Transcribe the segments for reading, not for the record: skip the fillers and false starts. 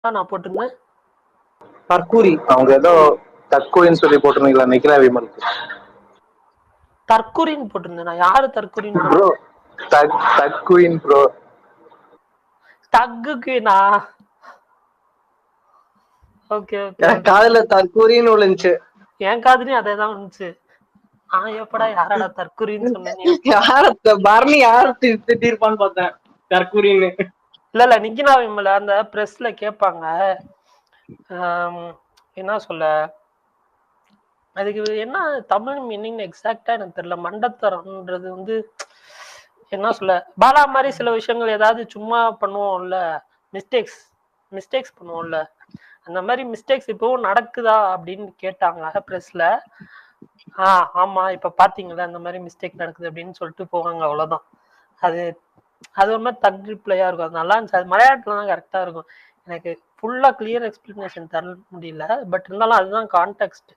நான் போட்டிருந்தேன் தற்கூரி. அவங்க ஏதோ தற்கூரின்னு சொல்லி போட்டிருந்தீங்களா நிக்கிலா விமல்? தற்கூரின்னு போட்டிருந்தேன். நான் யாரு தற்கூரின்னு ப்ரோ தற்குயின் ப்ரோ. தக்குனா ஓகே ஓகே எனக்கு காதுல தற்கூரின்னு விழுந்துச்சு. என் காதுலயும் அதே தான் வந்துச்சு. எப்படா யாராடா தற்கூரின்னு சொன்னேன். பரணி யாரு திட்டிருப்பான்னு பார்த்தேன் தற்கூரின்னு. இல்ல நிக்கிலா விமல் அந்த பிரஸ்ல கேட்பாங்க என்ன சொல்ல, அதுக்கு என்ன தமிழ் மீனிங் எக்ஸாக்டா எனக்கு தெரியல. மண்டத்தரம்ன்றது வந்து என்ன சொல்ல, பாலா மாதிரி சில விஷயங்கள் ஏதாவது சும்மா பண்ணுவோம்ல, மிஸ்டேக்ஸ் பண்ணுவோம்ல, அந்த மாதிரி மிஸ்டேக்ஸ் இப்பவும் நடக்குதா அப்படின்னு கேட்டாங்க பிரஸ்ல. ஆமா இப்ப பாத்தீங்களா அந்த மாதிரி மிஸ்டேக் நடக்குது அப்படின்னு சொல்லிட்டு போவாங்க, அவ்வளவுதான். அது ஒரு மாதிரி தக் ரிப்ளையா இருக்கும். அது நல்லா இருந்துச்சு. அது மலையாளத்துல தான் கரெக்டா இருக்கும். எனக்கு ஃபுல்லா கிளியர் எக்ஸ்பிளனேஷன் தர முடியல, பட் இருந்தாலும் அதுதான் contact.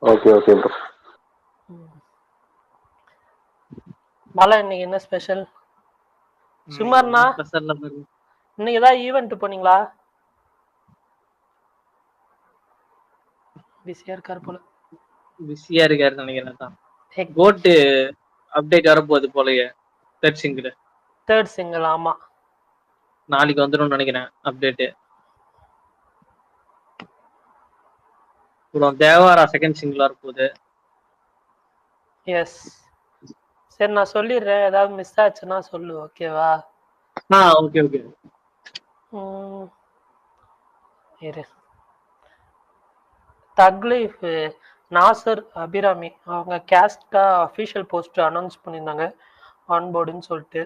Okay okay bro. Bala இன்னைக்கு என்ன ஸ்பெஷல்? சுமார்னா இன்னைக்கு ஏதாவது ஈவென்ட் போனீங்களா? பிஸியா இருக்காரு போல. பிஸியா இருக்காரு நினைக்கிறேன். கோட்டு அப்டேட் வரப்போகுது போலயே. தேர்ட் சிங்கிள் ஆமா நாளைக்கு வந்துடும் நினைக்கிறேன் அப்டேட். அப்புறம் தேவாரா செகண்ட் சிங்கிள் வரப்போகுது. எஸ் சரி நான் சொல்லிடுறேன், ஏதாவது மிஸ் ஆச்சுன்னா சொல்லு, ஓகேவா? Okay okay. இரு. தக்லீஃப் நாசர் அபிராமி அவங்க கேஸ்டா அஃபிஷியல் போஸ்ட் அனௌன்ஸ் பண்ணியிருந்தாங்க ஆன்போர்டுன்னு சொல்லிட்டு.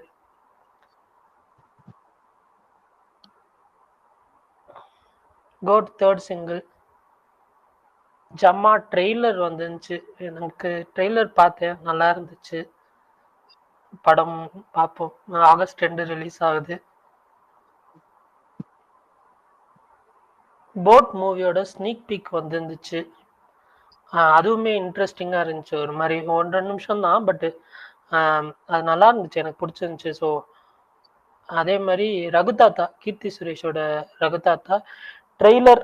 GOAT third single. Jama trailer வந்துருந்துச்சு, எனக்கு ட்ரெய்லர் பார்த்தேன், நல்லா இருந்துச்சு. படம் பார்ப்போம். ஆகஸ்ட் 2 ரிலீஸ் ஆகுது. போட் மூவியோட ஸ்னீக் பீக் வந்துருந்துச்சு, அதுவுமே இன்ட்ரெஸ்டிங்காக இருந்துச்சு. ஒரு மாதிரி 1-2 நிமிஷம் தான், பட்டு அது நல்லா இருந்துச்சு, எனக்கு பிடிச்சிருந்துச்சு. ஸோ அதே மாதிரி ரகுதாத்தா, கீர்த்தி சுரேஷோட ரகுதாத்தா ட்ரெய்லர்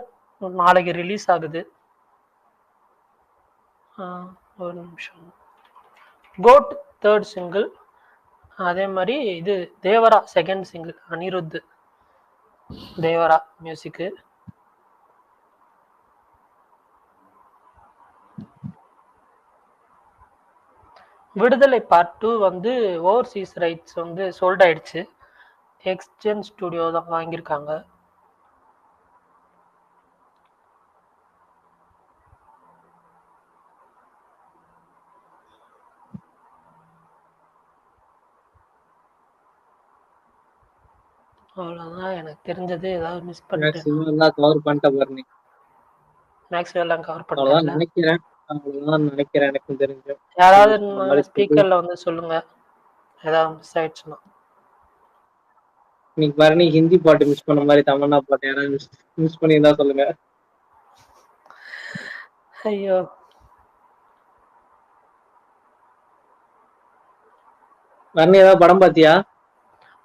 நாளைக்கு ரிலீஸ் ஆகுது. ஒரு நிமிஷம். GOAT third single. அதே மாதிரி இது தேவரா செகண்ட் சிங்கிள், அனிருத் தேவரா மியூசிக்கு. விடுதலை பார்ட் 2 வந்து ஓவர்சீஸ் ரைட்ஸ் வந்து சோல்ட் ஆயிடுச்சு. எக்ஸ்ஜென் ஸ்டுடியோ தான் வாங்கியிருக்காங்க. அவ்வளோதான் எனக்கு தெரிஞ்சது. ஏதாவது மிஸ் பண்ணிட்டேன்? கவர் பண்ணிட்டேன். மேக்ஸ்வெல்லாம் கவர் பண்ணிட்டேன் நினைக்கிறேன். எனக்கு தெரிஞ்சு யாராவது ஸ்பீக்கர்ல வந்து சொல்லுங்க ஏதாவது மிஸ் ஆயிடுச்சுன்னா. இன்னைக்கு பரணி ஹிந்தி பாட்டு மிஸ் பண்ண மாதிரி தமிழ்னா பாட்டு யாராவது மிஸ் பண்ணியிருந்தா சொல்லுங்க. ஐயோ பரணி ஏதாவது படம் பாத்தியா?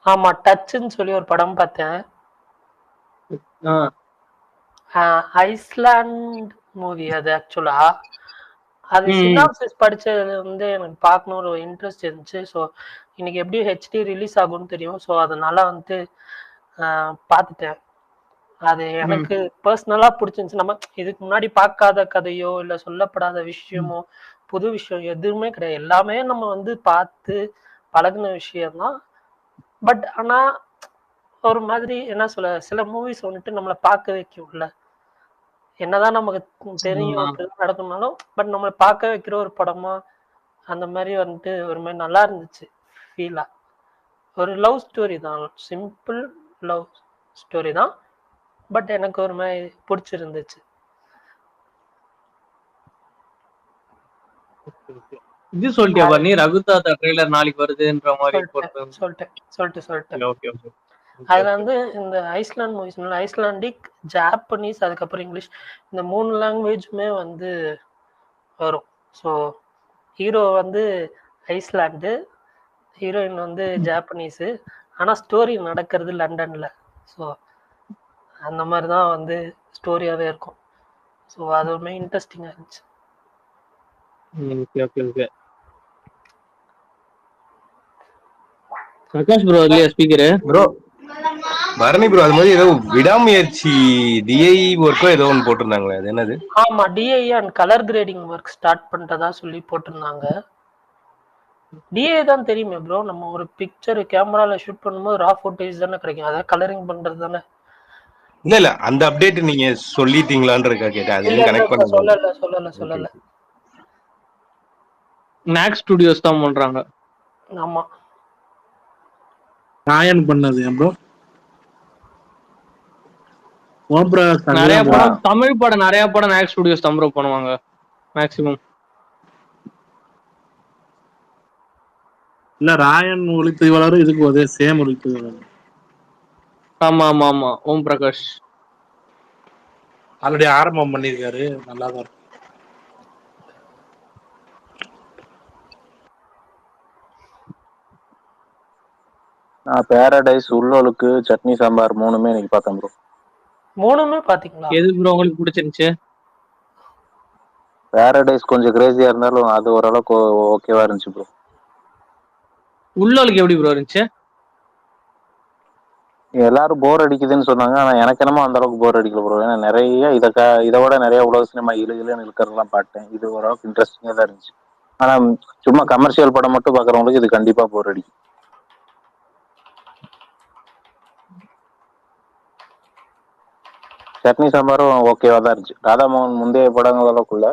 ஆமா டச்சுன்னு சொல்லி ஒரு படம் பார்த்தேன். ஐஸ்லாண்ட் மூவி அது. ஆக்சுவலா அது சினாப்சிஸ் படிச்சது வந்து எனக்கு பார்க்கணும் ஒரு இன்ட்ரெஸ்ட் இருந்துச்சு. ஸோ இன்னைக்கு எப்படி ஹெச்டி ரிலீஸ் ஆகும்னு தெரியும். ஸோ அதனால வந்து பார்த்துட்டேன். அது எனக்கு பர்சனலா பிடிச்சிருந்துச்சு. நம்ம இதுக்கு முன்னாடி பார்க்காத கதையோ இல்ல சொல்லப்படாத விஷயமோ புது விஷயம் எதுவுமே கிடையாது. எல்லாமே நம்ம வந்து பார்த்து பழகின விஷயம்தான். பட் ஆனா ஒரு மாதிரி என்ன சொல்ல, சில மூவிஸ் வந்துட்டு நம்மளை பார்க்க வைக்கும்ல, என்னதான் நமக்கு தெரியும் நடக்கணும்னாலும், பட் நம்மளை பார்க்க வைக்கிற ஒரு படமா அந்த மாதிரி வந்துட்டு ஒரு மாதிரி நல்லா இருந்துச்சு. ஃபீலா ஒரு லவ் ஸ்டோரி தான், சிம்பிள் லவ் ஸ்டோரி தான், பட் எனக்கு ஒரு மாதிரி பிடிச்சிருந்துச்சு. இது சொல்லிட்டியா பண்ணி ரகுதாத்தா ட்ரெய்லர் நாளைக்கு வருதுன்ற மாதிரி சொல்லிட்டேன். அதுல வந்து இந்த ஐஸ்லாண்ட் மூவிஸ், ஐஸ்லாண்டிக், ஜாப்பனீஸ், அதுக்கப்புறம் இங்கிலீஷ், இந்த 3 லாங்குவேஜுமே வந்து வரும். ஸோ ஹீரோ வந்து ஐஸ்லாண்டு, ஹீரோயின் வந்து ஜாப்பனீஸு, ஆனா ஸ்டோரி நடக்கிறது லண்டன்ல. ஸோ அந்த மாதிரி தான் வந்து ஸ்டோரியாவே இருக்கும். ஸோ அதுவுமே இன்ட்ரெஸ்டிங்கா இருந்துச்சு. Okay okay okay. Prakash bro இல்லையா ஸ்பீக்கரு? ப்ரோ பரணி ப்ரோ, அது மாதிரி ஏதோ விடாமுயற்சி டிஐ ஒர்க்கோ ஏதோ ஒன்று போட்டிருந்தாங்களே, அது என்னது? ஆமா, DI and colour grading work start பண்ணிட்டதா சொல்லி போட்டிருந்தாங்க. டிஐ தான் தெரியுமே ப்ரோ, நம்ம ஒரு பிக்சர் கேமரால ஷூட் பண்ணும்போது ரா ஃபுட்டேஜ் தானே கிடைக்கும், அதான் கலரிங் பண்றது தானே. இல்ல அந்த அப்டேட் நீங்க சொல்லிட்டீங்களான்றதுக்காக கேட்டேன். அது இல்ல எதுவும் இல்ல கனெக்ட் பண்ண சொல்லல. மேக்ஸ் ஸ்டுடியோஸ் தான் பண்றாங்க. ஆமா, ராயன் பண்ணது ப்ரோ. நிறைய படம், தமிழ் படம் நிறைய படம் மேக்ஸ் ஸ்டுடியோஸ் தான் ப்ரோ பண்ணுவாங்க மேக்ஸிமம். இல்ல ராயன் ஒளிப்பதிவாளரும் இதுக்கு ஒரே சேம் ஒளிப்பதிவாளர். ஆமா ஆமா ஆமா, ஓம் பிரகாஷ் ஆல்ரெடி ஆரம்பம் பண்ணிருக்காரு, நல்லா தான் இருக்கு. நான் பேரடைஸ், உள்ளொழுக்கு, சட்னி சாம்பார் மூணுமே இன்னைக்கு பார்த்தேன் ப்ரோ. மூணுமே பாத்தீங்களா? எது ப்ரோ உங்களுக்கு பிடிச்சிருந்துச்சு? பேரடைஸ் கொஞ்சம் கிரேசியா இருந்தாலும் அது ஓரளவுக்கு ஓகேவா இருந்துச்சு ப்ரோ. உள்ளொழுக்கு எப்படி ப்ரோ இருந்துச்சு? எல்லாரும் போர் அடிக்குதுன்னு சொன்னாங்க, ஆனா எனக்கு என்னமோ அந்த அளவுக்கு போர் அடிக்கல ப்ரோ. ஏன்னா நிறைய இதை விட நிறைய உலக சினிமா இழுன்னு இருக்கிறதெல்லாம் பார்த்தேன். இது ஓரளவுக்கு இன்ட்ரெஸ்டிங்கா தான் இருந்துச்சு. ஆனா சும்மா கமர்ஷியல் படம் மட்டும் பாக்குறவங்களுக்கு இது கண்டிப்பா போர் அடிக்கும். சட்னி சாம்பாரும் ஓகேவா தான் இருந்துச்சு. ராதாமோகன் முந்தைய படங்கள் அளவுக்குள்ள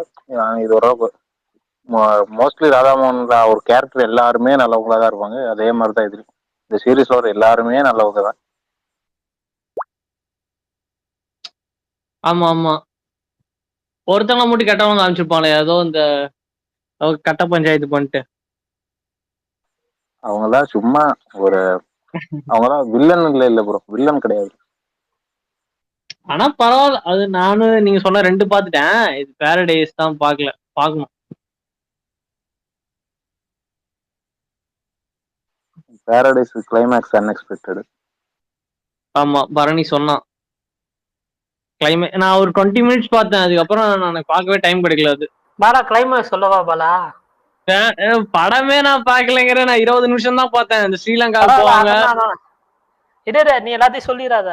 இது ஓரளவுக்கு மோஸ்ட்லி ராதாமோகன் ஒரு கேரக்டர் எல்லாருமே நல்லவங்களா தான் இருப்பாங்க. அதே மாதிரி தான் இது. இந்த சீரீஸ்ல வர எல்லாருமே நல்லவங்க தான். ஆமா ஆமா, ஒருத்தவங்க மட்டும் கெட்டவங்க காமிச்சிருப்பாங்களே, ஏதோ இந்த கட்ட பஞ்சாயத்து பண்ணிட்டு. அவங்களாம் சும்மா ஒரு அவங்களாம் வில்லன் இல்ல ப்ரோ, வில்லன் கிடையாது. ஆனா பரவாயில்ல, அது நானும் நீங்க சொன்ன 2 பாத்துட்டேன். இது பேரடைஸ் தான் பாக்கல, பாக்கணும். Paradise climax unexpected. ஆமா, பரணி சொன்னான் கிளைமேக்ஸ். நான் ஒரு 20 மினிட்ஸ் பார்த்தேன், அதுக்கப்புறம் நான் பார்க்கவே டைம் கிடைக்கல. அது பாலா கிளைமேக்ஸ் சொல்லவா பாலா? படமே நான் பாக்கலைங்கிற, நான் 20 நிமிஷம் தான் பார்த்தேன். இந்த ஸ்ரீலங்கா போவாங்க. நீ எல்லாத்தையும் சொல்லிடாத,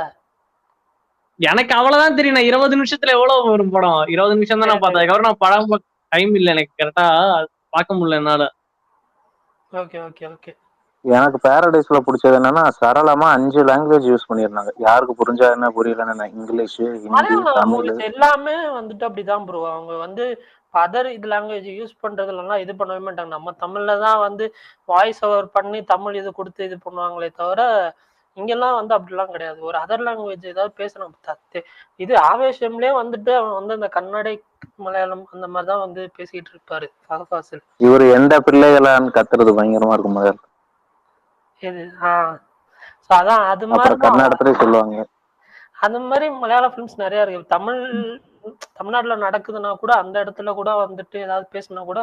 எனக்கு அவ்வளவுதான் தெரியும். நான் 20 நிமிஷத்துல எவ்வளவு வரும் படம்? 20 நிமிஷம் தான் நான் பார்த்தேன். அதுக்கப்புறம் நான் படம் டைம் இல்லை எனக்கு, கரெக்டா பார்க்க முடியல என்னால. Okay okay okay. எனக்கு பேரடைஸ்ல பிடிச்சது என்னன்னா, சரளமா 5 லாங்குவேஜ் யூஸ் பண்ணிருந்தாங்க. யாருக்கு புரிஞ்சா என்ன புரியலன்னு என்ன, இங்கிலீஷ், ஹிந்தி, தமிழ் எல்லாமே வந்துட்டு அப்படிதான் ப்ரோ. அவங்க வந்து அதர் இது லாங்குவேஜ் யூஸ் பண்றதுலாம் இது பண்ணவே மாட்டாங்க. நம்ம தமிழ்ல தான் வந்து வாய்ஸ் ஓவர் பண்ணி தமிழ் இது கொடுத்து இது பண்ணுவாங்களே தவிர, இங்கெல்லாம் வந்து அப்படிலாம் கிடையாது. ஒரு அதர் லாங்குவேஜ் ஏதாவது பேசணும் தத்து. இது ஆவேசம்லயே வந்துட்டு அவன் வந்து அந்த கன்னடை, மலையாளம் அந்த மாதிரிதான் வந்து பேசிட்டு இருப்பாரு ஃபஹத். இவரு எந்த பிள்ளைகளான்னு கத்துறது பயங்கரமா இருக்கும் முதல்ல. இது அதான் அது மாதிரி கர்நாடகத்திலே சொல்லுவாங்க. அந்த மாதிரி மலையாள ஃபிலிம்ஸ் நிறைய இருக்கு. தமிழ்நாட்டுல நடக்குதுன்னா கூட அந்த இடத்துல கூட வந்துட்டு ஏதாவது பேசினா கூட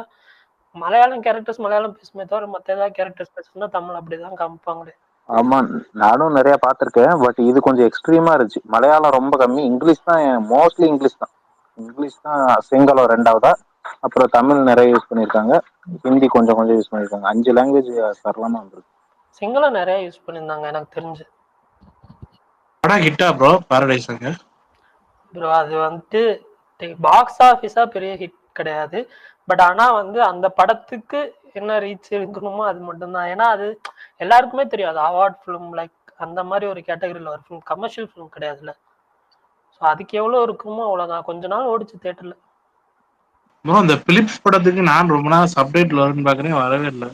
மலையாளம் கேரக்டர்ஸ் மலையாளம் பேசுமே தவிர மற்ற ஏதாவது கேரக்டர்ஸ் பேசுனா தமிழ் அப்படிதான் காமிப்பாங்களே. ஆமா, நானும் நிறைய பார்த்திருக்கேன். பட் இது கொஞ்சம் எக்ஸ்ட்ரீமா இருந்துச்சு. மலையாளம் ரொம்ப கம்மி, இங்கிலீஷ் தான், மோஸ்ட்லி இங்கிலீஷ் தான். சிங்களம் 2வதா, அப்புறம் தமிழ் நிறைய யூஸ் பண்ணியிருக்காங்க, ஹிந்தி கொஞ்சம் யூஸ் பண்ணியிருக்காங்க. 5 லாங்குவேஜ் சரளமா வந்துருக்கு. சிங்களம் நிறைய யூஸ் பண்ணியிருந்தாங்க எனக்கு தெரிஞ்சு. படம் ஹிட்டா ப்ரோ பேரடைஸ்ங்க? ப்ரோ அது வந்துட்டு பாக்ஸ் ஆஃபீஸா பெரிய ஹிட் கிடையாது. பட் ஆனா வந்து அந்த படத்துக்கு என்ன ரீச் இருக்கணுமோ அது மட்டும்தான். ஏன்னா அது எல்லாருக்குமே தெரியும், அது அவார்ட் ஃபிலிம் லைக் அந்த மாதிரி ஒரு கேட்டகரியில் ஒரு ஃபிலிம், கமர்ஷியல் ஃபிலிம் கிடையாதுல்ல. ஸோ அதுக்கு எவ்வளோ இருக்குமோ அவ்வளோதான். கொஞ்ச நாள் ஓடிச்சு தேட்டர்ல. ப்ரோ இந்த பிலிப்ஸ் படத்துக்கு நான் ரொம்ப நாள் சப்டைட்டில் வரும்னு பார்க்குறேன், வரவே இல்லை.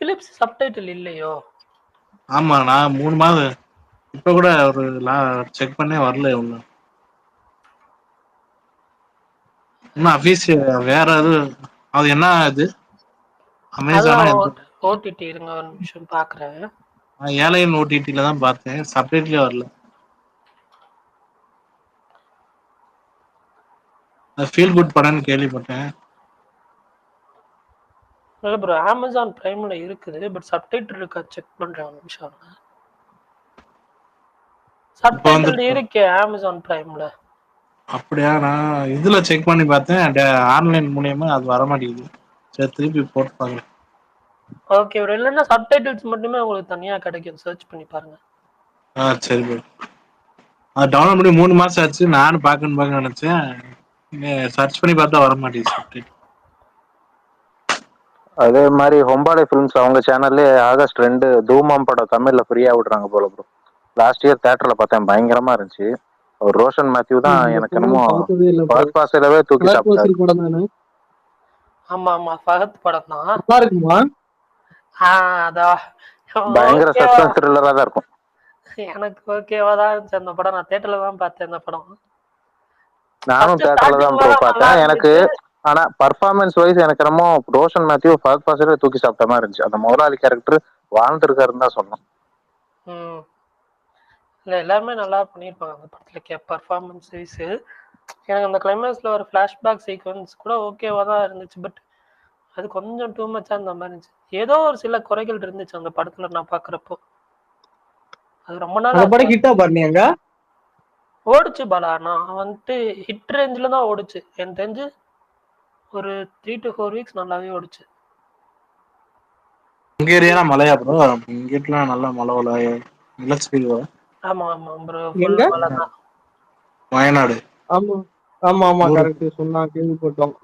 பிலிப்ஸ் சப்டைட்டில் இல்லையோ? ஆமா, நான் 3 மாதம் இப்ப கூட ஒரு செக் பண்ணே வரல. ஒன்றும் இன்னும் அஃபீஷியல் வேற எது? அது என்ன இது அமேசானா? ஓடிடி இருங்க ஒரு நிமிஷம் பாக்குறேன். ஏலையன் ஓடிடில தான் பார்த்தேன், சப்டைட்டிலே வரல. ஃபீல் குட் படம்னு கேள்விப்பட்டேன். இல்ல ப்ரோ அமேசான் பிரைம்ல இருக்குது. பட் சப்டைட்டில் இருக்கா செக் பண்றேன் ஒரு நிமிஷம். இப்போ வந்து சப்டைட்டில் இருக்கே அமேசான் பிரைம்ல. அப்படியா? நான் இதுல செக் பண்ணி பார்த்தேன், ஆன்லைன் மூலியமா அது வர மாட்டேங்குது. சரி திருப்பி போட்டு பாருங்க. Okay bro. இல்லைன்னா சப்டைட்டில்ஸ் மட்டுமே உங்களுக்கு தனியா கிடைக்கும், சர்ச் பண்ணி பாருங்க. சரி ப்ரோ. அது டவுன்லோட் பண்ணி 3 மாசம் ஆச்சு. நானும் பார்க்கணும்னு நினைச்சேன், சர்ச் பண்ணி பார்த்தா வர மாட்டேங்குது சப்டைட்டில். அதே மாதிரி ஹொம்பாலே ஃபிலிம்ஸ் அவங்க சேனல்லே ஆகஸ்ட் 2 தூமம் படம் தமிழ்ல ஃப்ரீயா விடுறாங்க போல ப்ரோ. லாஸ்ட் இயர் தியேட்டர்ல பார்த்தேன், பயங்கரமா இருந்துச்சு. ஒரு ரோஷன் மேத்யூ தான் எனக்கு என்னமோ பார்த்ததே இல்ல bro. ஃபர்ஸ்ட் பாஸ்லவே தூக்கி சாப்பிட்டாரு. படம் தானே? ஆமா ஃபஹத் படம் தான். நல்லா இருக்குமா? அதான் பயங்கர சஸ்பென்ஸ் த்ரில்லரா தான் இருக்கும். எனக்கு ஓகேவா தான் இருந்துச்சு அந்த படம். நான் தியேட்டர்ல தான் பார்த்தேன் அந்த படம். நானும் தியேட்டர்ல தான் ப்ரோ பார்த்தேன். எனக்கு ஆனா பர்ஃபார்மன்ஸ் வைஸ் எனக்கு என்னமோ ரோஷன் மேத்யூ ஃபர்ஸ்ட் பாஸ்லவே தூக்கி சாப்பிட்ட மாதிரி இருந்துச்சு. அந்த முதலாளி கேரக்டர் வாழ்ந்துருக்காருன்னு தான் சொன்னோம். இல்லை எல்லாருமே நல்லா பண்ணியிருப்பாங்க அந்த படத்துல. பர்ஃபார்மன்ஸ் வைஸ் எனக்கு அந்த கிளைமேக்ஸ்ல ஒரு ஃப்ளாஷ்பேக் சீக்வன்ஸ் கூட ஓகேவா தான் இருந்துச்சு. பட் அது கொஞ்சம் டூ மச்சா அந்த மாதிரி இருந்துச்சு. ஏதோ ஒரு சில குறைகள் இருந்துச்சு அந்த படத்துல நான் பாக்குறப்போ. அது ரொம்ப நாள் படம் ஹிட்டா பாருங்க ஓடுச்சு பாலா. நான் வந்துட்டு ஹிட் ரேஞ்சில தான் ஓடுச்சு. எனக்கு தெரிஞ்சு ஒரு 3 to 4 வீக்ஸ் நல்லாவே ஓடுச்சு. உங்க ஏரியா மழையா ப்ரோ? இங்கெல்லாம் நல்லா மழை வர. ஆமா ப்ரோ, ஃபுல் மழை தான். வயநாடு. ஆமா கரெக்ட் சொன்னா கேள்விப்பட்டோம்.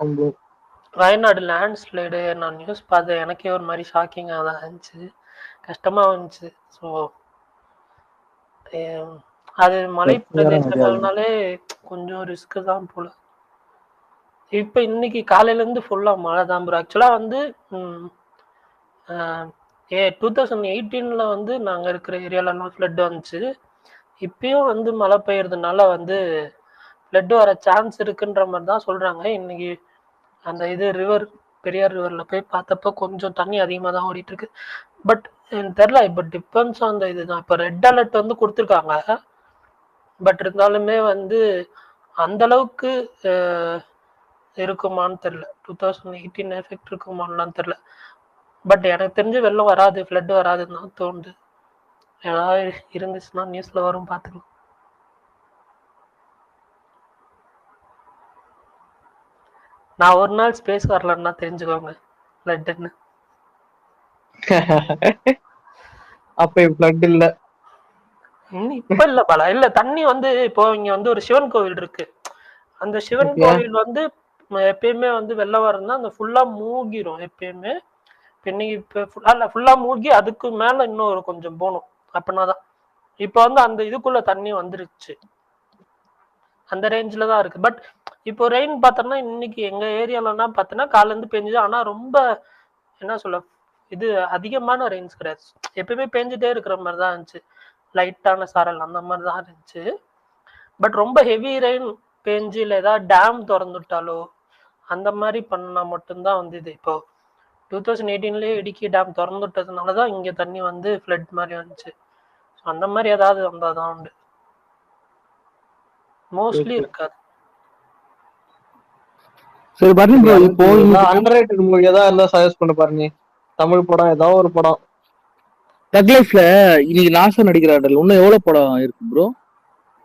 வயநாடு லேண்ட்ஸ்லைடு நான் நியூஸ் பார்த்தேன். எனக்கே ஒரு மாதிரி ஷாக்கிங்காக தான் இருந்துச்சு, கஷ்டமா இருந்துச்சு. ஸோ அது மலை பிரதேசங்கள்னாலே கொஞ்சம் ரிஸ்க் தான் போல. இப்போ இன்னைக்கு காலையில இருந்து ஃபுல்லா மழை தான் ப்ரோ. ஆக்சுவலா வந்து 2018 வந்து நாங்க இருக்கிற ஏரியாலலாம் ஃப்ளட் வந்துச்சு. இப்பயும் வந்து மழை பெய்யறதுனால வந்து ஃப்ளட் வர சான்ஸ் இருக்குன்ற மாதிரி தான் சொல்றாங்க. இன்னைக்கு அந்த ரிவர் பெரியார் ரிவர்ல போய் பார்த்தப்போ கொஞ்சம் தண்ணி அதிகமாக தான் ஓடிட்டு இருக்கு. பட் எனக்கு தெரியல, இப்போ டிபெண்ட்ஸ் ஆன் இதுதான். இப்போ ரெட் அலர்ட் வந்து கொடுத்துருக்காங்க. பட் இருந்தாலுமே வந்து அந்த அளவுக்கு இருக்குமான்னு தெரியல. 2018 எஃபெக்ட் இருக்குமான்லாம் தெரியல. பட் எனக்கு தெரிஞ்சு வெள்ளம் வராது, ஃப்ளட் வராதுன்னு தான் தோணுது. ஏதாவது இருந்துச்சுன்னா நியூஸ்ல வரும், பார்த்துக்கலாம். நான் ஒரு நாள் ஸ்பேஸ் வரலன்னா தெரிஞ்சுக்கோங்க ஃப்ளட்னு. அப்ப ஃப்ளட் இல்ல இப்ப இல்ல பாலா. இல்ல தண்ணி வந்து இப்போ இங்க வந்து ஒரு சிவன் கோவில் இருக்கு. அந்த சிவன் கோவில் வந்து எப்பயுமே வந்து வெள்ளம் வரணும்னா அந்த ஃபுல்லா மூழ்கிரும் எப்பயுமே. இன்னைக்கு இப்ப ஃபுல்லா மூழ்கி அதுக்கு மேல இன்னும் கொஞ்சம் போகணும் அப்படின்னாதான். இப்ப வந்து அந்த இதுக்குள்ள தண்ணி வந்துருச்சு, அந்த ரேஞ்சில தான் இருக்கு. பட் இப்போ ரெயின் பார்த்தோம்னா இன்னைக்கு எங்க ஏரியாலன்னா பார்த்தோன்னா காலைல இருந்து பெஞ்சுது. ஆனா ரொம்ப என்ன சொல்ல, அதிகமான ரெயின்ஸ் கிடையாது. எப்பயுமே பெஞ்சிட்டே இருக்கிற மாதிரி தான் இருந்துச்சு, லைட்டான சாரல் அந்த மாதிரி தான் இருந்துச்சு. பட் ரொம்ப ஹெவி ரெயின் பெஞ்சு இல்லை ஏதாவது டேம் திறந்துட்டாலோ அந்த மாதிரி பண்ணா மட்டும்தான் வந்து இது. இப்போ 2018 இடுக்கி டேம் திறந்துட்டதுனால தான் இங்க தண்ணி வந்து ஃப்ளட் மாதிரி வந்துச்சு. அந்த மாதிரி ஏதாவது வந்தாதான் உண்டு, மோஸ்ட்லி இருக்காது. சரி பரணி ப்ரோ, இப்போ அண்டர்ரேட்டட் மூவி ஏதாவது இருந்தா சஜஸ்ட் பண்ண பாருங்க. தமிழ் படம் ஏதாவது ஒரு படம். தக் லைஃப்ல இன்னைக்கு நாசர் நடிக்கிறாரு. இன்னும் எவ்வளவு படம் இருக்கு ப்ரோ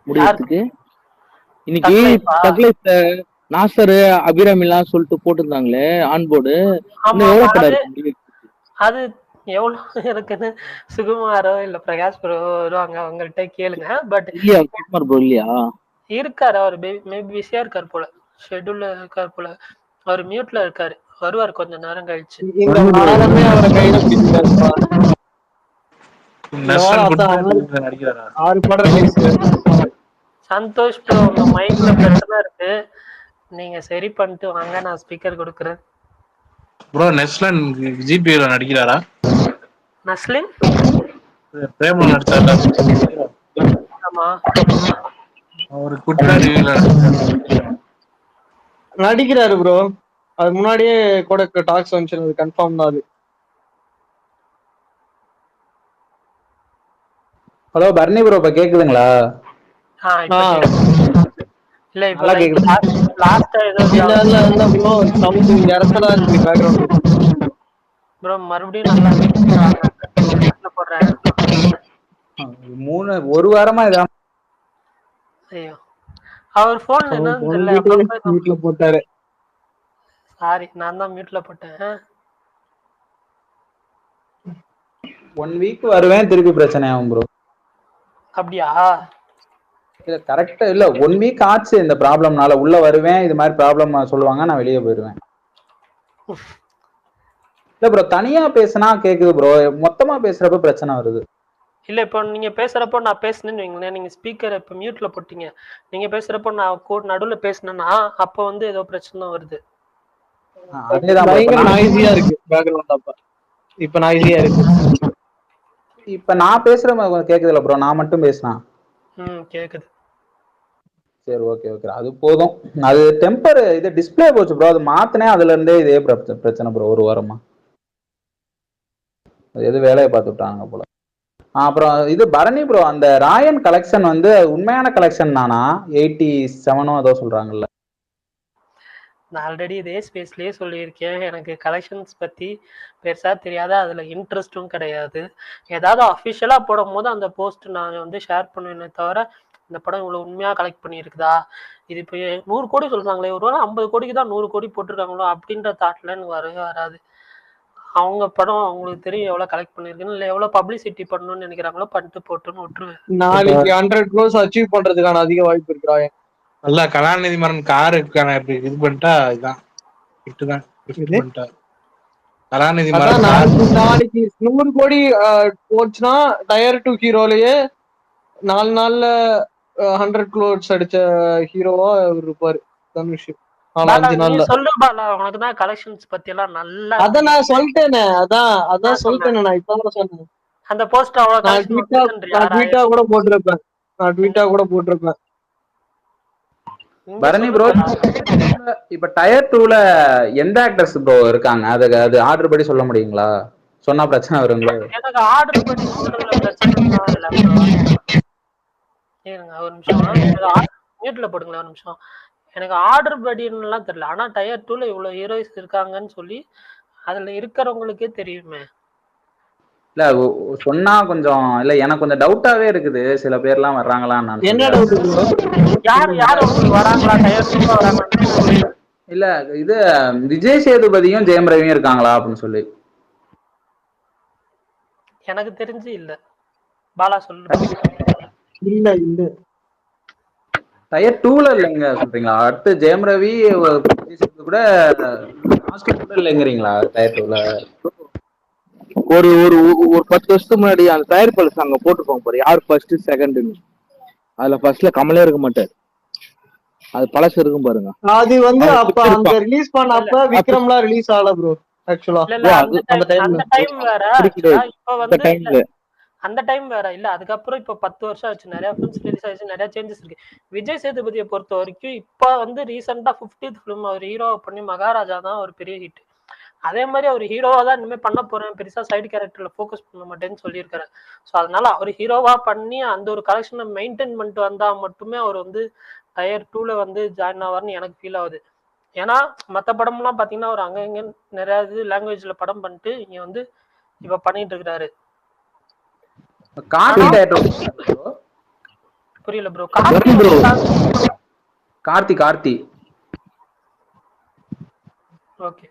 முடியறதுக்கு? இன்னைக்கு தக் லைஃப்ல நாசர் அபிராமிலாம் சொல்லிட்டு போட்டிருந்தாங்களே ஆன்போர்டு. இன்னும் எவ்வளவு படம் இருக்கு? அது எவ்வளவு இருக்குன்னு சுகுமாரோ இல்ல பிரகாஷ் ப்ரோ வருவாங்க, அவங்கள்ட்ட கேளுங்க. பட் குமார் ப்ரோ இல்லையா? இருக்காரு, அவர் மேபி பிஸியா இருக்காரு போல, ஷெட்யூல்ல இருக்காரு போல. அவர் மியூட்ல இருக்காரு, வருவாரு கொஞ்ச நேரம் கழிச்சு. சந்தோஷ் ப்ரோ உங்க மைக்ல பிரச்சனை இருக்கு, நீங்க சரி பண்ணிட்டு வாங்க, நான் ஸ்பீக்கர் கொடுக்குறேன். ப்ரோ நெஸ்லன் ஜிபில நடிக்கிறாரா? நஸ்லின் பிரேமம் நடிச்சாரா? ஆமா, அவர் குட்ரா ரிவ்யூல நடிக்கிறாரு ப்ரோ. அது முன்னாடியே கூட டாக்ஸ் வந்துச்சு, அது கன்ஃபார்ம் தான். அது ஹலோ பரணி ப்ரோ, இப்ப கேக்குதுங்களா? இல்ல இப்ப லாஸ்ட் ஏதோ இல்ல ப்ரோ, சவுண்ட் இடத்துல இருக்கு பேக்ரவுண்ட். ப்ரோ மறுபடியும் நல்லா வீட்டுல போடுறேன். ஒரு வாரமா இதான். ஐயோ அவர் போன் என்னன்னு தெரியல. வீட்டுல போட்டாரு. சாரி, நான் தான் மியூட்ல போட்டேன். 1 வீக் வருவேன், திருப்பி பிரச்சனை ஆகும் ப்ரோ. அப்படியா? இல்ல கரெக்டா இல்ல 1 வீக் ஆச்சு இந்த ப்ராப்ளம்னால. உள்ள வருவேன், இது மாதிரி ப்ராப்ளம் சொல்லுவாங்க, நான் வெளியே போயிடுவேன். இல்ல ப்ரோ, தனியா பேசினா கேக்குது ப்ரோ, மொத்தமா பேசுறப்ப பிரச்சனை வருது. இல்ல இப்போ நீங்க பேசுறப்போ நான் பேசுனேன்னு வைங்களேன், நீங்க ஸ்பீக்கர் இப்ப மியூட்ல போட்டீங்க, நீங்க பேசுறப்போ நான் நடுவுல பேசினேன்னா அப்ப வந்து ஏதோ பிரச்சனை வருது. அதேதான் bro. பயங்கர நாய்ஸியா இருக்கு பேக்ரவுண்ட். அப்ப இப்ப நாய்ஸியா இருக்கு. இப்ப நான் பேசுற கேக்குதுல ப்ரோ, நான் மட்டும் பேசினா கேக்குது. சரி ஓகே ஓகே, அது போதும். அது டெம்பர் இது டிஸ்பிளே போச்சு ப்ரோ, அது மாத்தினே அதுல இருந்தே இதே பிரச்சனை ப்ரோ. ஒரு வாரமா அது எது வேலையை பார்த்து விட்டாங்க போல. அப்புறம் இது பரணி ப்ரோ, அந்த ராயன் கலெக்ஷன் வந்து உண்மையான கலெக்ஷன் தானா? 87 ஏதோ சொல்றாங்கல்ல. நான் ஆல்ரெடி இதே ஸ்பேஸ்லயே சொல்லியிருக்கேன், எனக்கு கலெக்ஷன்ஸ் பத்தி பெருசா தெரியாத, அதுல இன்ட்ரெஸ்டும் கிடையாது. ஏதாவது அஃபிஷியலா போடும் போது அந்த போஸ்ட் நான் வந்து ஷேர் பண்ணுவேனே தவிர, இந்த படம் இவ்வளவு உண்மையா கலெக்ட் பண்ணியிருக்குதா, இது இப்போ 100 கோடி சொல்றாங்களே, ஒரு 50 கோடிக்கு தான் 100 கோடி போட்டிருக்காங்களோ அப்படின்ற தாட்ல எனக்கு வரவே வராது. அவங்க படம் அவங்களுக்கு தெரியும் எவ்வளவு கலெக்ட் பண்ணிருக்குன்னு, இல்ல எவ்வளவு பப்ளிசிட்டி பண்ணணும்னு நினைக்கிறாங்களோ பண்ணிட்டு போட்டுன்னு விட்டுருவேன். நாளைக்கு 100 crores அச்சீவ் பண்றதுக்கான அதிக வாய்ப்பு இருக்கிறா. நல்லா கலாநிதி மாறன் காருக்கான இது பண்ணிட்டா இதுதான் கிஃப்ட் பண்ணிட்டா. கலாநிதி மாறன் நாளைக்கு 100 கோடி போச்சுன்னா டயர் 2 ஹீரோலயே 4 நாள்ல 100 crores அடிச்ச ஹீரோவா இருப்பாரு தனுஷ். சொல்லு பாலா, உனக்கு தான் கலெக்ஷன்ஸ் பத்தி எல்லாம் நல்லா. அதான் நான் சொல்லிட்டேனே, அதான் சொல்லிட்டேனே, நான் இப்ப சொன்னேன். அந்த போஸ்ட் அவ்வளவு நான் ட்வீட்டா கூட போட்டிருப்பேன். பரணி ப்ரோ, இப்ப டயர் 2ல எந்த ஆக்டர்ஸ் ப்ரோ இருக்காங்க? அது ஆர்டர் படி சொல்ல முடியுங்களா? சொன்னா பிரச்சனை வருங்களா? எனக்கு ஆர்டர் படி சொல்றதுல பிரச்சனை இல்ல ப்ரோ. ஒரு நிமிஷம் மியூட்ல போடுங்களேன் ஒரு நிமிஷம். எனக்கு ஆர்டர் படின்னுலாம் தெரியல, ஆனா டயர் 2ல இவ்வளவு ஹீரோயிஸ் இருக்காங்கன்னு சொல்லி அதுல இருக்கிறவங்களுக்கே தெரியுமே. இல்ல சொன்னா கொஞ்சம் இல்ல, எனக்கு கொஞ்சம் டவுட்டாவே இருக்குது, சில பேர்லாம் வர்றாங்களான்னு. என்ன டவுட்? யார் உங்களுக்கு வராங்களா டயர் 2ல வராங்க? இல்ல இது விஜய் சேதுபதியும் ஜெயம் ரவியும் இருக்காங்களா அப்படின்னு சொல்லி. எனக்கு தெரிஞ்சு இல்ல. பாலா சொல்லு. இல்ல டயர் 2ல இல்லைங்க சொல்றீங்களா? அடுத்து ஜெயம் ரவி கூட இல்லைங்கிறீங்களா டயர் 2ல? ஒரு ஒரு ஒரு 10 வருஷத்துக்கு முன்னாடி அந்த டயர் பல்ஸ் அங்க போட்டுருப்பாங்க பாரு, யார் ஃபர்ஸ்ட் செகண்ட்னு. அதுல ஃபர்ஸ்ட்ல கமலே இருக்க மாட்டார், அது பழசு இருக்கும் பாருங்க. அது வந்து அப்ப அந்த ரிலீஸ் பண்ணப்ப விக்ரம்லாம் ரிலீஸ் ஆகல ப்ரோ. ஆக்சுவலா அந்த டைம் வேற. இப்ப வந்து அந்த டைம் வேற இல்ல, அதுக்கப்புறம் இப்ப 10 வருஷம் ஆச்சு, நிறைய ஃபிலிம்ஸ் ரிலீஸ் ஆயிடுச்சு, நிறைய சேஞ்சஸ் இருக்கு. விஜய் சேதுபதியை பொறுத்த வரைக்கும் இப்ப வந்து ரீசெண்டா 50th ஃபிலிம் அவர் ஹீரோவா பண்ணி மகாராஜா தான் ஒரு பெரிய ஹிட். அதே மாதிரி அவர் ஹீரோவா தான் இனிமே பண்ண போறேன், பெருசா சைடு கேரக்டர்ல போக்கஸ் பண்ண மாட்டேன்னு சொல்லியிருக்காரு. ஸோ அதனால அவர் ஹீரோவா பண்ணி அந்த ஒரு கலெக்ஷனை மெயின்டைன் பண்ணிட்டு வந்தா மட்டுமே அவர் வந்து டயர் 2ல வந்து ஜாயின் ஆவார்னு எனக்கு ஃபீல் ஆகுது. ஏன்னா மற்ற படம்லாம் பாத்தீங்கன்னா அவர் அங்கங்க நிறைய லாங்குவேஜ்ல படம் பண்ணிட்டு இங்க வந்து இப்ப பண்ணிட்டு இருக்கிறாரு. புரியல ப்ரோ. கார்த்தி ஓகே.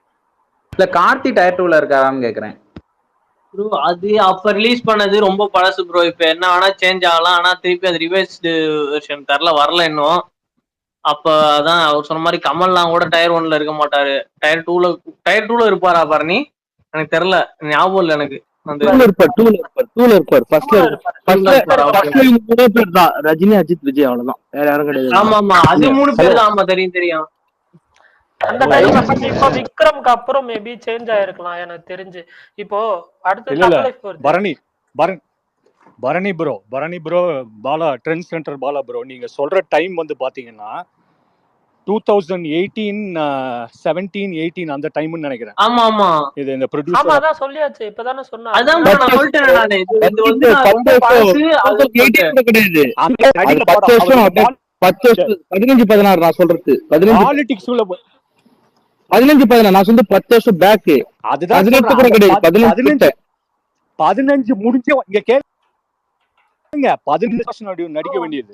இல்ல கார்த்தி டயர் 2ல இருக்காரான்னு கேக்குறேன் ப்ரோ. அது அப்ப ரிலீஸ் பண்ணது ரொம்ப பழசு ப்ரோ. இப்ப என்ன வேணா சேஞ்ச் ஆகலாம், ஆனா திருப்பி அது ரிவைஸ்டு வெர்ஷன் வரல இன்னும். அப்ப அதான் அவர் சொன்ன மாதிரி கமல்லாம் கூட டயர் 1ல இருக்க மாட்டாரு, டயர் 2ல இருப்பாரா பரணி? எனக்கு தெரியல, ஞாபகம் இல்ல எனக்கு. ரஜினி, அஜித், விஜய், அவ்வளவுதான், வேற யாரும் கிடையாது. ஆமா அது 3 பேர் தான். ஆமா தெரியும். அந்த டைம் இப்போ விக்ரம்க்கு அப்புறம் மேபி சேஞ்ச் ஆயிருக்கலாம் எனக்கு தெரிஞ்சு. இப்போ அடுத்து Bharani bro Bala trend centre Bala bro, நீங்க சொல்ற டைம் வந்து பாத்தீங்கன்னா 2018 17 18 அந்த டைம்னு நினைக்கிறேன். ஆமா இது இந்த ப்ரொடியூசர். ஆமா அதான் சொல்லியாச்சு, இப்பதானே சொன்னா. அதான் நான் சொல்லிட்டேன் நானு, இது வந்து ரொம்ப பழசு. அது கிடையாது, அந்த 10 வருஷம் 10 15 16 நான் சொல்றது 15 பாலிடிக்ஸ் உள்ள 15 நான் வந்து 10 வருஷம் பேக். அதுதான் 18 கூட கிடையாது, 15 15 முடிஞ்ச இங்க கேளுங்க. 15 வருஷம் நடிக்க வேண்டியது.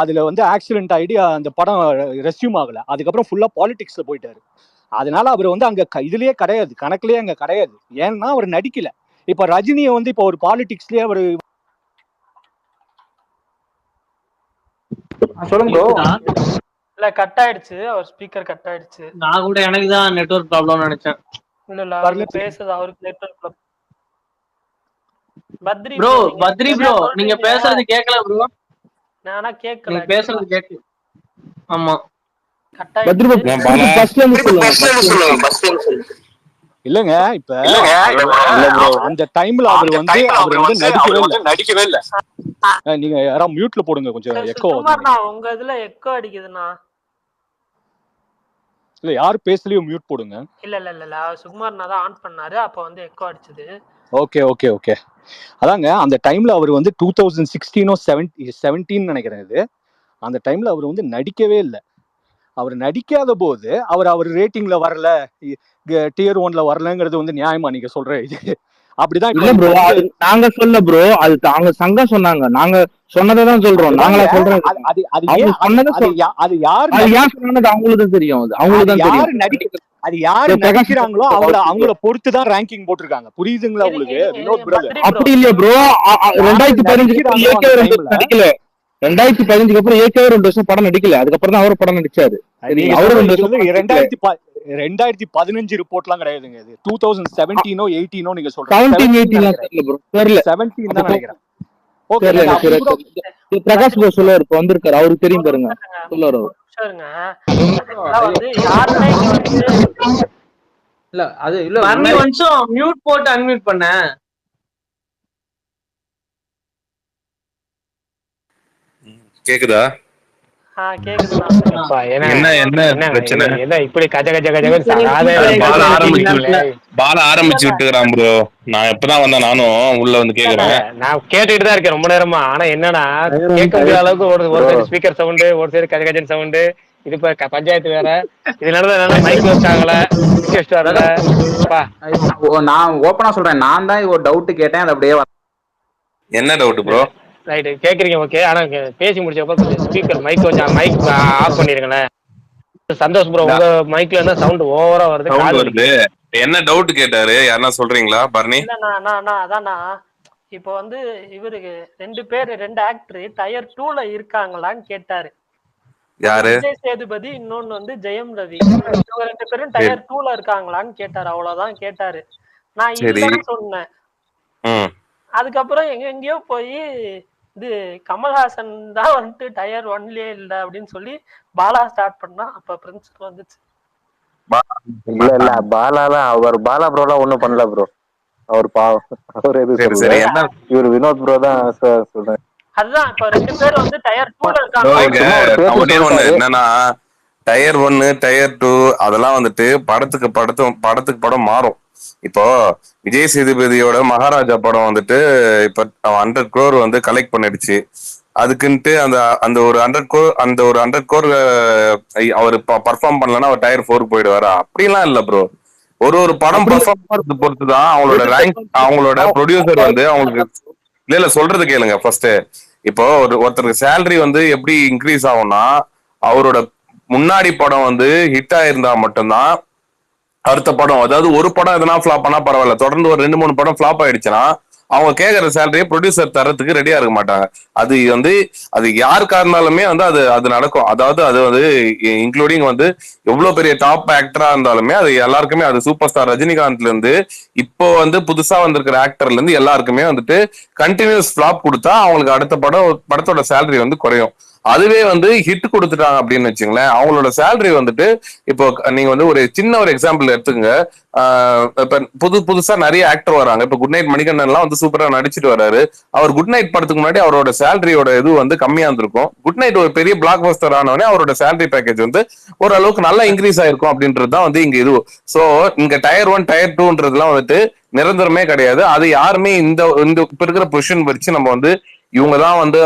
அதுல வந்து ஆக்சிடென்ட் ஆயிடு அந்த படம் ரெஸ்யூம் ஆகல. அதுக்கப்புறம் ஃபுல்லா பாலிடிக்ஸ்ல போயிட்டாரு. அதனால அவர் வந்து அங்க இதுலயே கிடையாது, கணக்குலயே அங்க கிடையாது. ஏன்னா அவர் நடிக்கல. இப்ப ரஜினியை வந்து இப்ப ஒரு பாலிடிக்ஸ்லயே அவர் சொல்லுங்க ப்ரோ. இல்ல கட் ஆயிடுச்சு, அவர் ஸ்பீக்கர் கட் ஆயிடுச்சு. நான் கூட எனக்கு தான் நெட்வொர்க் ப்ராப்ளம் நினைச்சேன். இல்ல அவரு பேசுறது அவருக்கு நெட்வொர்க். பத்ரி ப்ரோ நீங்க பேசுறது கேட்கல ப்ரோ. நானா கேட்கல, நீங்க பேசுறது கேட்கல. ஆமா கட் ஆயிடுச்சு. இல்லங்க. இப்ப அந்த டைம்ல அவர் வந்து நடிக்கவே இல்ல. நீங்க யாராவது மியூட்ல போடுங்க, கொஞ்சம் எக்கோ சுகுமார்ண்ணா உங்க இதுல எக்கோ அடிக்குதுண்ணா. இல்ல யார் பேசலையோ மியூட் போடுங்க. இல்ல சுகுமார்ண்ணா தான் ஆன் பண்ணாரு, அப்ப வந்து எக்கோ அடிச்சது. ஓகே. அதாங்க அந்த டைம்ல அவர் வந்து 2016 நினைக்கிறேன் இது. அந்த டைம்ல அவர் வந்து நடிக்கவே இல்லை. அவர் நடிக்காத போது அவர் ரேட்டிங்ல வரல, டியர் 1ல வரலங்கிறது வந்து நியாயமா நீங்க சொல்ற? இது அப்படிதான் இல்ல ப்ரோ, நாங்க சொல்ல ப்ரோ, அது அவங்க சங்கம் சொன்னாங்க, நாங்க சொன்னதான் சொல்றோம். நாங்களா சொல்றோம். அது யாரு சொன்னது அவங்களுக்கு தெரியும். அவங்களுக்கு தான் தெரியும். அது யாரு நடிக்கிறாங்களோ அவங்கள பொறுத்துதான் ரேங்கிங் போட்டிருக்காங்க. புரியுதுங்களா உங்களுக்கு வினோத் பிரதர்? அப்படி இல்லையா ப்ரோ? 2015 நடிக்கல. 2015 அப்புறம் ஏற்கனவே 2 வருஷம் படம் நடிக்கல. அதுக்கப்புறம் தான் அவரு படம் நடிச்சாரு. அவரு 2015 ரிப்போர்ட் எல்லாம் கிடையாதுங்க. இது 2017 18 நீங்க சொல்றீங்க. 17 தான் நினைக்கிறேன். பிரகாஷ் ப்ரோ சொல்லுவாரு, இப்ப வந்திருக்காரு, அவருக்கு தெரியும் பாருங்க, சொல்லுவாரு. இல்ல அது இல்ல கொஞ்சம் மியூட் போட்டு அன்மியூட் பண்ண. கேக்குதா? பால ஆரம்பிச்சு விட்டுக்கிறான் ப்ரோ. நான் எப்பதான் வந்தேன், நானும் உள்ள வந்து கேக்குறேன். நான் கேட்டுக்கிட்டு தான் இருக்கேன் ரொம்ப நேரமா. ஆனா என்னன்னா கேட்க முடியாத அளவுக்கு ஒரு சைடு ஸ்பீக்கர் சவுண்டு, ஒரு சைடு கஜ கஜன் சவுண்டு. இது இப்ப பஞ்சாயத்து வேற. இதனாலதான் மைக் வச்சாங்கள. நான் ஓப்பனா சொல்றேன், நான் தான் ஒரு டவுட் கேட்டேன். அது அப்படியே என்ன டவுட் ப்ரோ? ரைட் கேக்குறீங்க, ஓகே. ஆனா பேசி முடிச்சப்ப ஸ்பீக்கர் மைக் கொஞ்சம் மைக் ஆஃப் பண்ணிருங்களேன். சந்தோஷ் ப்ரோ, உங்க மைக்ல என்ன சவுண்ட் ஓவரா வருது? என்ன டவுட் கேட்டாரு, யாரா சொல்றீங்களா? பர்னி அதானா, இப்போ வந்து இவருக்கு 2 பேர் 2 ஆக்டர் டயர் 2ல இருக்காங்களான்னு கேட்டாரு. யாரு? விஜய் சேதுபதி, இன்னொன்னு வந்து ஜெயம் ரவி. இவங்க 2 பேரும் டயர் 2ல இருக்காங்களான்னு கேட்டாரு. அவ்வளவுதான் கேட்டாரு. நான் இல்லன்னு சொன்னேன். அதுக்கப்புறம் எங்கெங்கயோ போய் இது கமல்ஹாசன் தான் வந்துட்டு டயர் 1லயே இல்ல அப்படின்னு சொல்லி பாலா ஸ்டார்ட் பண்ணா. அப்ப பிரின்சிபல் வந்துச்சு. இல்ல பாலாலாம் அவர் பாலா ப்ரோலாம் ஒண்ணும் பண்ணல ப்ரோ. அவர் பாவம், அவர் எது இவர் வினோத் ப்ரோ தான் சொல்றேன். அதுதான் இப்ப 2 பேர் வந்து டயர் 2ல இருக்காங்க. என்னன்னா டயர் 1 டயர் 2 அதெல்லாம் வந்துட்டு படத்துக்கு படம் மாறும். இப்போ விஜய் சேதுபதியோட மகாராஜா படம் வந்துட்டு இப்ப 100 crore வந்து கலெக்ட் பண்ணிடுச்சு. அதுக்குன்ட்டு அந்த ஒரு 100 crore அவர் பர்ஃபார்ம் பண்ணலன்னா அவர் டயர் 4 போயிடுவாரா? அப்படிலாம் இல்ல ப்ரோ. ஒரு படம் பர்ஃபார்ம் பண்றது பொறுத்துதான் அவங்களோட ரேங்க். அவங்களோட ப்ரொடியூசர் வந்து அவங்களுக்கு இல்ல சொல்றது கேளுங்க ஃபர்ஸ்ட். இப்போ ஒருத்தருக்கு சேலரி வந்து எப்படி இன்க்ரீஸ் ஆகும்னா, அவரோட முன்னாடி படம் வந்து ஹிட் ஆயிருந்தா மட்டும்தான் அடுத்த படம், அதாவது ஒரு படம் எதனா ஃபிளாப் பண்ணா பரவாயில்ல, தொடர்ந்து ஒரு 2-3 படம் ஃபிளாப் ஆயிடுச்சுன்னா அவங்க கேட்கற சேலரியை ப்ரொடியூசர் தரத்துக்கு ரெடியா இருக்க மாட்டாங்க. அது யாருக்கா இருந்தாலுமே வந்து அது நடக்கும். அதாவது அது வந்து இன்க்ளூடிங் வந்து எவ்வளவு பெரிய டாப் ஆக்டரா இருந்தாலுமே அது எல்லாருக்குமே, அது சூப்பர் ஸ்டார் ரஜினிகாந்த்ல இருந்து இப்போ வந்து புதுசா வந்திருக்கிற ஆக்டர்ல இருந்து எல்லாருக்குமே வந்துட்டு கண்டினியூஸ் ஃபிளாப் கொடுத்தா அவங்களுக்கு அடுத்த படத்தோட சேலரி வந்து குறையும். அதுவே வந்து ஹிட் கொடுத்துட்டாங்க அப்படின்னு வச்சுங்களேன், அவங்களோட சேலரி வந்துட்டு இப்போ நீங்க வந்து ஒரு சின்ன ஒரு எக்ஸாம்பிள் எடுத்துங்க. இப்ப புதுசா நிறைய ஆக்டர் வராங்க. இப்ப குட் நைட் மணிகண்டன் எல்லாம் வந்து சூப்பரா நடிச்சிட்டு வராரு. அவர் குட் நைட் படத்துக்கு முன்னாடி அவரோட சேலரியோட இது வந்து கம்மியா இருந்திருக்கும். குட் நைட் ஒரு பெரிய பிளாக் பஸ்டர் ஆனவனே அவரோட சேலரி பேக்கேஜ் வந்து ஓரளவுக்கு நல்லா இன்க்ரீஸ் ஆயிருக்கும் அப்படின்றதுதான் வந்து இங்க இது. சோ இங்க டயர் 1 டயர் 2ன்றதுலாம் வந்துட்டு நிரந்தரமே கிடையாது. அது யாருமே இந்த இப்ப இருக்கிற பொசிஷன் வச்சு நம்ம வந்து இவங்க தான் வந்து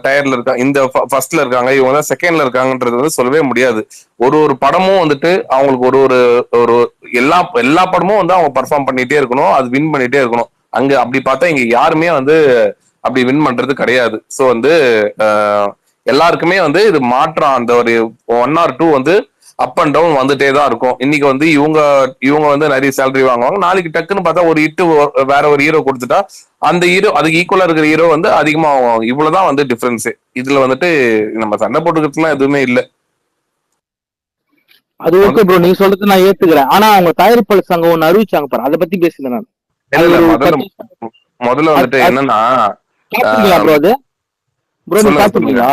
டயர்ல இருக்காங்க, இந்த ஃபர்ஸ்ட்ல இருக்காங்க, இவங்க தான் செகண்ட்ல இருக்காங்கன்றது வந்து சொல்லவே முடியாது. ஒரு ஒரு படமும் வந்துட்டு அவங்களுக்கு ஒரு ஒரு ஒரு எல்லா படமும் வந்து அவங்க பர்ஃபார்ம் பண்ணிட்டே இருக்கணும், அது வின் பண்ணிட்டே இருக்கணும். அங்க அப்படி பார்த்தா இங்க யாருமே வந்து அப்படி வின் பண்றது கிடையாது. ஸோ வந்து எல்லாருக்குமே வந்து இது மாற்றம், அந்த ஒரு 1 or 2 வந்து அப் அண்ட் டவுன் வந்துட்டே தான் இருக்கும். இன்னைக்கு வந்து இவங்க வந்து நிறைய சேலரி வாங்குவாங்க, நாளைக்கு டக்குன்னு பார்த்தா ஒரு ஹிட் வேற ஒரு ஹீரோ கொடுத்துட்டா அந்த ஹீரோ அதுக்கு ஈக்குவலா இருக்கிற ஹீரோ வந்து அதிகமா ஆகும். இவ்வளவுதான் வந்து டிஃபரன்ஸ். இதுல வந்துட்டு நம்ம சண்டை போட்டுக்கிறதுலாம் எதுவுமே இல்லை. அது ஓகே ப்ரோ, நீங்க சொல்றது நான் ஏத்துக்கிறேன். ஆனா அவங்க தயாரிப்பாளர் சங்கம் ஒண்ணு அறிவிச்சாங்க பாரு, அதை பத்தி பேசுறேன் நான். முதல்ல வந்துட்டு என்னன்னா ப்ரோ அது ப்ரோ நீங்க பாத்துருக்கீங்களா?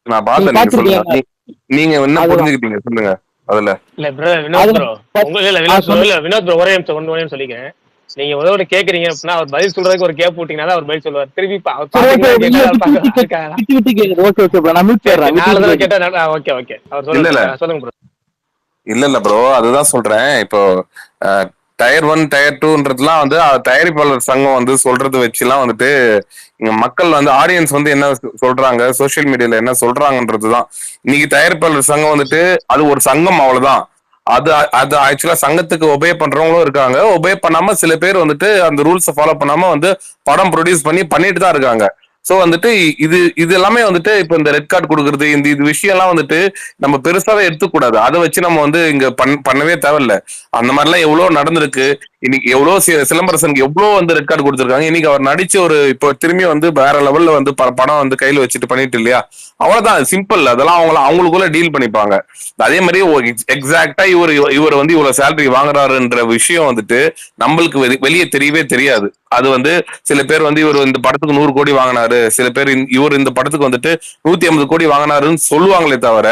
நான் பார்த்தேன், நீங்க என்ன புரிஞ்சுக்கிட்டீங்க சொல்லுங்க. அதுல இல்ல ப்ரோ வினோத் ப்ரோ ஒரே நிமிஷம் சொல்லிக்கிறேன். நீங்க உதவி கேக்குறீங்க அப்படின்னா அவர் பதில் சொல்றதுக்கு ஒரு கேப் போட்டீங்கன்னா அவர் பதில் சொல்லுவார். திருப்பி சொல்லுங்க ப்ரோ. இல்ல ப்ரோ, அதுதான் சொல்றேன். இப்போ டயர் 1 டயர் 2ன்றதுலாம் வந்து தயாரிப்பாளர் சங்கம் வந்து சொல்றது வச்சுலாம் வந்துட்டு இங்க மக்கள் வந்து ஆடியன்ஸ் வந்து என்ன சொல்றாங்க, சோசியல் மீடியால என்ன சொல்றாங்கன்றதுதான். இன்னைக்கு தயாரிப்பாளர் சங்கம் வந்துட்டு அது ஒரு சங்கம், அவ்வளவுதான். அது ஆக்சுவலா சங்கத்துக்கு ஒபே பண்றவங்களும் இருக்காங்க, ஒபே பண்ணாம சில பேர் வந்துட்டு அந்த ரூல்ஸை ஃபாலோ பண்ணாம வந்து படம் ப்ரொடியூஸ் பண்ணிட்டு தான் இருக்காங்க. சோ வந்துட்டு இது எல்லாமே வந்துட்டு இப்ப இந்த ரெட் கார்டு கொடுக்கறது, இந்த இது விஷயம் எல்லாம் வந்துட்டு நம்ம பெருசாவே எடுத்துக்கூடாது. அதை வச்சு நம்ம வந்து இங்க பண்ணவே தேவையில்ல. அந்த மாதிரிலாம் எவ்வளவு நடந்திருக்கு. இன்னைக்கு எவ்வளவு சிலம்பரசனுக்கு எவ்வளவு வந்து ரெட் கார்டு கொடுத்துருக்காங்க. இன்னைக்கு அவர் நடிச்சு ஒரு இப்போ திரும்பி வந்து வேற லெவல்ல வந்து படம் வந்து கையில வச்சுட்டு பண்ணிட்டு இல்லையா, அவ்வளவுதான் சிம்பிள். அதெல்லாம் அவங்களுக்குள்ள டீல் பண்ணிப்பாங்க. அதே மாதிரி எக்ஸாக்டா இவர் வந்து இவ்வளவு சேலரி வாங்குறாருன்ற விஷயம் வந்துட்டு நம்மளுக்கு வெளியே தெரியவே தெரியாது. அது வந்து சில பேர் வந்து இவர் இந்த படத்துக்கு 100 கோடி வாங்கினாரு, சில பேர் இவர் இந்த படத்துக்கு வந்துட்டு 150 கோடி வாங்கினாருன்னு சொல்லுவாங்களே தவிர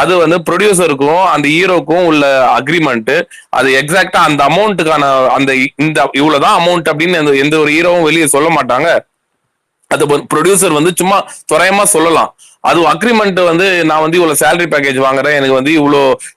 அது வந்து ப்ரொடியூசருக்கும் அந்த ஹீரோக்கும் உள்ள அக்ரிமெண்ட், அது எக்ஸாக்டா அந்த அமௌண்ட்டுக்கான அந்த இந்த இவ்வளவுதான் அமௌண்ட் அப்படின்னு எந்த ஒரு ஹீரோவும் வெளியே சொல்ல மாட்டாங்க. அது ப்ரொடியூசர் வந்து சும்மா துறையமா சொல்லலாம். அது அக்ரிமெண்ட் வந்து நான் வந்து இவ்வளவு சேலரி பேக்கேஜ் வாங்குறேன், எனக்கு வந்து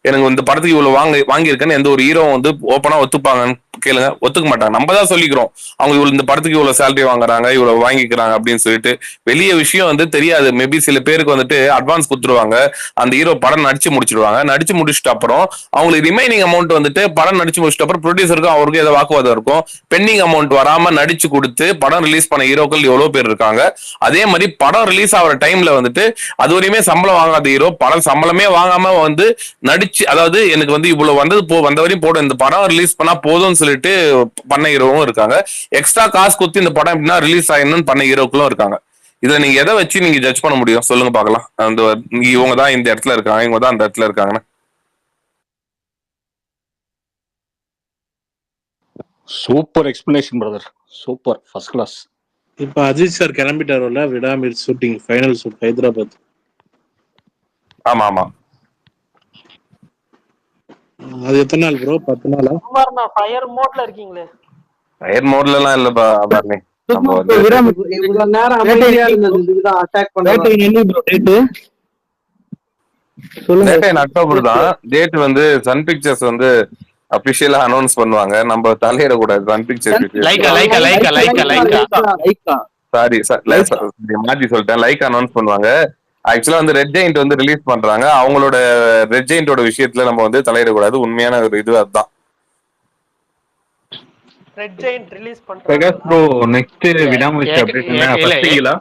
எனக்கு இந்த படத்துக்கு இவ்வளவு வாங்கியிருக்கேன்னு எந்த ஒரு ஹீரோ வந்து ஓப்பனா ஒத்துப்பாங்கன்னு கேளுங்க, ஒத்துக்க மாட்டாங்க. நம்ம தான் சொல்லிக்கிறோம் அவங்க இவ்வளவு இந்த படத்துக்கு இவ்வளவு சேலரி வாங்குறாங்க, இவ்வளவு வாங்கிக்கிறாங்க அப்படின்னு சொல்லிட்டு. வெளிய விஷயம் வந்து தெரியாது. மேபி சில பேருக்கு வந்துட்டு அட்வான்ஸ் கொடுத்துருவாங்க, அந்த ஹீரோ படம் நடிச்சு முடிச்சிடுவாங்க. நடிச்சு முடிச்சுட்டு அப்புறம் அவங்களுக்கு ரிமைனிங் அமௌண்ட் வந்துட்டு படம் நடிச்சு முடிச்சிட்டு அப்புறம் ப்ரொடியூசருக்கும் அவருக்கும் ஏதாவது வாக்குவாதம் இருக்கும். பெண்டிங் அமௌண்ட் வராம நடிச்சு கொடுத்து படம் ரிலீஸ் பண்ண ஹீரோக்கள் எவ்வளவு பேர் இருக்காங்க. அதே மாதிரி படம் ரிலீஸ் ஆகிற டைம்ல வந்துட்டு அது வரையுமே சம்பளம் வாங்காத ஹீரோ படம் சம்பளமே வாங்காம வந்து நடிச்சு, அதாவது எனக்கு வந்து இவ்வளவு வந்த வரையும் போடும், இந்த படம் ரிலீஸ் பண்ணா போதும்னு சொல்லிட்டு பண்ண ஹீரோவும் இருக்காங்க. எக்ஸ்ட்ரா காசு கொடுத்து இந்த படம் எப்படின்னா ரிலீஸ் ஆயிடணும்னு பண்ண ஹீரோக்களும் இருக்காங்க. இதை நீங்க எதை வச்சு நீங்க ஜட்ஜ் பண்ண முடியும் சொல்லுங்க பாக்கலாம். அந்த இவங்க தான் இந்த இடத்துல இருக்காங்க, இவங்க தான் அந்த இடத்துல இருக்காங்கன்னு. Super explanation brother, super, first class. இப்ப அஜித் சார் கிளம்பிட்டாருல விடாம ஷூட்டிங் ஃபைனல் ஷூட் ஹைதராபாத். ஆமா ஆமா, அது எத்தனை நாள் ப்ரோ? 10 நாளா? ஃபயர் மோட்ல இருக்கீங்களே. ஃபயர் மோட்ல எல்லாம் இல்லப்பா பாருங்க. இவ்வளவு நேரம் அமைதியா இருந்தது இதுதான் அட்டாக் பண்றது. அக்டோபர் தான் டேட் வந்து சன் பிக்சர்ஸ் வந்து அபிஷியலா அனௌன்ஸ் பண்ணுவாங்க, நம்ம தலையிடக்கூடாது. சன் பிக்சர்ஸ் சாரி மாத்தி சொல்லிட்டேன், லைக் அனௌன்ஸ் பண்ணுவாங்க. ஆக்சுவலா வந்து ரெட் ஜெயிண்ட் வந்து ரிலீஸ் பண்றாங்க, அவங்களோட ரெட் ஜெயிண்டோட விஷயத்துல நம்ம வந்து தலையிடக்கூடாது. உண்மையான ஒரு இது அதுதான். ரெட் ஜெயிண்ட் ரிலீஸ் பண்றாங்க ப்ரோ. நெக்ஸ்ட் விடாமுயற்சி அப்டேட் என்ன? ஃபர்ஸ்ட் வீக்ல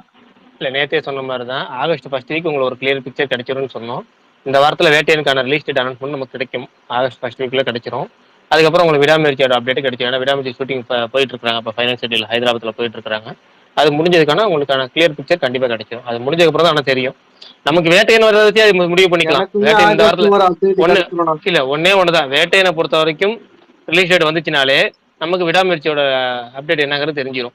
இல்ல நேத்தே சொன்ன மாதிரி தான் ஆகஸ்ட் ஃபர்ஸ்ட் வீக் உங்களுக்கு ஒரு கிளியர் பிக்சர் கிடைச்சிரும்னு சொன்னோம். இந்த வாரத்துல வேட்டையனுக்கான ரிலீஸ் டேட் அனௌன்ஸ்மெண்ட் நமக்கு கிடைக்கும். ஆகஸ்ட் ஃபர்ஸ்ட் வீக்ல கிடைச்சிரும். அதுக்கப்புறம் உங்களுக்கு விடாமுயற்சியோட அப்டேட் கிடைக்கும். ஏன்னா விடாமுயற்சி ஷூட்டிங் போயிட்டு இருக்காங்க, இப்போ ஃபைனல் ஷெட்யூல் ஹைதராபாத்ல போயிட்டு இருக்காங்க. அது முடிஞ்சதுக்கான உங்களுக்கான கிளியர் பிக்சர் கண்டிப்பா கிடைக்கும். அது முடிஞ்சதுக்கு அப்புறம் தான் ஆனா தெரியும். நமக்கு வேட்டையன் வரதை வச்சு அது முடிவு பண்ணிக்கலாம். வேட்டையன் இந்த வாரத்துல ஒன்னே ஒண்ணுதான், வேட்டையனை பொறுத்த வரைக்கும் ரிலீஸ் டேட் வந்துச்சுனாலே நமக்கு விடாமுயற்சியோட அப்டேட் என்னங்கிறது தெரிஞ்சிடும்.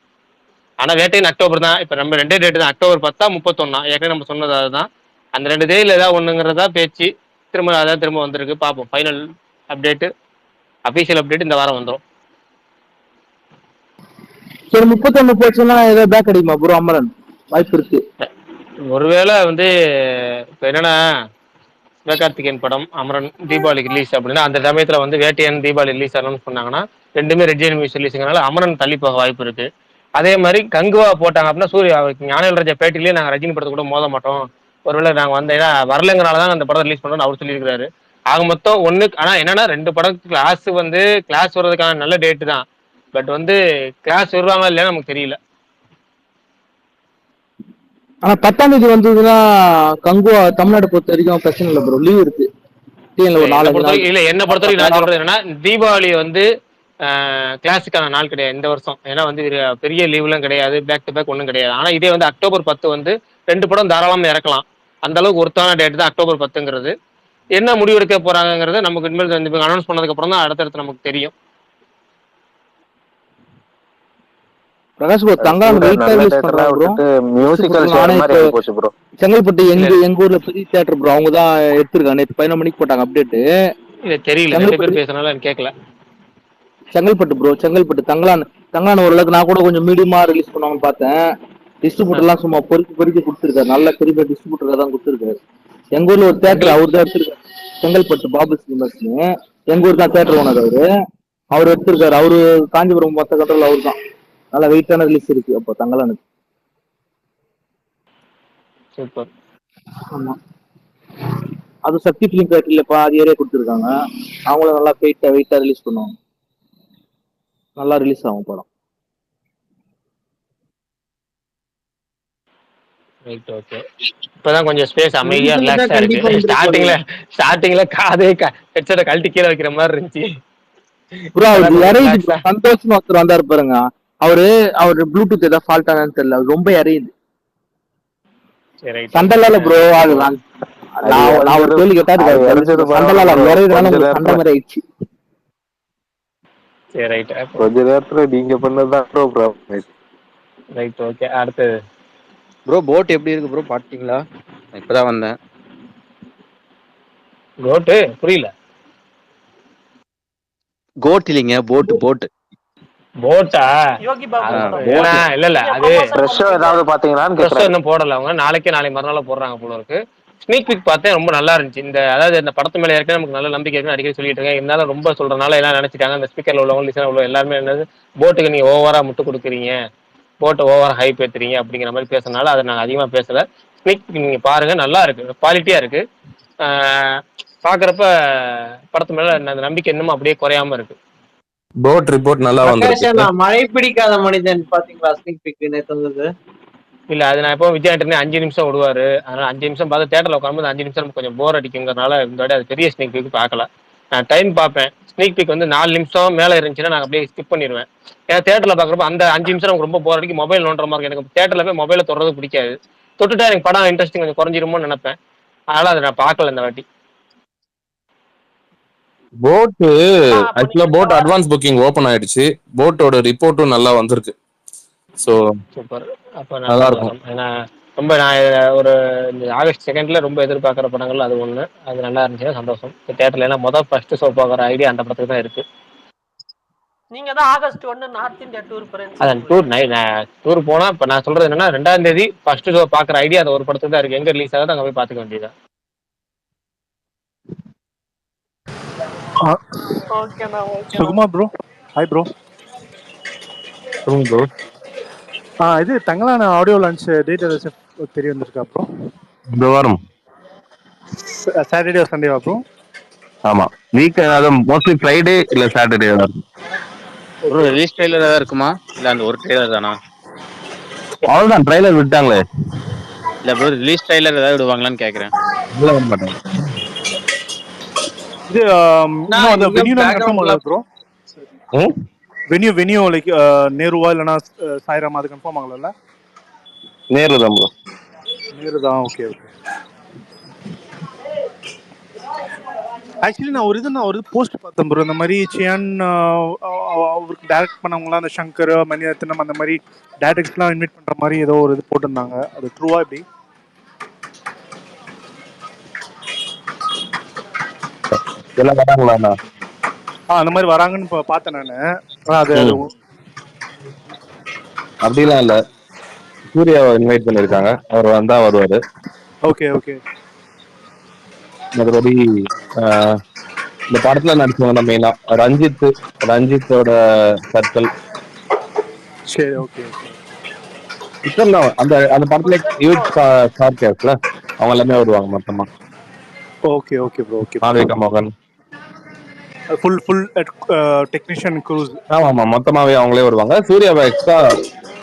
ஆனா வேட்டையன் அக்டோபர் தான். இப்ப நம்ம 2 டேட் தான், அக்டோபர் 10 31. ஏற்கனவே நம்ம சொன்னது அதுதான். அந்த 2 டேல ஏதாவது ஒண்ணுங்கிறதா பேச்சு. திரும்ப வந்திருக்கு, பார்ப்போம். ஃபைனல் அப்டேட், அபிஷியல் அப்டேட் இந்த வாரம் வந்துடும். சரி 31 போச்சுன்னா ஏதாவது பேக் அடிக்குமா ப்ரோ? அமரன் வாய்ப்பு இருக்கு. ஒருவேளை வந்து இப்ப என்னன்னா சிவகார்த்திகேயன் படம் அமரன் தீபாவளிக்கு ரிலீஸ் அப்படின்னா அந்த சமயத்துல வந்து வேட்டையன் தீபாவளி ரிலீஸ் அனௌன்ஸ் பண்ணாங்கன்னா ரெண்டுமே ரெட் ஜெயின் மியூசிக் ரிலீஸுங்கனால அமரன் தள்ளி போக வாய்ப்பு இருக்கு. அதே மாதிரி கங்குவா போட்டாங்க அப்படின்னா சூர்யா ஞானவேல் ராஜா பேட்டிலேயே நாங்க ரஜினி படத்தை கூட மோத மாட்டோம், ஒருவேளை நாங்க ஏன்னா வரலங்கிறனாலதான் அந்த படம் ரிலீஸ் பண்ணோம்னு அவர் சொல்லியிருக்காரு. ஆக மொத்தம் ஒண்ணு. ஆனா என்னன்னா 2 படம் கிளாஸ் வர்றதுக்கான நல்ல டேட்டு தான். பட் கிளாஸ் வருவாங்களா இல்லையா நமக்கு தெரியல. ஆனா 10ஆம் தேதி வந்ததுன்னா கங்குவா தமிழ்நாடு பொறுத்த வரைக்கும் பிரச்சனை இல்லை ப்ரோ, லீவ் இருக்கு. ஒரு 4-5 நாள். இல்ல என்ன பொறுத்தவரைக்கும் நான் சொல்றது என்னன்னா தீபாவளி கிளாஸுக்கான நாள் கிடையாது இந்த வருஷம். ஏன்னா பெரிய லீவ்லாம் கிடையாது, பேக் டு பேக் ஒன்றும் கிடையாது. ஆனா இதே அக்டோபர் 10 2 படம் தாராளமா இறக்கலாம். அந்த அளவுக்கு ஒருத்தான டேட் தான் அக்டோபர் 10ங்கிறது. என்ன முடிவெடுக்க போறாங்கிறது நமக்கு இனிமேல் அனௌன்ஸ் பண்ணதுக்கு அப்புறம் தான் அடுத்தடுத்து நமக்கு தெரியும். பிரகாஷ் ப்ரோ செங்கல்பட்டு எங்க ஊர்ல பெரிய தியேட்டர் ப்ரோ, அவங்க தான் எடுத்திருக்காங்க. நேற்று 11 மணிக்கு போட்டாங்க அப்டேட். இல்ல தெரியல, 2 பேர் பேசுறதுனால எனக்கு கேட்கல. செங்கல்பட்டு ப்ரோ, செங்கல்பட்டு தங்கலான் ஓரளவுக்கு நான் கூட கொஞ்சம் மீடியமா ரிலீஸ் பண்ணுவாங்கன்னு பார்த்தேன். டிஸ்ட்ரிபியூட்டர் எல்லாம் சும்மா பொறுக்கி கொடுத்துருக்காரு. நல்ல பெரிய டிஸ்ட்ரிபியூட்டர் தான் கொடுத்துருக்காரு. எங்க ஊர்ல ஒரு தியேட்டர் அவர் தான் எடுத்திருக்காரு, செங்கல்பட்டு பாபு சினிமாஸ்னு. எங்க ஊர் தான் தியேட்டர் ஓனர் அவர் எடுத்திருக்காரு. அவரு காஞ்சிபுரம் மொத்த கண்ட்ரோல் அவர் தான். நல்ல வெயிட்டான ரிலீஸ் இருக்கு அப்போ தங்கலானுக்கு. சூப்பர். ஆமா, அது சக்தி பிலிம் ஃபேக்டரியில பாதி ஏரியா கொடுத்துருக்காங்க. அவங்களும் நல்லா வெயிட்டா ரிலீஸ் பண்ணுவாங்க. நல்லா ரிலீஸ் ஆகும் படம். Right, okay. இப்பதான் கொஞ்சம் ஸ்பேஸ் அமைதியா ரிலாக்ஸா இருக்கு. ஸ்டார்டிங்ல காதே ஹெட்செட்டை கழட்டி கீழே வைக்கிற மாதிரி இருந்துச்சு. ப்ரோ அவர் இறையுது, சந்தோஷமா ஒருத்தர் வந்தாரு பாருங்க. அவரு ப்ளூடூத் ஏதாவது ஃபால்ட் ஆனான்னு தெரியல, ரொம்ப இறையுது. சண்டலால ப்ரோ நான் ஒரு கேள்வி கேட்டாரு, சண்டலால இறையுதுனால சண்டை மாதிரி ஆயிடுச்சு. சரி ரைட், கொஞ்ச நேரத்துல நீங்க பண்ணதுதான் ப்ரோ. Right, okay. அடுத்தது ப்ரோ போட் எப்படி இருக்கு ப்ரோ, பாத்தீங்களா? இப்பதான் வந்தேன். கோட்டு புரியல. கோட் இல்லைங்க, போட்டா யோகி பாபு இல்ல அது ஏதாவது பாத்தீங்களான்னு ஃப்ரெஷ் இன்னும் போடல. அவங்க நாளை மறுநாள் போடுறாங்க போல இருக்கு. ஸ்னீக் பிக் பார்த்தேன், ரொம்ப நல்லா இருந்துச்சு. அதாவது இந்த படத்து மேல ஏற்கனவே நமக்கு நல்ல நம்பிக்கை இருக்குன்னு அடிக்கடி சொல்லிட்டு இருக்கேன். இருந்தாலும் ரொம்ப சொல்றதுனால எல்லாம் நினைச்சிட்டாங்க இந்த ஸ்பீக்கர்ல உள்ளவங்க லிசனர் உள்ள எல்லாருமே என்னது போட்டுக்கு நீங்க ஓவரா முட்டு கொடுக்குறீங்க, போட்டு ஓவரா ஹைப் ஏத்துறீங்க அப்படிங்கிற மாதிரி பேசுறதுனால அதை நாங்கள் அதிகமா பேசல. ஸ்னீக் பிக் நீங்க பாருங்க, நல்லா இருக்கு, குவாலிட்டியா இருக்கு. பாக்குறப்ப படத்து மேல அந்த நம்பிக்கை இன்னமும் அப்படியே குறையாம இருக்கு. போட் ரிப்போர்ட் நல்லா வந்து மழை பிடிக்காத மனிதன் பாத்தீங்களா? ஸ்னீக் பிக் நேத்து வந்தது. இல்ல அது நான் இப்போ விஜய் 5 நிமிஷம் விடுவாரு, அதனால 5 நிமிஷம் பார்த்து தேட்டர்ல உட்காரும்போது 5 நிமிஷம் நமக்கு கொஞ்சம் போர் அடிக்குங்கிறதுனால இந்த வாட்டி அது பெரிய ஸ்னீக் பிக் பார்க்கல. நான் டைம் பார்ப்பேன். ஸ்னீக் பிக் 4 நிமிஷம் மேல இருந்துச்சுன்னா நான் அப்படியே ஸ்கிப் பண்ணிடுவேன். ஏன்னா தேட்டர்ல பாக்குறப்ப அந்த 5 நிமிஷம் நமக்கு ரொம்ப போர் அடிக்கும், மொபைல் நோண்டுற மாதிரி எனக்கு தேட்டர்ல போய் மொபைல தொடர்றது பிடிக்காது. தொட்டுட்டா எனக்கு படம் இன்ட்ரெஸ்டிங் கொஞ்சம் குறைஞ்சிருமோன்னு நினைப்பேன். அதனால அதை நான் பார்க்கல இந்த வாட்டி. போட் ஆக்சுவலா போட் அட்வான்ஸ் புக்கிங் ஓபன் ஆயிடுச்சு. போட்டோட ரிப்போர்ட்டும் நல்லா வந்திருக்கு. So super. அப்ப நல்லா இருக்கும். ஏன்னா ரொம்ப நான் ஒரு இந்த ஆகஸ்ட் 2 ரொம்ப எதிர்பார்க்குற படங்கள் அது ஒண்ணு. அது நல்லா இருந்துச்சுன்னா சந்தோஷம். தேட்டர்ல ஏன்னா ஃபர்ஸ்ட் ஷோ பார்க்குற ஐடியா அந்த படத்துக்கு தான் இருக்கு. நீங்க தான் ஆகஸ்ட் 1 நார்த் இந்தியா டூர் போறேன். அதான் டூர் போனா இப்ப நான் சொல்றது என்னன்னா 2ஆம் தேதி ஃபர்ஸ்ட் ஷோ பாக்குற ஐடியா அந்த ஒரு படத்துக்கு தான் இருக்கு. எங்க ரிலீஸ் ஆகுது அங்க போய் பாத்துக்க வேண்டியதா. சுகுமா ப்ரோ, ஹாய் ப்ரோ. ப்ரோ இது தங்கலான ஆடியோ லான்ச் டேட் ஏதாச்சும் தெரிய வந்திருக்கா ப்ரோ? இந்த வாரம் சாட்டர்டே சண்டேவா ப்ரோ? ஆமா, வீக் அதாவது மோஸ்ட்லி ஃப்ரைடே இல்ல சாட்டர்டே தான் இருக்கும். ஒரு ரிலீஸ் ட்ரைலர் ஏதாவது இருக்குமா, இல்ல அந்த ஒரு ட்ரைலர் தானா? அவ்வளவுதான், ட்ரைலர் விட்டாங்களே. இல்ல ப்ரோ, ரிலீஸ் ட்ரைலர் ஏதாவது விடுவாங்களான்னு கேக்குறேன். இல்ல வர மாட்டாங்க. இது இன்னும் அந்த வென்யூ கன்ஃபார்ம் ஆகல ப்ரோ. வென்யூ லைக் நேருவா இல்லனா சாய்ராம் அது கன்ஃபார்ம் ஆகலல்ல? நேரு தான் ப்ரோ. நேரு தான். Okay okay. ஆக்சுவலி நான் ஒரு போஸ்ட் பார்த்தேன் ப்ரோ. இந்த மாதிரி சியான் அவருக்கு டைரக்ட் பண்ணவங்களாம் அந்த சங்கர் மணிரத்னம் அந்த மாதிரி டைரக்டர்ஸ்லாம் இன்வைட் பண்ற மாதிரி ஏதோ ஒரு இது போட்டிருந்தாங்க. அது ட்ரூவா எப்படி? எல்லாம் வராங்களா? அந்த மாதிரி வராங்கன்னு பார்த்தேன் நானு. அது அப்படிலாம் இல்ல, சூர்யாவை இன்வைட் பண்ணிருக்காங்க, அவர் வந்தா வருவாரு. Okay okay. மற்றபடி இந்த படத்துல நடிச்சவங்க மெயினா ரஞ்சித்தோட சர்க்கிள் சரி, ஓகே. விக்ரம் தான் அந்த அந்த படத்துல யூத் ஸ்டார் கேஸ்ல அவங்க எல்லாமே வருவாங்க மொத்தமா. Okay, okay bro. Okay. Malavika மோகன். Full technician crews. ஆமா மொத்தமாவே அவங்களே வருவாங்க. சூர்யாவை எக்ஸ்ட்ரா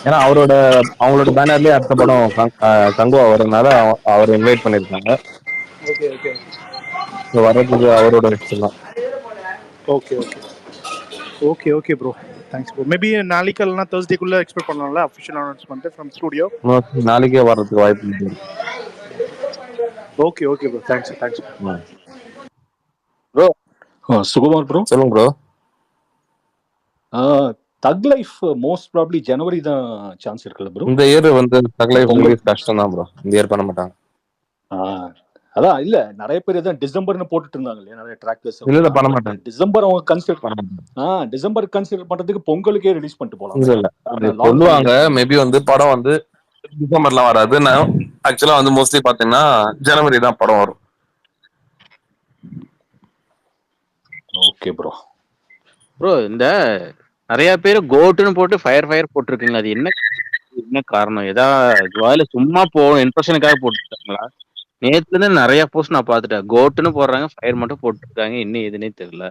ஏன்னா அவங்களோட பேனர்லயே அடுத்த படம் கங்குவா வரதுனால அவர் இன்வைட் பண்ணிருக்காங்க. Okay, okay. வர்றதுக்கு அவரோட விஷயம் தான். Okay, okay. Okay, okay bro. Thanks bro. Maybe நாளைக்கு இல்லைனா Thursdayக்குள்ள எக்ஸ்பெக்ட் பண்ணலாம்ல அஃபிஷியல் அனௌன்ஸ்மெண்ட் ஃப்ரம் ஸ்டுடியோ. நாளைக்கே வர்றதுக்கு வாய்ப்பு இருக்கு. Okay, okay bro. Thanks bro. Sukumar bro. சொல்லுங்க ப்ரோ. தக் லைஃப் மோஸ்ட் ப்ராபப்லி ஜனவரி தான் சான்ஸ் இருக்குல்ல ப்ரோ? இந்த இயர் வந்து தக் லைஃப் ரிலீஸ் கஷ்டம் தான் ப்ரோ. இந்த இயர் பண்ண மாட்டாங்க. அதான் இல்ல நிறைய பேர் தான் டிசம்பர்னு போட்டுட்டு இருந்தாங்க இல்லையா நிறைய ட்ராக்கர்ஸ். இல்ல பண்ண மாட்டாங்க. டிசம்பர் அவங்க கன்சிடர் பண்ண டிசம்பர் கன்சிடர் பண்றதுக்கு பொங்கலுக்கே ரிலீஸ் பண்ணிட்டு போலாம். இல்ல சொல்லுவாங்க மேபி வந்து படம் வந்து டிசம்பர்லாம் வராது. நான் ஆக்சுவலா வந்து மோஸ்ட்லி பாத்தீங்கன்னா ஜனவரி தான் படம் வரும். Okay bro. ப்ரோ இந்த நிறைய பேர் கோட்டுன்னு போட்டு ஃபயர் போட்டிருக்குங்க. அது என்ன காரணம்? ஏதாவது சும்மா இன்ட்ரெஷனுக்காக போட்டுருக்காங்களா? நேத்துல இருந்து நிறைய போஸ்ட் நான் பாத்துட்டேன். கோட்டுன்னு போடுறாங்க, ஃபயர் மட்டும் போட்டுருக்காங்க. என்ன எதுனே தெரியல.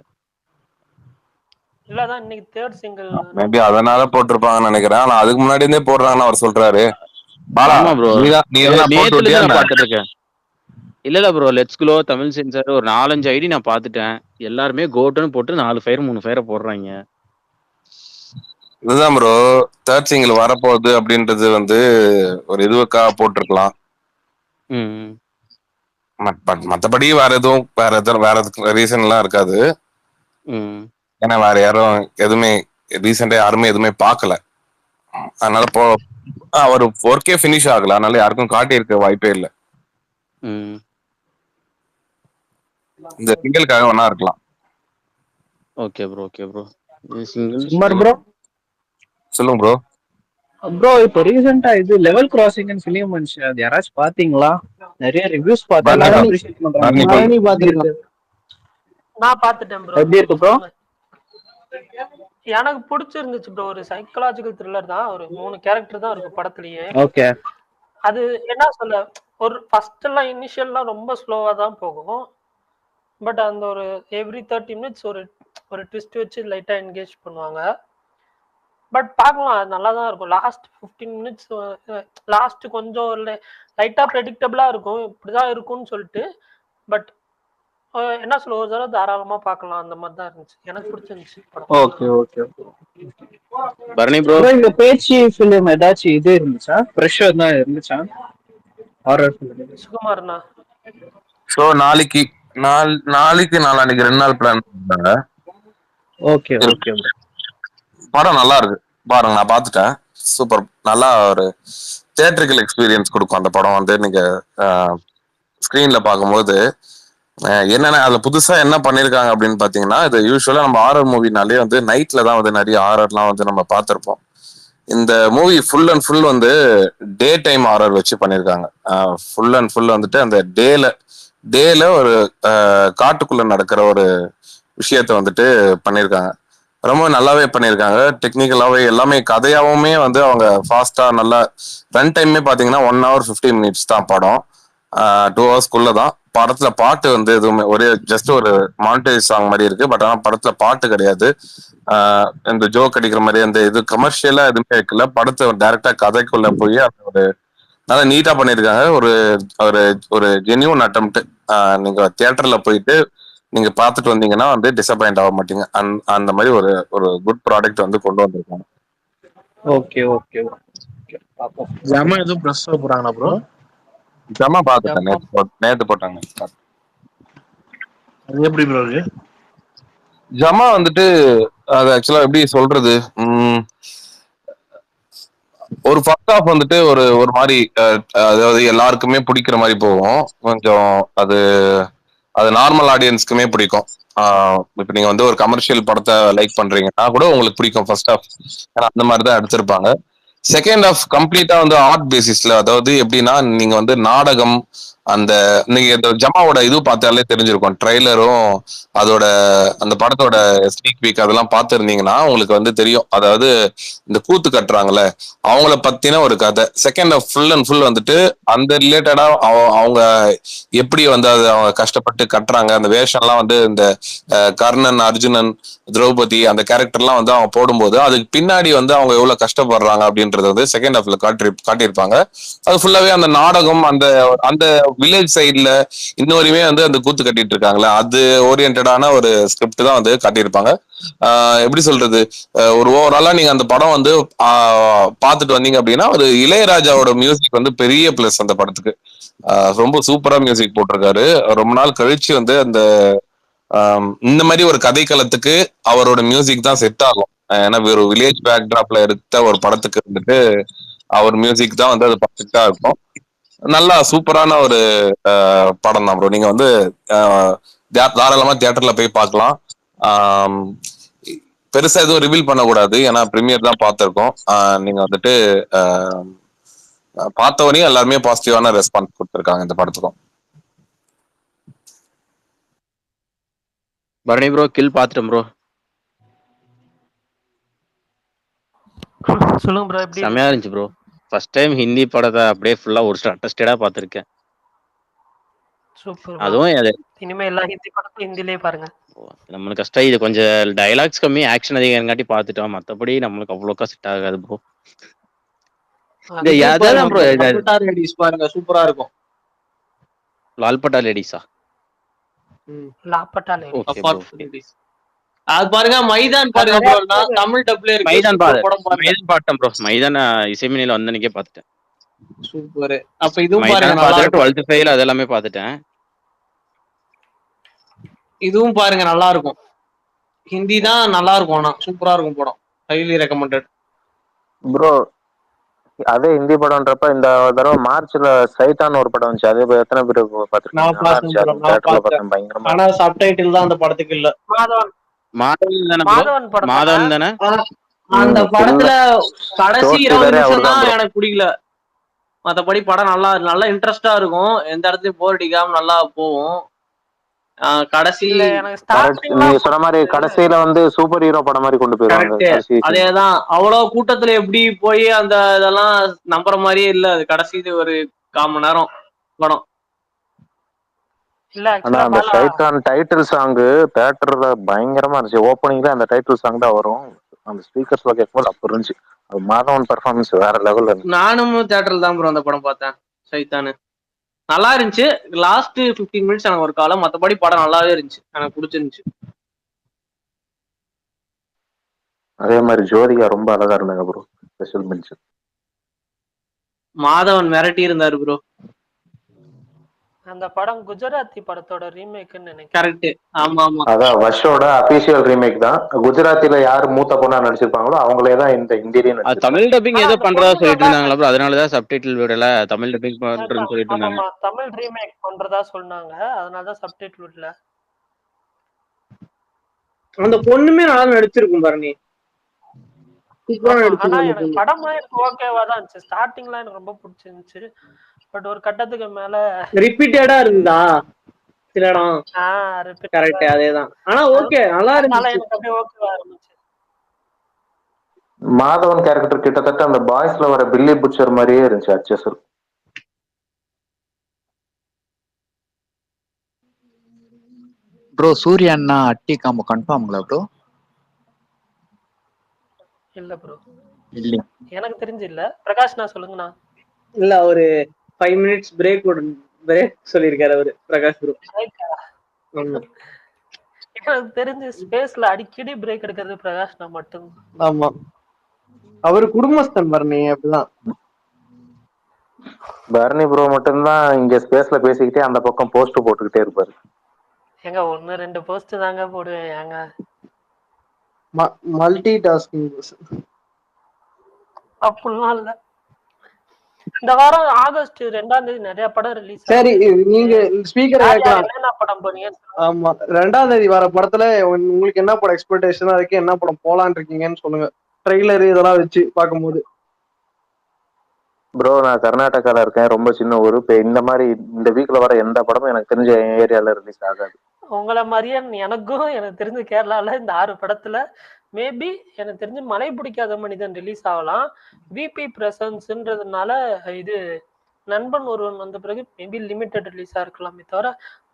இல்லதான் இன்னைக்கு தேர்ட் சிங்கிள் மேபி அதனால போட்டிருப்பாங்கன்னு நினைக்கிறேன். ஆனா அதுக்கு முன்னாடி இருந்தே போடுறாங்கன்னு அவர் சொல்றாரு. ஆமா ப்ரோ. நேத்துல இருந்து நான் பாத்துட்டு இருக்கேன். இல்ல ப்ரோ, லெட்ஸ் க்ளோ தமிழ் சென்சார் ஒரு 4-5 ஐடி நான் பாத்துட்டேன். எல்லாருமே கோட்டுன்னு போட்டு 4 ஃபயர் 3 ஃபயரை போடுறாங்க. இதுதான் ப்ரோ தேர்ட் சிங்கிள் வரப்போகுது அப்படின்றது வந்து ஒரு இதுவுக்காக போட்டிருக்கலாம். மற்றபடி வேற எதுவும் ரீசன் எல்லாம் இருக்காது. ஏன்னா வேற யாரும் எதுவுமே ரீசெண்டா யாருமே எதுவுமே பார்க்கல. அதனால அவர் ஒர்க்கே ஃபினிஷ் ஆகல. அதனால யாருக்கும் காட்டியிருக்க வாய்ப்பே இல்லை. இந்த சிங்கிளுக்காக வேணா இருக்கலாம். Okay bro. Okay bro. சுமார் ப்ரோ. சொல்லுங்க ப்ரோ. ப்ரோ இப்போ ரீசெண்டா இது லெவல் கிராசிங் ஃபிலிம் வந்துச்சு. அது யாராச்சும் பாத்தீங்களா? நிறைய ரிவ்யூஸ் பார்த்தேன். நான் பாத்துட்டேன் ப்ரோ. எப்படி இருக்கு ப்ரோ? எனக்கு பிடிச்சிருந்துச்சு ப்ரோ. ஒரு சைக்கலாஜிக்கல் த்ரில்லர் தான். ஒரு 3 கேரக்டர் தான் இருக்கு படத்துலயே. ஓகே. அது என்ன சொல்ல ஒரு ஃபர்ஸ்ட் எல்லாம் இனிஷியல்லாம் ரொம்ப ஸ்லோவா தான் போகும். பட் அந்த ஒரு எவ்ரி 30 மினிட்ஸ் ஒரு ட்விஸ்ட் வச்சு லைட்டா என்கேஜ் பண்ணுவாங்க. பட் பார்க்கலாம், அது நல்லா தான் இருக்கும். லாஸ்ட் 15 மினிட்ஸ் லாஸ்ட் கொஞ்சம் லைட்டா ப்ரெடிக்டபிளா இருக்கும். இப்படிதான் இருக்கும்னு சொல்லிட்டு. பட் என்ன சொல்ல ஒரு தடவை தாராளமா பார்க்கலாம். அந்த மாதிரி தான் இருந்துச்சு. எனக்கு பிடிச்சிருந்துச்சு படம். Okay okay. பரணி ப்ரோ, இந்த பேச்சு ஃபிலிம் ஏதாச்சும் இது இருந்துச்சா? பிரஷர் தான் இருந்துச்சா? Horror film சுகுமார்னா. சோ நாளைக்கு நாளைக்கு 2 நாள் பிளான் பண்ணாங்க. Okay okay. படம் நல்லா இருக்கு பாருங்க. நான் பார்த்துட்டேன். சூப்பர். நல்லா ஒரு தியேட்டரிக்கல் எக்ஸ்பீரியன்ஸ் கொடுக்கும் அந்த படம் வந்து. நீங்க ஸ்கிரீன்ல பார்க்கும்போது என்னன்னா அதுல புதுசா என்ன பண்ணிருக்காங்க அப்படின்னு பாத்தீங்கன்னா, இது யூஸ்வலா நம்ம ஹாரர் மூவினாலே வந்து நைட்ல தான் வந்து நிறைய ஹாரர்லாம் வந்து நம்ம பார்த்திருப்போம். இந்த மூவி ஃபுல் அண்ட் ஃபுல் வந்து டே டைம் ஹாரர் வச்சு பண்ணிருக்காங்க. ஃபுல் அண்ட் ஃபுல் வந்துட்டு அந்த டேல ஒரு காட்டுக்குள்ள நடக்கிற ஒரு விஷயத்த வந்துட்டு பண்ணிருக்காங்க. ரொம்ப நல்லாவே பண்ணியிருக்காங்க. டெக்னிக்கலாவே எல்லாமே கதையாவுமே வந்து அவங்க ஃபாஸ்டா நல்லா ரன் டைமே பாத்தீங்கன்னா 1 hour 50 minutes தான் படம். 2 hours தான். படத்துல பாட்டு வந்து எதுவுமே ஒரே ஜஸ்ட் ஒரு மாண்டேஜ் சாங் மாதிரி இருக்கு. பட் ஆனா படத்துல பாட்டு கிடையாது. இந்த ஜோக் அடிக்கிற மாதிரி அந்த இது கமர்ஷியலா எதுவுமே இருக்குல்ல. படத்தை டைரக்டா கதைக்குள்ள போய் அந்த ஒரு நல்லா நீட்டா பண்ணியிருக்காங்க. ஒரு ஒரு ஜென்யூன் அட்டெம்ப்ட். நீங்க தியேட்டர்ல போயிட்டு நீங்க பாத்துட்டு வந்தீங்கன்னா வந்து டிசப்பாயிண்ட் ஆக மாட்டீங்க. அந்த மாதிரி ஒரு குட் ப்ராடக்ட் வந்து கொண்டு வந்திருக்காங்க. Okay okay. ஜமா எதுவும் பிரஸ் போறாங்களா ப்ரோ? ஜமா பாத்துட்டேன். நேத்து போட்டாங்க. அது எப்படி ப்ரோ இருக்கு? ஜமா வந்துட்டு அது ஆக்சுவலா எப்படி சொல்றது, ஒரு ஃபர்ஸ்ட் ஹாஃப் வந்துட்டு ஒரு மாதிரி அதாவது எல்லாருக்குமே பிடிக்கிற மாதிரி போகும். கொஞ்சம் அது நார்மல் ஆடியன்ஸ்க்குமே பிடிக்கும். இப்ப நீங்க வந்து ஒரு கமர்ஷியல் படத்தை லைக் பண்றீங்கன்னா கூட உங்களுக்கு பிடிக்கும் ஃபர்ஸ்ட் ஹாஃப். ஏன்னா அந்த மாதிரி தான் எடுத்திருப்பாங்க. செகண்ட் ஹாஃப் கம்ப்ளீட்டா வந்து ஆர்ட் பேசிஸ்ல, அதாவது எப்படின்னா நீங்க வந்து நாடகம் அந்த நீங்க இந்த ஜமாவோட இது பார்த்தாலே தெரிஞ்சிருக்கும், ட்ரெய்லரும் அதோட அந்த படத்தோட ஸ்னீக் பீக் அதெல்லாம் பார்த்துருந்தீங்கன்னா உங்களுக்கு வந்து தெரியும். அதாவது இந்த கூத்து கட்டுறாங்கல்ல அவங்கள பத்தின ஒரு கதை. Second half full and full வந்துட்டு அந்த ரிலேட்டடா அவங்க எப்படி வந்து அது அவங்க கஷ்டப்பட்டு கட்டுறாங்க, அந்த வேஷம்லாம் வந்து இந்த கர்ணன், அர்ஜுனன், திரௌபதி அந்த கேரக்டர்லாம் வந்து அவங்க போடும்போது அதுக்கு பின்னாடி வந்து அவங்க எவ்வளவு கஷ்டப்படுறாங்க அப்படின்றது வந்து செகண்ட் ஹாஃப்ல காட்டியிருப்பாங்க. அது ஃபுல்லாவே அந்த நாடகம், அந்த அந்த வில்லேஜ் சைட்ல இன்னொருமே வந்து அந்த கூத்து கட்டிட்டு இருக்காங்களே அது ஓரியன்டான ஒரு ஸ்கிரிப்ட் தான் வந்து காட்டியிருப்பாங்க. எப்படி சொல்றது, ஒரு ஓவராலா நீங்க அந்த படம் வந்து பார்த்துட்டு வந்தீங்க அப்படின்னா ஒரு இளையராஜாவோட மியூசிக் வந்து பெரிய பிளஸ் அந்த படத்துக்கு. ரொம்ப சூப்பரா மியூசிக் போட்டிருக்காரு. ரொம்ப நாள் கழிச்சு வந்து அந்த இந்த மாதிரி ஒரு கதைக்களத்துக்கு அவரோட மியூசிக் தான் செட் ஆகும். ஏன்னா ஒரு வில்லேஜ் பேக்ராப்ல எடுத்த ஒரு படத்துக்கு வந்துட்டு அவர் மியூசிக் தான் வந்து அது பர்ஃபெக்டா இருக்கும். நல்லா சூப்பரான ஒரு படம் தான் ப்ரோ. நீங்க வந்து தாராளமா தியேட்டர்ல போய் பார்க்கலாம். பெருசா எதுவும் ரிவீல் பண்ணக்கூடாது, ஏன்னா பிரீமியர் தான் பார்த்திருக்கோம். நீங்க வந்துட்டு பார்த்தவனையும் எல்லாருமே பாசிட்டிவான ரெஸ்பான்ஸ் கொடுத்துருக்காங்க இந்த படத்துக்கும். பரணி ப்ரோ கில் பாத்துட்டேன் ப்ரோ. சொல்லுங்க ப்ரோ, எப்படி செமையா இருந்துச்சு ப்ரோ. ஃபர்ஸ்ட் டைம் ஹிந்தி படத்தை அப்படியே ஃபுல்லா ஒரு அட்டஸ்டடா பார்த்திருக்கேன். சூப்பர். அதுவும் இனிமே எல்லா ஹிந்தி படத்தையும் ஹிந்திலேயே பாருங்க. நம்மளுக்கு கஷ்டம், இது கொஞ்சம் டைலாக்ஸ் கம்மி, ஆக்ஷன் அதிகங்காட்டி பார்த்துட்டோம். மற்றபடி நம்மளுக்கு அவ்வளோக்கா செட் ஆகாது ப்ரோ. அதான் ப்ரோ பாருங்க, சூப்பரா இருக்கும். லால்பட்டா லேடிஸா? லாப்பட்டா லேடிஸ். அது பாருங்க, மைதான் பாருங்க ப்ரோ. நான் தமிழ் டப்ல இருக்கு. மைதான் பாட்டேன் ப்ரோ. மைதான் இசைமினில வந்தனக்கே பார்த்துட்டேன். சூப்பர். அப்ப இதுவும் பாருங்க, நல்லா இருக்கும். 12th ஃபெயில் அதெல்லாமே பார்த்துட்டேன். இதுவும் பாருங்க, நல்லா இருக்கும். ஹிந்தி தான் நல்லா இருக்கும், ஆனா சூப்பரா இருக்கும் படம். Highly recommended bro. அதே ஹிந்தி படம்ன்றப்ப இந்த தடவை மார்ச்ல சைத்தான் ஒரு படம் வந்துச்சு. அதே எத்தனை பேர் பார்த்துருக்கீங்க? பயங்கரமா. ஆனா சப்டைட்டில் தான் அந்த படத்துக்கு இல்ல. மாதவன் தானே அந்த படத்துல கடைசி 20 நிமிஷம் தான் எனக்கு பிடிக்கல. மத்தபடி படம் நல்லா இன்ட்ரெஸ்டா இருக்கும். எந்த இடத்துலயும் போர் அடிக்காம நல்லா போகும். கடைசி நீங்க சொன்ன மாதிரி கடைசியில வந்து சூப்பர் ஹீரோ படம் மாதிரி கொண்டு போயிருவாங்க. அதேதான். அவ்வளவு கூட்டத்துல எப்படி போய் அந்த இதெல்லாம் நம்புற மாதிரியே இல்ல. அது கடைசி ஒரு 1/4 மணி நேரம் படம். ஆனா அந்த சைத்தான் டைட்டில் சாங் தியேட்டர்ல பயங்கரமா இருந்துச்சு. ஓப்பனிங்ல அந்த டைட்டில் சாங் தான் வரும். அந்த ஸ்பீக்கர்ஸ்ல கேட்கும்போது அப்ப இருந்துச்சு. மாதவன் பெர்ஃபார்மன்ஸ் வேற லெவல்ல இருந்துச்சு. நானும் தியேட்டர்ல தான் ப்ரோ அந்த படம் பார்த்தேன். சைத்தானு நல்லா இருந்துச்சு. லாஸ்ட் 15 மினிட்ஸ் எனக்கு ஒரு காலம். மத்தபடி படம் நல்லாவே இருந்துச்சு, எனக்கு பிடிச்சிருந்துச்சு. அதே மாதிரி ஜோதிகா ரொம்ப அழகா இருந்தாங்க ப்ரோ. Special mention. மாதவன் மிரட்டி இருந்தாரு ப்ரோ. அந்த படம் குஜராத்தி படத்தோட ரீமேக்னு நினைக்கிறேன். கரெக்ட். ஆமா ஆமா. அதான் வர்ஷோட அபிஷியல் ரீமேக் தான். குஜராத்தில யாரு மூத்த பொண்ணா நடிச்சிருப்பாங்களோ அவங்களே தான் இந்த ஹிந்திலயும் நடிச்சிருக்காங்க. தமிழ் டப்பிங் ஏதோ பண்றதா சொல்லிட்டு இருந்தாங்களா ப்ரோ? அதனாலதான் சப்டைட்டில் விடல, தமிழ் டப்பிங் பண்றேன்னு சொல்லிட்டு இருந்தாங்க. தமிழ் ரீமேக் பண்றதா சொன்னாங்க, அதனாலதான் சப்டைட்டில் விடல. அந்த பொண்ணுமே நல்லா நடிச்சிருக்கும் பாருங்க. ஆனா எனக்கு படமா எனக்கு ஓகேவா தான் இருந்துச்சு. ஸ்டார்டிங்லாம் எனக்கு ரொம்ப பிடிச்சிருந்துச்சு. பட் ஒரு கட்டத்துக்கு மேல ரிப்பீட்டடா இருந்தா சில இடம். கரெக்ட். அதேதான். ஆனா ஓகே, நல்லா இருந்துச்சு. எனக்கு அப்படியே ஓகேவா இருந்துச்சு. மாதவன் கேரக்டர் கிட்டத்தட்ட அந்த பாய்ஸ்ல வர பில்லி புச்சர் மாதிரியே இருந்துச்சு. அச்சசல். ப்ரோ சூர்யா அண்ணா அட்டி காம்போ கன்ஃபார்ம்ங்களா ப்ரோ? இல்ல ப்ரோ, இல்ல எனக்கு தெரிஞ்சு இல்ல. பிரகாஷ்னா சொல்லுங்கண்ணா. இல்ல, ஒரு 5 மினிட்ஸ் பிரேக் சொல்லிருக்காரு அவரு, பிரகாஷ் ப்ரோ. எனக்கு தெரிஞ்சு ஸ்பேஸ்ல அடிக்கடி பிரேக் எடுக்கிறது பிரகாஷ்னா மட்டும். ஆமா, அவரு குடும்பஸ்தன் பரணி. அப்படிதான் பரணி ப்ரோ மட்டும்தான் இங்க ஸ்பேஸ்ல பேசிக்கிட்டே அந்த பக்கம் போஸ்ட் போட்டுக்கிட்டே இருப்பாரு. எங்க 1-2 போஸ்ட் தாங்க போடுவேன். ஏங்க மல்டி டாஸ்கிங் அப்படிலாம் இல்ல. இந்த வாரம் ஆகஸ்ட் 2ஆம் தேதி நிறைய படம் ரிலீஸ். சரி, நீங்க ஸ்பீக்கர் கேட்கலாம். என்ன படம் போறீங்க? ஆமா, 2ஆம் தேதி வர படத்துல உங்களுக்கு என்ன படம் எக்ஸ்பெக்டேஷனா இருக்கு? என்ன படம் போலான் இருக்கீங்கன்னு சொல்லுங்க. ட்ரெய்லர் இதெல்லாம் வச்சு பார்க்கும்போது. ப்ரோ நான் கர்நாடகால இருக்கேன், ரொம்ப சின்ன ஊர். இப்போ இந்த மாதிரி இந்த வீக்ல வர எந்த படமும் எனக்கு தெரிஞ்ச என் ஏரியால ரிலீஸ் ஆகாது. உங்களை மாதிரியே எனக்கு தெரிஞ்ச கேரளால இந்த 6 படத்துல மேபி எனக்கு தெரிஞ்சு மலை பிடிக்காத மனிதன் ரிலீஸ் ஆகலாம். விபி பிரசன்ஸ்ன்றதுனால இது நண்பன் ஒருவன் வந்த பிறகு மேபி லிமிட்டட் ரிலீஸா இருக்கலாமே தவிர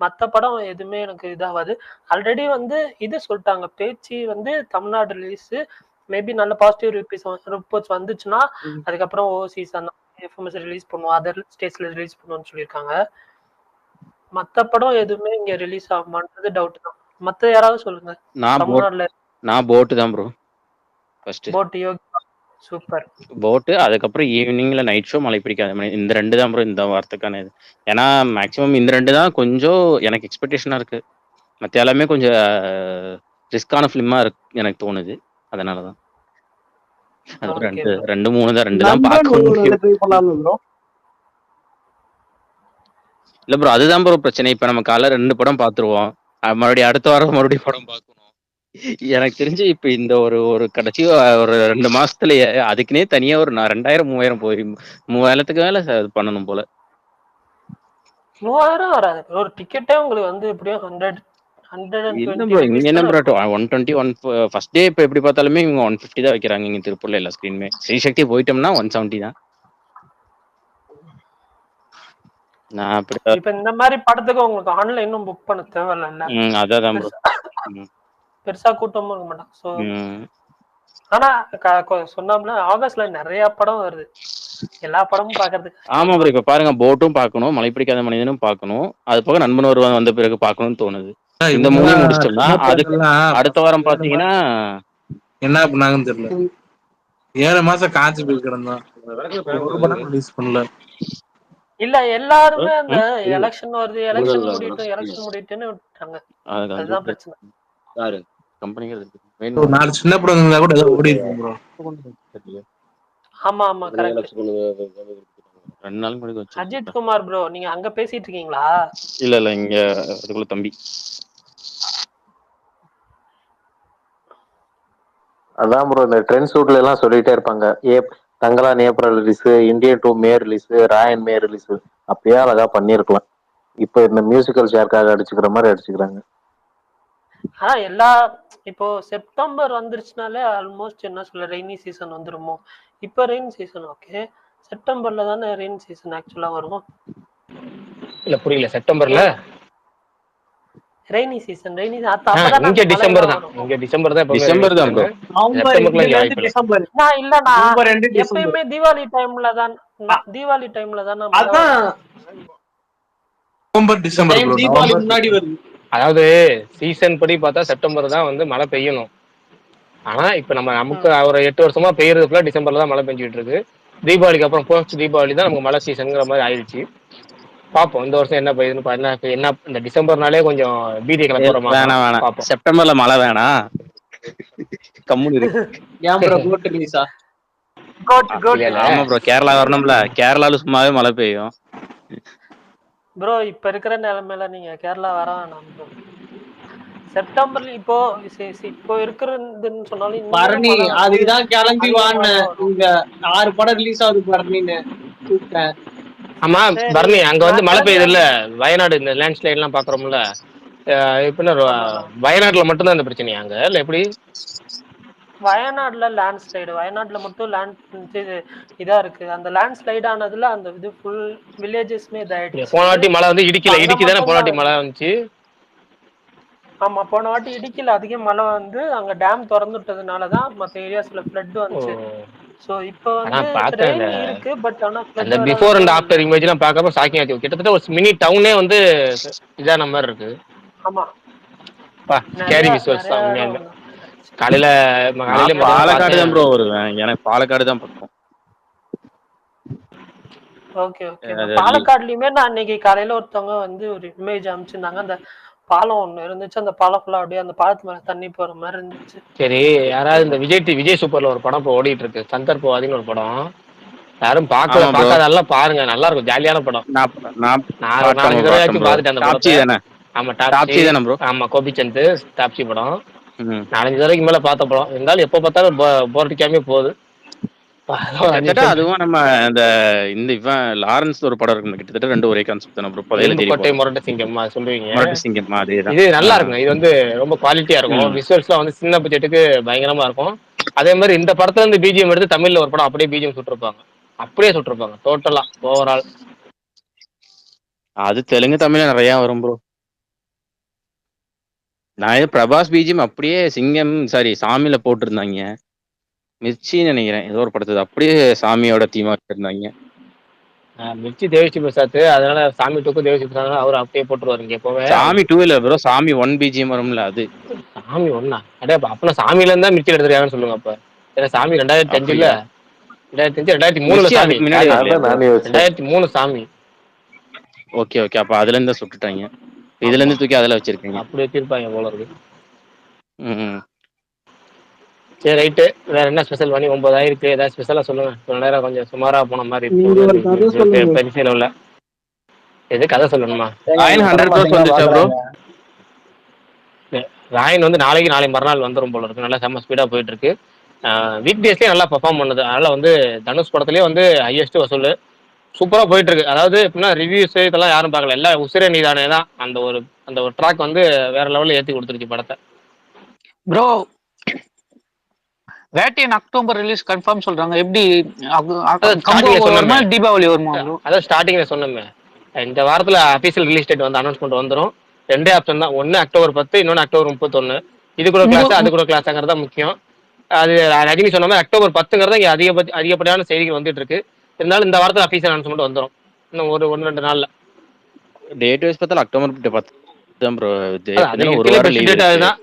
மற்ற படம் எதுவுமே எனக்கு இதாகாது. ஆல்ரெடி வந்து இது சொல்லிட்டாங்க, பேச்சு வந்து தமிழ்நாடு ரிலீஸ் மேபி நல்ல பாசிட்டிவ் ரிப்போர்ட்ஸ் வந்துச்சுன்னா அதுக்கப்புறம் ஓவர்சீஸ் அந்த எஃப்எம்எஸ் ரிலீஸ் பண்ணுவோம், அதர் ஸ்டேட்ஸ்ல ரிலீஸ் பண்ணுவோம்னு சொல்லியிருக்காங்க. மத்த படம் எதுவுமே இங்க ரிலீஸ் ஆகுமான்றது டவுட் தான். மத்த யாராவது சொல்லுங்க. தமிழ்நாடுல நான் போட்டு தான் ப்ரோ ஃபர்ஸ்ட். போட் யோகி சூப்பர். போட்டு அதுக்கப்புறம் ஈவினிங்ல நைட் ஷோ மழை பிடிக்காத மனிதன். இந்த 2 தான் ப்ரோ இந்த வாரத்துக்கான இது. ஏன்னா மேக்ஸிமம் இந்த 2 தான் கொஞ்சம் எனக்கு எக்ஸ்பெக்டேஷனா இருக்கு. மற்ற எல்லாமே கொஞ்சம் ரிஸ்கான ஃபிலிமா இருக்கு எனக்கு தோணுது. அதனாலதான் அது 2 3 தான் 2 தான் பார்க்க முடியும். இல்ல ப்ரோ அதுதான் ப்ரோ பிரச்சனை. இப்ப நம்ம காலைல 2 படம் பாத்துருவோம், மறுபடியும் அடுத்த வாரம் மறுபடியும் படம் பார்க்கணும். எனக்கு தெரிஞ்சு இப்ப இந்த ஒரு கடைசி ஒரு 2 மாசத்துலயே அதுக்குன்னே தனியா ஒரு 2000 3000 போய் 3000க்கு மேல பண்ணணும் போல. 3000 வராது, ஒரு டிக்கெட்டே உங்களுக்கு வந்து எப்படியும் 100 இல்ல ப்ரோ இங்க என்ன ப்ரோ 120 ஃபர்ஸ்ட் டே இப்ப எப்படி பார்த்தாலுமே இவங்க 150 தான் வைக்கிறாங்க இங்க திருப்பூர்ல எல்லா ஸ்கிரீனுமே. ஸ்ரீசக்தி போயிட்டோம்னா 170 தான். நான் அப்படி இப்ப இந்த மாதிரி படத்துக்கு உங்களுக்கு ஆன்லைனும் புக் பண்ண தேவையில்ல. அதான் ப்ரோ பெருசா கூட்டமும் இருக்க மாட்டாங்க. சோ ஆனா சொன்னோம்னா ஆகஸ்ட்ல நிறைய படம் வருது, எல்லா படமும் பாக்குறதுக்கு. ஆமா ப்ரோ இப்ப பாருங்க, போட்டும் பார்க்கணும், மழை பிடிக்காத மனிதனும் பார்க்கணும், அது போக நண்பன் ஒருவன் வந்த பிறகு பார்க்கணும்னு தோணுது. இந்த 3 முடிச்சிட்டோம்னா அதுக்கு அடுத்த வாரம் பாத்தீங்கன்னா என்ன பண்ணாங்கன்னு தெரியல. 7 மாசம் காஞ்சி போய் கிடந்தோம், ஒரு படம் ரிலீஸ் பண்ணல. இல்ல எல்லாருமே அந்த எலெக்ஷன் வருது, எலெக்ஷன் முடிட்டுன்னு விட்டாங்க. அதுதான் பிரச்சனை. யாரு கம்பெனிகள் ஒரு 4 சின்ன படம் இருந்தா கூட ஏதோ ஓடி இருக்கும் ப்ரோ. ஆமா ஆமா கரெக்ட். 2 நாள் முன்னாடி வச்சு அஜித் குமார் ப்ரோ நீங்க அங்க பேசிட்டு இருக்கீங்களா? இல்ல இங்க அதுக்குள்ள தம்பி. அதான் ப்ரோ இந்த ட்ரெண்ட் ஷூட்ல எல்லாம் சொல்லிட்டே இருப்பாங்க, தங்கலான் ஏப்ரல் ரிலீஸ், இந்தியன் 2 மே ரிலீஸ், ராயன் மே ரிலீஸ். அப்பயே அழகா பண்ணிருக்கலாம். இப்ப இந்த மியூசிக்கல் ஷேருக்காக அடிச்சுக்கிற மாதிரி அடிச்சுக்கிறாங்க. ஆனா எல்லா இப்போ செப்டம்பர் வந்துருச்சுனாலே ஆல்மோஸ்ட் என்ன சொல்ல ரெய்னி சீசன் வந்துருமோ. இப்ப ரெயின் சீசன் ஓகே, செப்டம்பர்ல தானே ரெயின் சீசன் ஆக்சுவலா வரும். இல்ல புரியல, செப்டம்பர்ல ரெய்னி சீசன் இங்க டிசம்பர் தான். இங்க டிசம்பர் தான் ப்ரோ. எப்பயுமே தீபாவளி டைம்ல தான் நவம்பர் டிசம்பர் ப்ரோ. தீபாவளி முன்னாடி வருது. அதாவது சீசன் படி பார்த்தா செப்டம்பர் தான் வந்து மழை பெய்யணும். ஆனா இப்ப நமக்கு ஒரு 8 வருஷமா பெய்யறதுக்குள்ள டிசம்பர்ல தான் மழை பெஞ்சிட்டு இருக்கு. தீபாவளிக்கு அப்புறம் போஸ்ட் தீபாவளி தான் நமக்கு மழை சீசன்ங்கிற மாதிரி ஆயிடுச்சு. பாப்போம் இந்த வருஷம் என்ன பெய்யுதுன்னு. என்ன இந்த டிசம்பர்னாலே கொஞ்சம் பீதியை கிளப்புற மாதிரி. செப்டம்பர்ல மழை வேணாம் கம்முனு இருக்கு. ஏன் ப்ரோ கோட் ரிலீஸா? ஆமா ப்ரோ கேரளா வரணும்ல, கேரளால சும்மாவே மழை பெய்யும் ப்ரோ. இப்ப இருக்கிற நிலைமையில நீங்க கேரளா வர வேணாம் ப்ரோ. செப்டம்பர்ல இப்போ இருக்கிறதுன்னு சொன்னாலும் பரணி அதுதான் கிளம்பி வாங்க. இங்க 6 படம் ரிலீஸ் ஆகுது பரணின்னு கூப்பிட்டேன். ஆமா பரணி அங்க வந்து மழை பெய்யுது இல்ல, வயநாடு இந்த லேண்ட்ஸ்லைட் எல்லாம் பாக்குறோம்ல. இப்ப வயநாட்டுல மட்டும்தான் இந்த பிரச்சனையா அங்க இல்ல எப்படி? வயநாடுல லேண்ட்ஸ்லைடு, வயநாட்டுல மட்டும் லேண்ட் இதா இருக்கு. அந்த லேண்ட்ஸ்லைட் ஆனதுல அந்த இது ஃபுல் வில்லேஜஸ்மே இதாயிடுச்சு. போன வாட்டி மழை வந்து இடிக்கி தானே போன வாட்டி மழை வந்துச்சு. ஆமா போன வாட்டி இடிக்கல அதிக மழை வந்து அங்க டேம் திறந்து விட்டதுனாலதான் மத்த ஏரியாஸ்ல ஃப்ளட் வந்துச்சு. சோ இப்போ வந்து ரெயின் இருக்கு பட் ஆனா அந்த பிஃபோர் அண்ட் ஆஃப்டர் இமேஜ் எல்லாம் பார்க்கறப்ப ஷாக்கிங் ஆச்சு. கிட்டத்தட்ட ஒரு மினி டவுனே வந்து இதான மாதிரி இருக்கு. ஆமா பா ஸ்கேரி விசுவல்ஸ் தான். காலையில பாலக்காடு தான் ப்ரோ வருவேன், எனக்கு பாலக்காடு தான் பக்கம். ஓகே பாலக்காடுலயுமே நான் அன்னைக்கு காலையில ஒருத்தவங்க வந்து ஒரு இமேஜ் அனுப்பிச்சிருந்தாங்க. அந்த பாலம் ஒண்ணு இருந்துச்சு, அந்த பாலம் ஃபுல்லா அப்படியே அந்த பாலத்து மேல தண்ணி போற மாதிரி இருந்துச்சு. சரி யாராவது இந்த விஜய் சூப்பர்ல ஒரு படம் இப்போ ஓடிட்டு இருக்கு, சந்தர் போவாதின்னு ஒரு படம். யாரும் பார்க்காதெல்லாம் பாருங்க, நல்லா இருக்கும், ஜாலியான படம். நான் 4 தடவை பாத்துட்டேன் அந்த படத்தை. ஆமா டாப்சி தானே ப்ரோ? ஆமா கோபிச்சந்த் டாப்சி படம் 4-5 தடவைக்கு மேல பார்த்த படம். இருந்தாலும் எப்போ பார்த்தாலும் போர் அடிக்காம போகுது. கிட்டத்தட்ட அதுவும் நம்ம அந்த இந்த இவன் லாரன்ஸ் ஒரு படம் இருக்கும் கிட்டத்தட்ட 2 ஒரே கான்செப்ட் தானே ப்ரோ. புதையல எலும்பு தேடி கோட்டை போறது, முரட்டு சிங்கம் சொல்லுவீங்க. முரட்டு சிங்கம் அதேதான். இது நல்லா இருக்கும். இது வந்து ரொம்ப குவாலிட்டியா இருக்கும். விசுவல்ஸ்லாம் வந்து சின்ன பட்ஜெட்டுக்கு பயங்கரமா இருக்கும். அதே மாதிரி இந்த படத்துல இருந்து பிஜிஎம் எடுத்து தமிழ்ல ஒரு படம் அப்படியே பிஜிஎம் சுட்டிருப்பாங்க. அப்படியே சுட்டிருப்பாங்க டோட்டலா ஓவரால். அது தெலுங்கு தமிழ்ல நிறைய வரும் ப்ரோ. நான் பிரபாஸ் பிஜிஎம் அப்படியே சிங்கம் சாமியில போட்டிருந்தாங்க. மிர்ச்சின்னு நினைக்கிறேன் ஏதோ ஒரு படத்துக்கு அப்படியே சாமியோட தீமா இருந்தாங்க. மிர்ச்சி தேவஸ்ரீ பிரசாத், அதனால சாமி 2க்கு தேவஸ்ரீ பிரசாத் அவர் அப்படியே போட்டுருவாரு. இங்க எப்பவே சாமி 2 இல்ல ப்ரோ, சாமி 1 பிஜிஎம் வரும்ல அது. சாமி 1 அடே அப்பனா சாமியில இருந்தா மிர்ச்சி எடுத்துருக்காங்கன்னு சொல்லுங்க. அப்ப ஏன்னா சாமி 2005 2003 சாமி, 2003 சாமி. ஓகே ஓகே, அப்ப அதுல இருந்து சுட்டுட்டாங்க, இதுல இருந்து தூக்கி அதுல வச்சிருக்கீங்க. அப்படி வச்சிருப்பாங்க போல இருக்கு. சரி ரைட்டு. வேற என்ன ஸ்பெஷல் பண்ணி 9 ஆயிருக்கு? ஏதாவது ஸ்பெஷலா சொல்லுங்க. கொஞ்ச நேரம் கொஞ்சம் சுமாரா போன மாதிரி பெருசில உள்ள எது கதை சொல்லணுமா? ராயன் வந்து நாளை மறுநாள் வந்துடும் போல இருக்கு. நல்லா செம்ம ஸ்பீடா போயிட்டு இருக்கு. வீக் டேஸ்லயே நல்லா பெர்ஃபார்ம் பண்ணுது. அதனால வந்து தனுஷ் படத்துலயே வந்து ஹையஸ்ட் வசூல் சூப்பரா போயிட்டு இருக்கு. அதாவது எப்படின்னா ரிவ்யூஸ் இதெல்லாம் யாரும் பார்க்கல, எல்லாம் உசிரே நீதானே தான் அந்த ஒரு ட்ராக் வந்து வேற லெவல்ல ஏத்தி கொடுத்துருச்சு படத்தை. Bro Vettaiyan October release confirm சொல்றாங்க. எப்படி தீபாவளி வருமா ப்ரோ? அதான் ஸ்டார்டிங்ல சொன்னோமே, இந்த வாரத்துல அபிஷியல் ரிலீஸ் டேட் வந்து அனௌன்ஸ்மெண்ட் வந்துடும். 2 ஆப்ஷன் தான், ஒன்னு அக்டோபர் 10, இன்னொன்னு அக்டோபர் 31. இது கூட கிளாஸ் அது கூட கிளாஸ்ங்கிறது தான் முக்கியம். அது ரஜினி சொன்ன மாதிரி அக்டோபர் 10ங்கிறது இங்க அதிகப்படியான செய்திகள் வந்துட்டு இருக்கு. இருந்தாலும் இந்த வாரத்துல அபிஷியல் அனௌன்ஸ்மெண்ட் வந்துடும் இன்னும் ஒரு 1-2 நாள்ல. டேட் வைஸ் பார்த்தா அக்டோபர் 10 தான் ப்ரோ. ஒரு வாரம் லீவ்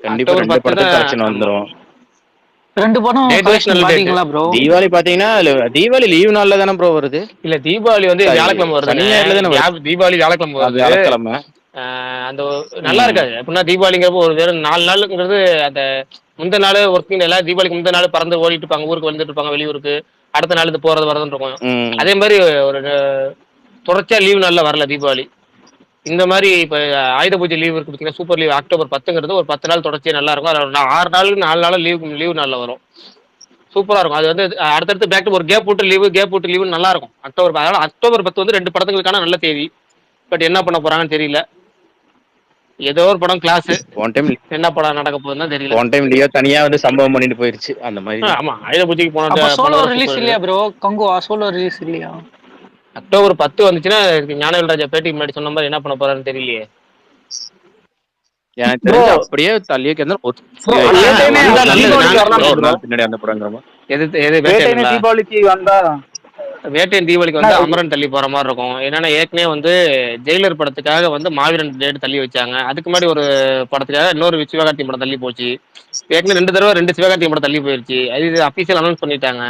கண்டிப்பா 2 படத்துக்கு கலெக்ஷன் வந்துரும். 2 படம் பாத்தீங்களா ப்ரோ? தீபாவளி பாத்தீங்கன்னா தீபாவளி லீவ் நாள்ல தானே ப்ரோ வருது? இல்ல தீபாவளி வந்து வியாழக்கிழமை வருது. தீபாவளி வியாழக்கிழமை வருது. வியாழக்கிழமை அந்த நல்லா இருக்காது. எப்படின்னா தீபாவளிங்கிறப்போ ஒரு வேற 4 நாளுங்கிறது அந்த முந்த நாள் ஒர்க்கிங் எல்லாம் தீபாவளிக்கு முந்த நாள் பறந்து ஓடிட்டு இருப்பாங்க, ஊருக்கு வந்துட்டு இருப்பாங்க வெளியூருக்கு. அடுத்த நாள் இது போறது வரதுன்னு இருக்கும். அதே மாதிரி ஒரு தொடர்ச்சியா லீவ் நாள்ல வரல தீபாவளி. இந்த மாதிரி இப்ப ஆயுத பூஜை லீவ் இருக்கு பார்த்தீங்கன்னா, சூப்பர் லீவ் அக்டோபர் 10ங்கிறது ஒரு 10 நாள் தொடர்ச்சியா நல்லா இருக்கும். அதில் 6 நாளுக்கு 4 நாள் லீவ் நாள்ல வரும். சூப்பரா இருக்கும். அது வந்து அடுத்தடுத்து பேக் டு ஒரு கேப் விட்டு லீவு நல்லா இருக்கும் அக்டோபர். அதனால அக்டோபர் 10 வந்து 2 படத்துக்கான நல்ல தேதி. பட் என்ன பண்ண போறாங்கன்னு தெரியல. ஏதோ ஒரு படம் கிளாஸ் என்ன படம் நடக்க போகுதுன்னு தெரியல. ஒன் டைம் லியோ தனியா வந்து சம்பவம் பண்ணிட்டு போயிருச்சு அந்த மாதிரி. ஆமா, ஆயுத பூஜைக்கு போன சோலோ ரிலீஸ் இல்லையா ப்ரோ? கங்குவா சோலோ ரிலீஸ் இல்லையா? அக்டோபர் 10 வந்துச்சுன்னா ஞானவேல் ராஜா பேட்டிக்கு முன்னாடி சொன்ன மாதிரி என்ன பண்ண போறாருன்னு தெரியலையே. எனக்கு தெரிஞ்சு அப்படியே தள்ளியே பின்னாடி அந்த படங்கிற தீபாவளிக்கு வந்தா வேட்டையன் தீபாவளிக்கு வந்து அமரன் தள்ளி போற மாதிரி இருக்கும். என்னன்னா ஏற்கனவே வந்து ஜெயிலர் படத்துக்காக வந்து மாவீரன் டேட் தள்ளி வச்சாங்க. அதுக்கு முன்னாடி ஒரு படத்துக்காக இன்னொரு சிவகார்த்திகேயன் படம் தள்ளி போச்சு. ஏற்கனவே 2 தடவை 2 சிவகார்த்திகேயன் படம் தள்ளி போயிருச்சு. அது அபிஷியல் அனௌன்ஸ் பண்ணிட்டாங்க.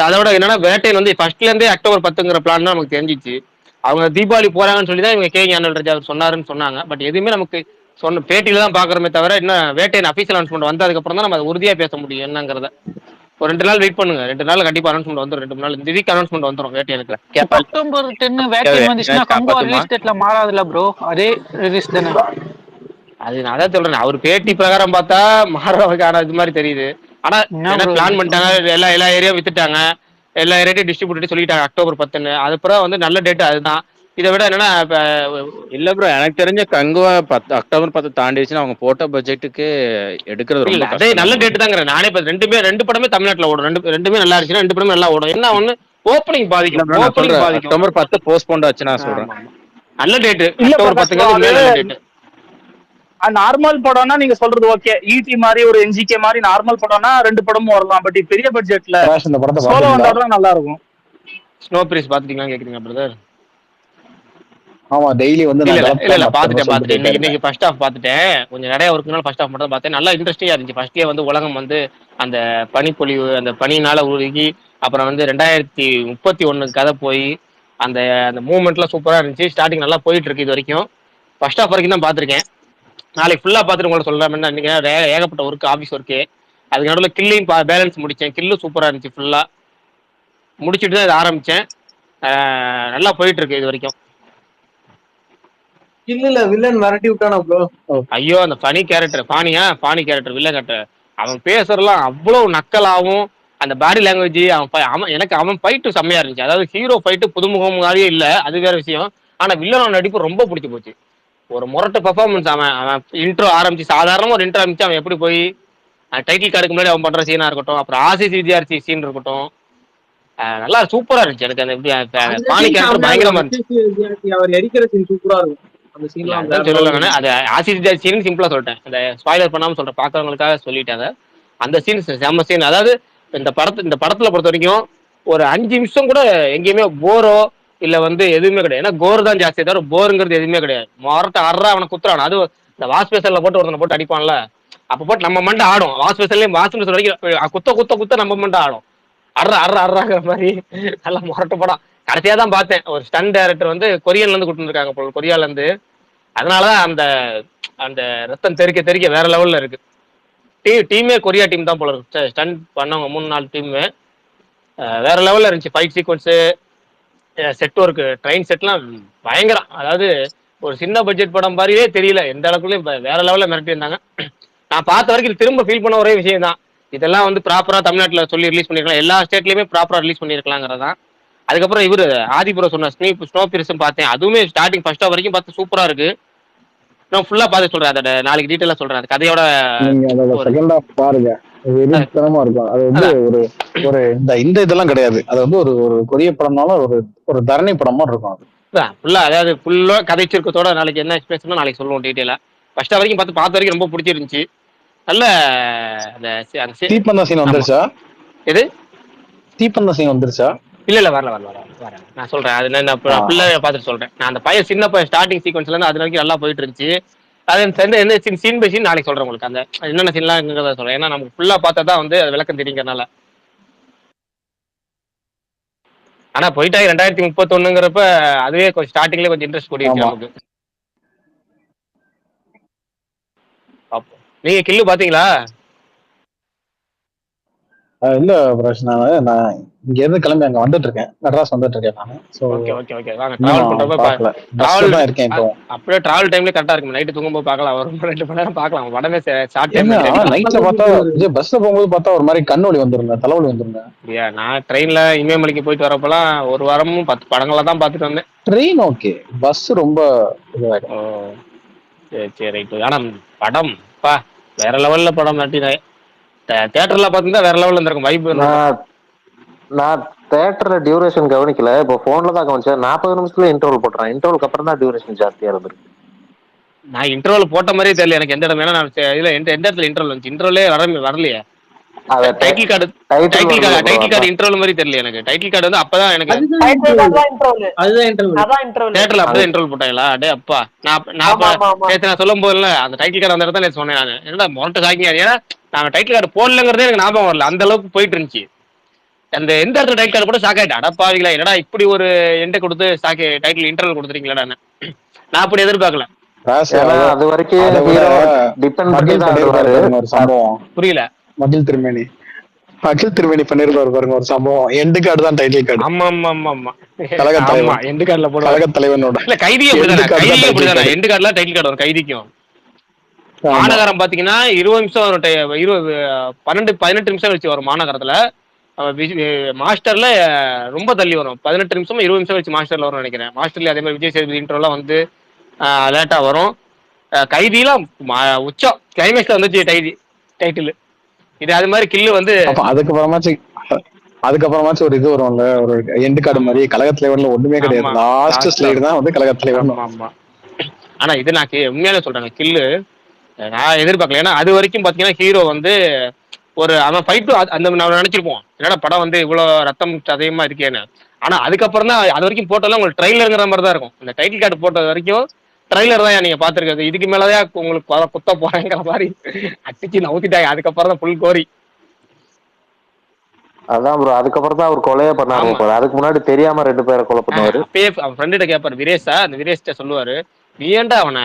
அதோட என்னன்னா வேட்டையன் வந்து ஃபர்ஸ்ட்ல இருந்தே அக்டோபர் 10ங்கிற பிளான் தான் நமக்கு தெரிஞ்சிச்சு. அவங்க தீபாவளி போறாங்கன்னு சொல்லி தான் இவங்க ஞானவேல் ராஜா அவர் சொன்னாருன்னு சொன்னாங்க. பட் எதுவுமே நமக்கு சொன்ன பேட்டியில தான் பாக்குறமே தவிர இன்னும் வேட்டையன் அபிஷியல் அனௌன்ஸ்மெண்ட் வந்ததுக்கு அப்புறம் தான் நம்ம அதை உறுதியா பேச முடியும் என்னங்கிறத. ஒரு 2 நாள் வெயிட் பண்ணுங்க. 2 நாள் கண்டிப்பா அனௌன்ஸ்மெண்ட் வந்துரும். 2 நாள் இந்த வீக் அனௌன்ஸ்மெண்ட் வந்துரும் வேட்டையனுக்கு. அக்டோபர் 10 வேட்டையன் வந்துச்சுன்னா கங்குவா ரிலீஸ் டேட்ல மாறாதுல ப்ரோ? அதே ரிலீஸ் தானே? அது நான் அதான் சொல்றேன். அவர் பேட்டி பிரகாரம் பார்த்தா மாறதுக்கான இது மாதிரி தெரியுது. ஆனா என்ன பிளான் பண்ணிட்டாங்க, எல்லா ஏரியாவும் வித்துட்டாங்க, எல்லா ஏரியாவையும் டிஸ்ட்ரிபியூட் சொல்லிட்டாங்க அக்டோபர் 10ன்னு. அதுக்கப்புறம் வந்து நல்ல டேட் அதுதான். இதை விட என்னன்னா இல்ல ப்ரோ, எனக்கு தெரிஞ்ச கங்குவா அக்டோபர் 10 தாண்டிடுச்சுன்னா அவங்க போட்ட பட்ஜெட்டுக்கு எடுக்கிறது இல்ல. அதே நல்ல டேட் தாங்க. நானே இப்ப 2 படமே தமிழ்நாட்டுல ஓடும். ரெண்டுமே நல்லா இருந்துச்சுன்னா 2 படமே நல்லா ஓடும். என்ன ஒண்ணு ஓப்பனிங் பாதிக்கும். அக்டோபர் 10 போஸ்ட்போன் ஆச்சு நான் சொல்றேன். நல்ல டேட் அக்டோபர் 10ங்கிறது நல்ல டேட். நார்மல் படம்னா நீங்க சொல்றது ஓகே. ஈடி மாதிரி ஒரு என்ஜிகே மாதிரி நார்மல் படம்னா 2 படமும் வரலாம். பட் பெரிய பட்ஜெட்ல சோலோ வந்தாதான் நல்லா இருக்கும். ஸ்னோ பிரீஸ் பாத்துட்டீங்களா கேக்குறீங்க பிரதர்? ஆமா, டெய்லி வந்து இல்ல பாத்துட்டேன். இன்னைக்கு ஃபர்ஸ்ட் ஹாஃப் பாத்துட்டேன். கொஞ்சம் நிறைய ஒர்க்குனால ஃபர்ஸ்ட் ஹாஃப் மட்டும் பார்த்தேன். நல்லா இன்ட்ரெஸ்டிங்கா இருந்துச்சு. ஃபர்ஸ்ட்லயே வந்து உலகம் வந்து அந்த பனிப்பொழிவு அந்த பனினால உருகி அப்புறம் வந்து 2031 கதை போய் அந்த மூவ்மெண்ட்லாம் சூப்பரா இருந்துச்சு. ஸ்டார்டிங் நல்லா போயிட்டு இருக்கு. இது வரைக்கும் ஃபர்ஸ்ட் ஹாஃப் வரைக்கும் தான் பாத்திருக்கேன். நாளைக்கு ஃபுல்லா பாத்துட்டு உங்களை சொல்றேன். இன்னைக்கு ஏகப்பட்ட ஒர்க், ஆஃபீஸ் ஒர்க்கு. அதுக்கு நடுவில் கில்லையும் பேலன்ஸ் முடிச்சேன். கில்லு சூப்பரா இருந்துச்சு. ஃபுல்லா முடிச்சுட்டு தான் இதை ஆரம்பிச்சேன். நல்லா போயிட்டு இருக்கு இது வரைக்கும். இல்ல வில்லன் மிரட்டி விட்டானா ப்ரோ? ஐயோ, அந்த பாணி கேரக்டர் வில்லன் கேரக்டர் அவன் பேசுறதுலாம் அவ்வளவு நக்கலாவும் அந்த பாடி லாங்குவேஜ் அவன் எனக்கு அவன் ஃபைட்டு செம்மையா இருந்துச்சு. அதாவது ஹீரோ ஃபைட்டு புதுமுகம் மாதிரியே இல்ல, அது வேற விஷயம். ஆனா வில்லனோட நடிப்பு ரொம்ப பிடிச்சி போச்சு. ஒரு முரட்டு பெர்ஃபார்மன்ஸ். அவன் இன்ட்ரோ ஆரம்பிச்சு சாதாரணமா ஒரு இன்ட்ரோ ஆரம்பிச்சு அவன் எப்படி போய் டைட்டில் கார்டுக்கு முன்னாடி அவன் பண்ற சீனா இருக்கட்டும், அப்புறம் ஆசிஸ் வித்யார்த்தி சீன் இருக்கட்டும், நல்லா சூப்பரா இருந்துச்சு. எனக்கு அந்த பாணி கேரக்டர் பயங்கரமா இருந்துச்சு. அவர் எரிக்கிற சீன் சூப்பரா இருக்கும். அந்த சீன்லாம் சொல்லல வேணா, அது ஆசிஸ் வித்யார்த்தி சீன் சிம்பிளா சொல்லிட்டேன். அந்த ஸ்பாய்லர் பண்ணாம சொல்றேன், பாக்குறவங்களுக்காக சொல்லிட்டேன். அதை அந்த சீன் செம்ம சீன். அதாவது இந்த படத்துல பொறுத்த வரைக்கும் ஒரு 5 நிமிஷம் கூட எங்கேயுமே போரோ இல்ல எதுவுமே கிடையாது. ஏன்னா கோர் தான் ஜாஸ்தியா தவிர போருங்கிறது எதுவுமே கிடையாது. மரத்தை அறா அவனை குத்துறான். அது இந்த வாஷ் பேசல்ல போட்டு ஒருத்தனை போட்டு அடிப்பான்ல, அப்ப போட்டு நம்ம மண்டை ஆடும். வாஷ் பேசல்லையும் வாஷ் பேசல் வரைக்கும் குத்த நம்ம மண்டை ஆடும். அறாங்கிற மாதிரி நல்லா முரட்டு படம். கடைசியா தான் பார்த்தேன், ஒரு ஸ்டன் டைரக்டர் கொரியன்ல இருந்து கூட்டு இருக்காங்க போல, கொரியால இருந்து. அதனாலதான் அந்த அந்த ரத்தம் தெறிக்க வேற லெவல்ல இருக்கு. டீமே கொரியா டீம் தான் போல இருக்கு. ஸ்டன் பண்ணவங்க 3-4 டீமுமே வேற லெவல்ல இருந்துச்சு. Fight sequence, set work, train செட்லாம் பயங்கரம். அதாவது ஒரு சின்ன பட்ஜெட் படம் மாதிரியே தெரியல, எந்த அளவுக்குள்ளயும் வேற லெவல்ல மிரட்டி இருந்தாங்க. நான் பார்த்த வரைக்கும் திரும்ப ஃபீல் பண்ண ஒரே விஷயம் தான், இதெல்லாம் ப்ராப்பரா தமிழ்நாட்டில் சொல்லி ரிலீஸ் பண்ணிருக்கலாம், எல்லா ஸ்டேட்லயுமே ப்ராப்பரா ரிலீஸ் பண்ணிருக்கலாங்கிறதான். அதுக்கப்புறம் இவரு ஆதிபுரம் சொன்ன ஸ்னோ பிரிசன் பார்த்தேன். அதுவுமே ஸ்டார்டிங் ஃபர்ஸ்ட் ஹாஃப் வரைக்கும் பார்த்து சூப்பரா இருக்கு. நான் ஃபுல்லா பார்த்து சொல்றேன், அதோட நாளைக்கு டீட்டெயிலா சொல்றேன். அது கதையோட நீங்க அதோட செகண்ட் ஹாஃப் பாருங்க, வெறித்தனமா இருக்கும். அது ஒரு ஒரு இந்த இதெல்லாம் கிடையாது. அது ஒரு ஒரு கொரிய படம்னால ஒரு தரணி படம் மாதிரி இருக்கும். அது ஃபுல்லா அதாவது ஃபுல்லா கதைச்சிருக்கத்தோட நாளைக்கு என்ன எக்ஸ்பிரஷன் நாளைக்கு சொல்லுவோம் டீட்டெயிலா. ஃபர்ஸ்ட் ஹாஃப் வரைக்கும் பார்த்த வரைக்கும் ரொம்ப பிடிச்சிருந்துச்சு. நல்ல அந்த தீப்பந்தா சீன் வந்துருச்சா? எது தீப்பந்தா சீன் வந்துருச்சா? இல்ல வரல. நான் சொல்றேன், அது நான் ஃபுல்லா பார்த்துட்டு சொல்றேன். நான் அந்த பையன் சின்ன பையன் ஸ்டார்டிங் சீக்வன்ஸ்ல இருந்து அது வரைக்கும் நல்லா போயிட்டு இருந்துச்சு. அது எந்த சீன் பை சீன் நாளைக்கு சொல்றேன் உங்களுக்கு. அந்த என்னென்ன சீன்லாம் சொல்றேன், ஏன்னா நமக்கு ஃபுல்லா பார்த்தா தான் அது விளக்கம் தெரியுங்கிறனால. ஆனா போயிட்டா 2031ங்கிறப்ப அதுவே கொஞ்சம் ஸ்டார்டிங்ல கொஞ்சம் இன்ட்ரெஸ்ட் கூடிருச்சு நமக்கு. நீங்க கில்லு பாத்தீங்களா? இல்ல பிரச்சனை, நான் இங்க இருந்து கிளம்பி அங்க வந்துட்டு இருக்கேன், மெட்ராஸ் வந்துட்டு இருக்கேன் நானு. ஓகே வாங்க டிராவல் பண்றப்ப டிராவல் தான் இருக்கேன் இப்போ. அப்படியே டிராவல் டைம்ல கரெக்டா இருக்கும். நைட் தூங்கும்போது பார்க்கலாம், ஒரு 2 மணி நேரம் பார்க்கலாம். உடனே ஷார்ட் டைம். நைட்ல பார்த்தா பஸ்ல போகும்போது பார்த்தா ஒரு மாதிரி கண்ணொலி வந்துருங்க, தலைவலி வந்துருங்க. நான் ட்ரெயின்ல இமயமலைக்கு போயிட்டு வரப்பெல்லாம் ஒரு வாரமும் 10 படங்களா தான் பார்த்துட்டு வந்தேன். ட்ரெயின் ஓகே, பஸ் ரொம்ப சரி ரைட். ஆனா படம் வேற லெவல்ல படம் நாட்டினா தியேட்டர்ல பாத்தீங்கன்னா வேற லெவல்ல இருந்திருக்கும் வைப். நான் தியேட்டர்ல டியூரேஷன் கவனிக்கல, இப்போ போன்ல தான் கவனிச்சேன். 40 நிமிஷத்துல இன்டர்வல் போட்டுறேன். இன்டர்வலுக்கு அப்புறம் தான் டியூரேஷன் ஜாஸ்தியா இருந்திருக்கு. நான் இன்டர்வல் போட்ட மாதிரியே தெரியல எனக்கு எந்த இடம். ஏன்னா நான் இதுல எந்த இடத்துல இன்டர்வல் வந்துச்சு, இன்டர்வலே வரலையே. டைட்டில் கார்டு இன்டர்வல் மாதிரி தெரியல எனக்கு. டைட்டில் கார்டு அப்பதான் எனக்கு தியேட்டர்ல அப்படியே இன்டர்வல் போட்டாங்களா? அடே அப்பா, நான் சொல்லும் போதுல அந்த டைட்டில் கார்டு அந்த இடத்துல சொன்னேன் நான், என்னடா மொரட்டு சாக்கிங்க. ஏன்னா நான் டைட்டில் கார்டு போடலங்கிறதே எனக்கு ஞாபகம் வரல, அந்த அளவுக்கு போயிட்டு இருந்துச்சு. அந்த எந்த இடத்துல டைட்டில் கார்டு கூட ஷாக் ஆயிட்டேன். அடப்பாவிங்களா, என்னடா இப்படி ஒரு எண்டை கொடுத்து டைட்டில் இன்டர்வல் கொடுத்துட்டீங்களா? நான் அப்படி எதிர்பார்க்கல. அது வரைக்கும் புரியல. மகிழ் திருமேனி பண்ணிருப்பாரு பாருங்க ஒரு சம்பவம். எண்டு கார்டு தான் டைட்டில் கார்டு. ஆமா எண்டு கார்டுல போடுவாங்க. கழக தலைவனோட இல்ல கைதியும் அப்படிதானே எண்டு கார்டுல டைட்டில் கார்டு வரும் கைதிக்கும். மாநகரம் பாத்தீங்கன்னா 20 நிமிஷம் வரும், 18 நிமிஷம் வச்சு வரும் மாநகரத்துல. மாஸ்டர்ல ரொம்ப தள்ளி வரும், 18 நிமிஷம் 20 நிமிஷம் வச்சு மாஸ்டர்ல வரும் நினைக்கிறேன். மாஸ்டர்ல அதே மாதிரி விஜய் சேதுபதி இன்ட்ரோலாம் லேட்டா வரும். கைதிலாம் உச்சம் கிளைமேக்ஸ்ல வந்துச்சு டைட்டில். இது அது மாதிரி கில்லு அதுக்கப்புறமாச்சும் ஒரு இது வரும்ல, ஒரு எண்டு கார்டு மாதிரி. கழக தலைவர்ல ஒண்ணுமே கிடையாது, லாஸ்ட் ஸ்லைடு தான் கழக தலைவர். ஆமா. ஆனா இது நான் உண்மையாலே சொல்றேன், கில்லு நான் எதிர்பார்க்கல. ஏன்னா அது வரைக்கும் பாத்தீங்கன்னா ஹீரோ ஒரு அவன் ஃபைட்டு அந்த நம்ம நினைச்சிருப்போம், என்னடா படம் இவ்வளவு ரத்தம் அதிகமா இருக்கேன்னு. ஆனா அதுக்கப்புறம் தான் அது வரைக்கும் போட்டோம்னா உங்களுக்கு ட்ரெய்லருங்கிற மாதிரி தான் இருக்கும். இந்த டைட்டில் கார்டு போட்டது வரைக்கும் ட்ரெய்லர் தான் நீங்க பாத்துருக்காது. இதுக்கு மேலதான் உங்களுக்கு குத்த போறேங்கிற மாதிரி அடிச்சு நவுத்திட்டாங்க. அதுக்கப்புறம் தான் ஃபுல் கோரி. அதான் ப்ரோ, அதுக்கப்புறம் தான் அவர் கொலையே பண்ணாரு. அதுக்கு முன்னாடி தெரியாம 2 பேரை கொலை பண்ணுவாரு. அப்பயே அவன் ஃப்ரெண்ட கேட்பாரு விரேஷா, அந்த விரேஷ்ட சொல்லுவாரு, நீ ஏன்டா அவனை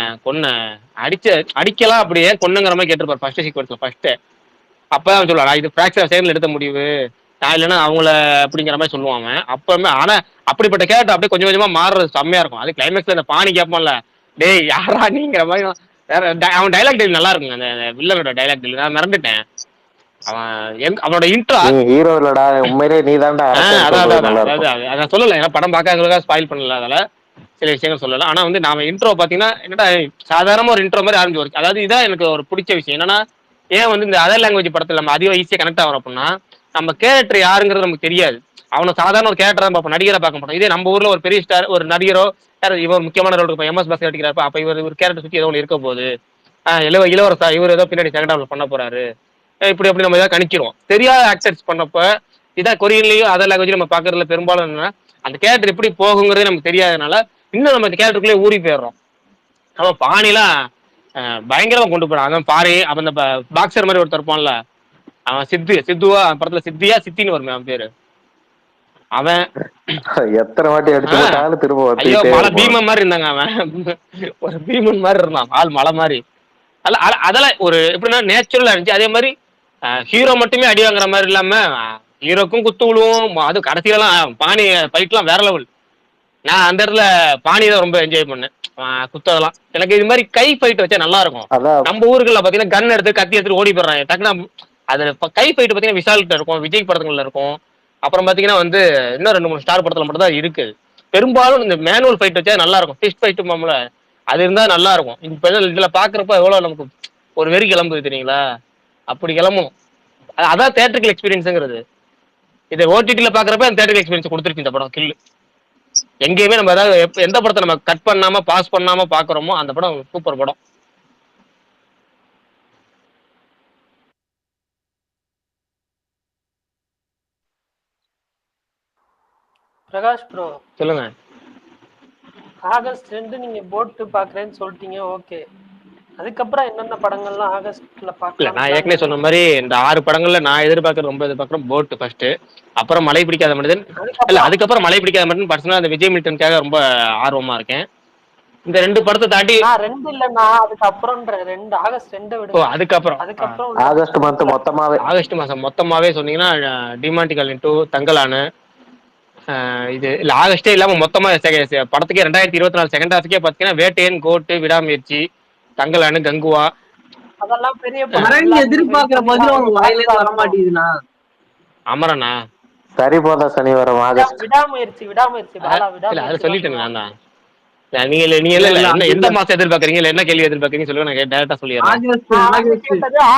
அடிக்கலாம் அப்படியே கொன்னுங்கிற மாதிரி கேட்டிருப்பாரு ஃபர்ஸ்ட் சீக்வன்ஸ்ல. ஃபர்ஸ்ட் அப்பதான் அவன் சொல்லுவான், இது பிராக்சர் சேர்ந்து எடுத்த முடிவு நான் இல்லைன்னா அவங்கள அப்படிங்கிற மாதிரி சொல்லுவாங்க அப்பவுமே. ஆனா அப்படிப்பட்ட கேரக்டர் அப்படியே கொஞ்சம் கொஞ்சமா மாறுறது செம்மையா இருக்கும். அது கிளைமேக்ஸ்ல இந்த பாணி கேட்பான்ல, டேய் யாரா நீங்கிற மாதிரி. அவன் டைலாக் டெய்லி நல்லா இருக்குங்க, அந்த வில்லனோட டைலாக் டெய்லி. நான் மறந்துட்டேன், அவனோட இன்ட்ரோ நீ ஹீரோ இல்லடா, உண்மையிலே நீ தான்டா அதான் சொல்லல, ஏன்னா படம் பார்க்காதவங்களுக்காக ஸ்பாயில் பண்ணல, அதனால சில விஷயங்கள் சொல்லல. ஆனா வந்து நாம இன்ட்ரோ பாத்தீங்கன்னா என்னடா சாதாரண ஒரு இன்ட்ரோ மாதிரி ஆரம்பிச்சு, அதாவது இதான் எனக்கு ஒரு பிடிச்ச விஷயம். என்னன்னா ஏன் வந்து இந்த அதர் லாங்குவேஜ் படத்துல நம்ம அதிகம் ஈஸியா கனெக்ட் ஆகிறோம் அப்படின்னா, நம்ம கேரக்டர் யாருங்கிறது நமக்கு தெரியாது. அவனை சாதாரண ஒரு கேரக்டர் தான் பார்ப்போம், நடிகரை பார்க்க மாட்டோம். இதே நம்ம ஊர்ல ஒரு பெரிய ஸ்டார், ஒரு நடிகரோ இவர் முக்கியமான ரோல் இருக்கும், MS பாஸ் நடிக்கிறப்ப அப்ப இவர் ஒரு கேரக்டர் சுற்றி ஏதோ ஒன்று இருக்க போகுது, இளவரசா இவர் ஏதோ பின்னாடி செகண்ட் பண்ண போறாரு, இப்படி அப்படி நம்ம ஏதாவது கணிக்கிறோம். தெரியாத ஆக்டர்ஸ் பண்ணப்ப இதான் கொரியன்லயும் அதர் லாங்குவேஜ் நம்ம பாக்குறதுல பெரும்பாலும் என்னன்னா அந்த கேரக்டர் எப்படி போகுங்கிறது நமக்கு தெரியாதனால இன்னும் நம்ம அந்த கேரக்டருக்குள்ளே ஊறி போயிடுறோம். அவன் பாணிலாம் பயங்கரமா கொண்டு போறான். அவன் பாரி அவன் அந்த பாக்ஸர் மாதிரி ஒருத்தர் இருப்பான்ல, அவன் சித்துவா படத்துல சித்தின்னு வருமே அவன் பேரு, அவன் எத்தனை வாட்டி அடிச்சு போட்டாலும் திரும்ப ஐயோ மலை பீமன் மாதிரி இருந்தாங்க, அவன் ஒரு பீமன் மாதிரி இருந்தான், ஆள் மலை மாதிரி. அதெல்லாம் ஒரு எப்படின்னா நேச்சுரலா இருந்துச்சு. அதே மாதிரி ஹீரோ மட்டுமே அடி வாங்குற மாதிரி இல்லாம ஹீரோக்கும் குத்து விழுவும். அது கடைசியெல்லாம் பாணி ஃபைட்லாம் வேற லெவல். நான் அந்த இடத்துல பாணி தான் ரொம்ப என்ஜாய் பண்ணேன், குத்ததெல்லாம். எனக்கு இது மாதிரி கை ஃபைட் வச்சா நல்லா இருக்கும். நம்ம ஊருக்குள்ள பாத்தீங்கன்னா கன் எடுத்து கத்தி எடுத்து ஓடி போடுறாங்க டக்குனா. அது கை ஃபைட் பாத்தீங்கன்னா விஷால்கிட்ட இருக்கும், விஜய் படங்கள்ல இருக்கும், அப்புறம் பாத்தீங்கன்னா வந்து இன்னும் 2-3 ஸ்டார் படத்துல மட்டும் தான் இருக்கு. பெரும்பாலும் இந்த மேனுவல் ஃபைட் வச்சா நல்லா இருக்கும். ஃபிஸ்ட் ஃபைட் மாமல அது இருந்தா நல்லா இருக்கும். இப்ப இதுல பாக்குறப்ப எவ்வளவு நமக்கு ஒரு வெறி கிளம்புது தெரியுங்களா, அப்படி கிளம்பும். அதான் தியேட்டரிக்கல் எக்ஸ்பீரியன்ஸுங்கிறது. இதை ஓடிடில பாக்குறப்ப அந்த தியேட்டரிக்கல் எக்ஸ்பீரியன்ஸ் கொடுத்துருக்கு இந்த படம் கில்லு. எங்கேயுமே நம்ம ஏதாவது எந்த படத்தை நம்ம கட் பண்ணாம பாஸ் பண்ணாம பாக்குறோமோ அந்த படம் சூப்பர் படம். பிரகாஷ் ப்ரோ சொல்லுங்க. ஆகஸ்ட் 2 நீங்க போட்டு பாக்குறேன்னு சொல்லிட்டீங்க, ஓகே. அதுக்கப்புறம் என்னென்ன படங்கள்லாம் ஆகஸ்ட்ல பார்க்கலாம்? நான் ஏற்கனவே சொன்ன மாதிரி இந்த 6 படங்கள்ல நான் ரொம்ப எதிர்பார்க்குறேன் போட் ஃபர்ஸ்ட், அப்புறம் மழை பிடிக்காத மனிதன், இல்ல அதுக்கப்புறம் மழை பிடிக்காத மனிதன் பர்சனலா அந்த விஜய் மில்டனுக்காக ரொம்ப ஆர்வமா இருக்கேன். இந்த 2 படத்தை தாண்டி 2 இல்லன்னா அதுக்கப்புறம்ன்ற 2 ஆகஸ்ட் 2 விடுங்க. அதுக்கப்புறம் ஆகஸ்ட் மந்த் மொத்தமாவே, ஆகஸ்ட் மாசம் மொத்தமாவே சொன்னீங்கன்னா டிமாண்டிகல் இன்டூ தங்கலானு, இது இல்ல ஆகஸ்டே இல்லாம மொத்தமா படத்துக்கே 2024 செகண்ட் ஹாஃப்க்கே பாத்தீங்கன்னா வேட்டையன், கோட்டு, விடாமுயற்சி, தங்கலானு, கங்குவா, அதெல்லாம் பெரிய எதிர்பார்க்கிற பதில் அவங்க வாயிலே வர மாட்டேங்குதுண்ணா. அமரனா சரி போதா சனிவாரம் ஆகஸ்ட். விடாமுயற்சி பாலா இல்ல அதை சொல்லிட்டேன் நான் தான். நீங்க எந்த மாசம் எதிர்பார்க்கறீங்க, இல்ல என்ன கேள்வி எதிர்பார்க்கறீங்க சொல்லுங்க, நான் டைரக்டா சொல்லிடுறேன்.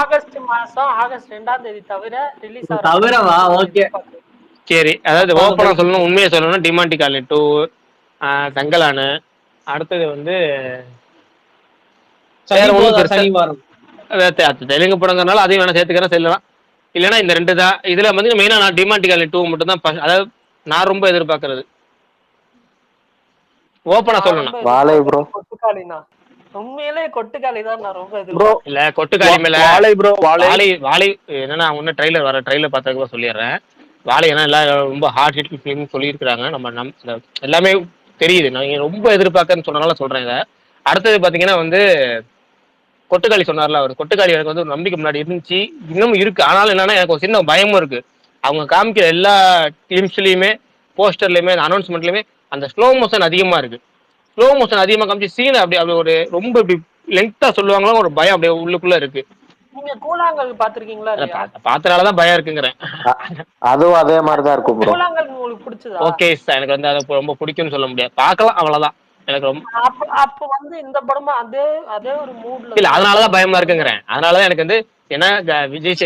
ஆகஸ்ட் மாசம் ஆகஸ்ட் 2ஆம் தேதி தவிர ரிலீஸ் ஆகுது. தவிரவா? ஓகே சரி, அதாவது ஓப்பனா சொல்லணும், உண்மையை சொல்லணும், டிமாண்டி காலனி 2, தங்கலானு, அடுத்தது வந்து தெலுங்கு படங்கிறனால அதையும் வேணா சேர்த்துக்கிறேன், செல்லலாம். இல்லைன்னா இந்த 2 தான். இதுல வந்து மெயினா நான் டிமாண்டி காலனி 2 மட்டும் தான், அதாவது நான் ரொம்ப எதிர்பார்க்கறது. ஓப்பனா சொல்லணும், வாழை ப்ரோ. கொட்டுக்காலினா உண்மையிலே கொட்டுக்காலி தான் நான் ரொம்ப எதிர்பார்க்கறேன். இல்ல கொட்டுக்காலி மேல வாழை என்னன்னா ஒன்னு ட்ரைலர் பார்த்ததுக்கு சொல்லிடுறேன். வாழை ஏன்னா எல்லாம் ரொம்ப ஹார்ட் ஹிட் ஃபிலிம் சொல்லியிருக்கிறாங்க, நம்ம எல்லாமே தெரியுது. நான் ரொம்ப எதிர்பார்க்கறேன்னு சொன்னனால சொல்றேன் இதை. அடுத்தது பாத்தீங்கன்னா வந்து கொட்டுக்காளி சொன்னார்ல அவர், கொட்டுக்காளி எனக்கு வந்து ஒரு நம்பிக்கை முன்னாடி இருந்துச்சு, இன்னும் இருக்கு. ஆனாலும் என்னன்னா எனக்கு ஒரு சின்ன பயமும் இருக்கு. அவங்க காமிக்கிற எல்லா கிளிம்ஸ்லயுமே போஸ்டர்லயுமே அனௌன்ஸ்மெண்ட்லயுமே அந்த ஸ்லோ மோஷன் அதிகமா இருக்கு. ஸ்லோ மோஷன் அதிகமா காமிச்சு சீன் அப்படி ஒரு ரொம்ப இப்படி லெங்க்தா சொல்லுவாங்களோ ஒரு பயம் அப்படியே உள்ளுக்குள்ள இருக்கு. நீங்க கூழாங்கல் பாத்திருக்கீங்களா? பாத்தனாலதான் பயம் இருக்குங்கிறேன். அதுவும் அதே மாதிரிதான் இருக்கும் ப்ரோ. கூழாங்கல் உங்களுக்கு பிடிச்சதா? ஓகே, எனக்கு வந்து அது ரொம்ப பிடிக்கும்னு சொல்ல முடியாது, பார்க்கலாம் அவ்வளவுதான். எனக்கு ரொம்ப அப்ப வந்து இந்த படமா அதே ஒரு மூட்ல இல்ல, அதனாலதான் பயமா இருக்குங்கிறேன். அதனாலதான் எனக்கு வந்து ஏன்னா விஜய்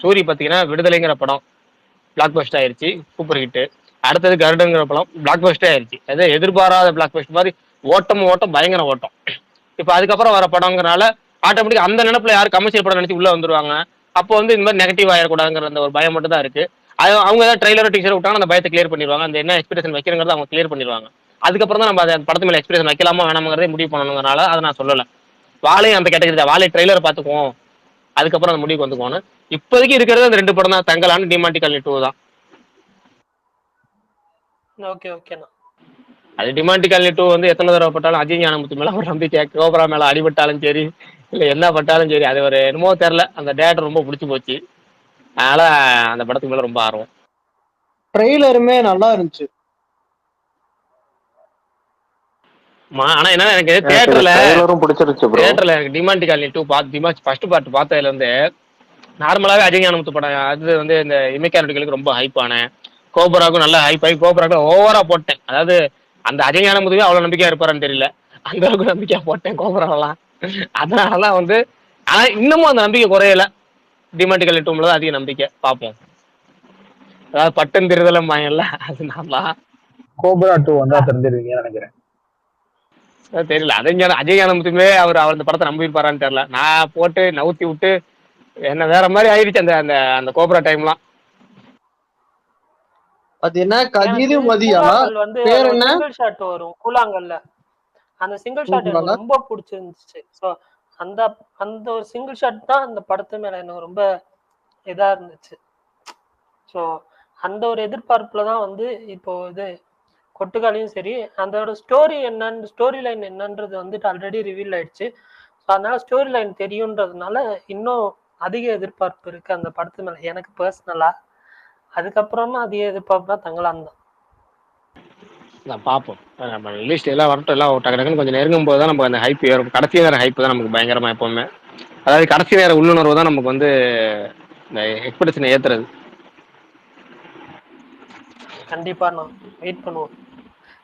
சூரி பாத்தீங்கன்னா விடுதலைங்கிற படம் பிளாக் பஸ்டர் ஆயிருச்சு, சூப்பர் ஹிட். அடுத்தது கருடங்கிற படம் பிளாக் பஸ்டர் ஆயிருச்சு, அது எதிர்பாராத பிளாக் பஸ்டர் மாதிரி ஓட்டம் பயங்கர ஓட்டம். இப்ப அதுக்கப்புறம் வர படங்கிறனால ஆட்டோமேட்டிக் அந்த நினைப்புல யாரும் கமர்ஷியல் படம் நினைச்சு உள்ள வந்துருவாங்க. அப்போ வந்து இந்த மாதிரி நெகட்டிவ் ஆயிடக்கூடாதுங்கிற அந்த ஒரு பயம் மட்டும் தான் இருக்கு. அவங்க ஏதாவது ட்ரைலரோ டீச்சர் விட்டாங்க அந்த பயத்தை கிளியர் பண்ணிடுவாங்க, அந்த என்ன எக்ஸ்பெக்டேஷன் வைக்கிறங்கிறத அவங்க கிளியர் பண்ணிடுவாங்க. அதுக்கப்புறம் தான் நம்ம அந்த படத்து மேல எக்ஸ்பெக்டேஷன் வைக்கலாமா வேணாமங்கிறதே முடிவு பண்ணணுங்கிறனால அதை நான் சொல்லலை. வாழையும் அந்த கேட்டகரி தான், வாழை ட்ரைலர் பார்த்துக்குவோம் அதுக்கப்புறம் அந்த முடிவுக்கு வந்துக்குவோன்னு. இப்போதைக்கு இருக்கிறது அந்த 2 படம் தான், தங்கலான டிமாண்டி காலனி 2 தான். ஓகேண்ணா. அது டிமாண்டி காலனி 2 வந்து எத்தனை தடவை பட்டாலும் அஜய் ஞானமுத்து மேல ஒரு நம்பிக்கை, கோபரா மேல அடிபட்டாலும் சரி இல்ல என்ன பட்டாலும் சரி, அது ஒரு என்னமோ தெரியல, அந்த டேரக்டர் ரொம்ப பிடிச்சி போச்சு. அதனால அந்த படத்துக்கு மேல ரொம்ப ஆர்வம். ட்ரெய்லருமே நல்லா இருந்துச்சு. ஆனா என்ன எனக்கு தியேட்டர்ல பிடிச்சிருச்சு ப்ரோ. தியேட்டர்ல எனக்கு டிமாண்டி காலனி 2 ஃபர்ஸ்ட் பார்ட் பார்த்ததுல இருந்து நார்மலாவே அஜய் ஞானமுத்து படம் அது வந்து இந்த இமைக்காரர்களுக்கு ரொம்ப ஹைப்பான, கோபராவுக்கும் நல்ல ஹைப் ஆகி கோபராவுக்கு ஓவரா போட்டேன். அதாவது அந்த அஜய் ஞானமுத்துவே அவ்வளவு நம்பிக்கையா இருப்பாருன்னு தெரியல, அந்த அளவுக்கு நம்பிக்கையா போட்டேன் கோபராவெல்லாம். அதனாலதான் வந்து ஆனா இன்னமும் அந்த நம்பிக்கை குறையல. டிமாண்டிகல் டூம்ல தான் அதிக நம்பிக்கை. பார்ப்போம். அதாவது பட்டன் தெரிதலும் பயன்ல அதனால கோப்ரா 2 வந்தா தெரிஞ்சிருவீங்கன்னு நினைக்கிறேன். தெரியல. அஜய் ஞானமுத்துமே அவர் அந்த படத்தை நம்பியிருப்பாரான்னு தெரியல. நான் போட்டு நவுத்தி விட்டு என்ன வேற மாதிரி ஆயிடுச்சு அந்த அந்த அந்த கோப்ரா டைம்லாம். அது என்ன எனக்கு கதிரு மதியா கூழாங்கல் வந்து பேர் ஒரு என்ன? சிங்கிள் ஷாட் வரும் கூழாங்கல்ல. அந்த சிங்கிள் ஷாட் எனக்கு கூழாங்கல்? ரொம்ப பிடிச்சிருந்துச்சு. ஸோ அந்த அந்த ஒரு சிங்கிள் ஷாட் தான் அந்த படத்து மேல எனக்கு ரொம்ப இதா இருந்துச்சு. ஸோ அந்த ஒரு எதிர்பார்ப்புல தான் வந்து இப்போ இது கொட்டுக்காலியும் சரி, அதோட ஸ்டோரி என்னன்னு ஸ்டோரி லைன் என்னன்றது வந்துட்டு ஆல்ரெடி ரிவீல் ஆயிடுச்சு. ஸோ அதனால ஸ்டோரி லைன் தெரியுன்றதுனால இன்னும் அதிக எதிர்பார்ப்பு இருக்கு அந்த படத்து மேல எனக்கு பர்சனலா. அதுக்கப்புறமா அதிக எதிர்பார்ப்புனா தங்கலாம் தான். நான் பார்ப்போம். நம்ம லிஸ்ட் எல்லாம் வரட்டும், எல்லாம் டக்கு டக்குன்னு கொஞ்சம் நெருங்கும் போது தான் நமக்கு அந்த ஹைப் ஏறும். கடைசி நேரம் ஹைப் தான் நமக்கு பயங்கரமா எப்பவுமே. அதாவது கடைசி நேர உள்ளுணர்வு தான் நமக்கு வந்து இந்த எக்ஸ்பெக்டேஷனை ஏத்துறது. கண்டிப்பா நான் வெயிட் பண்ணுவோம்.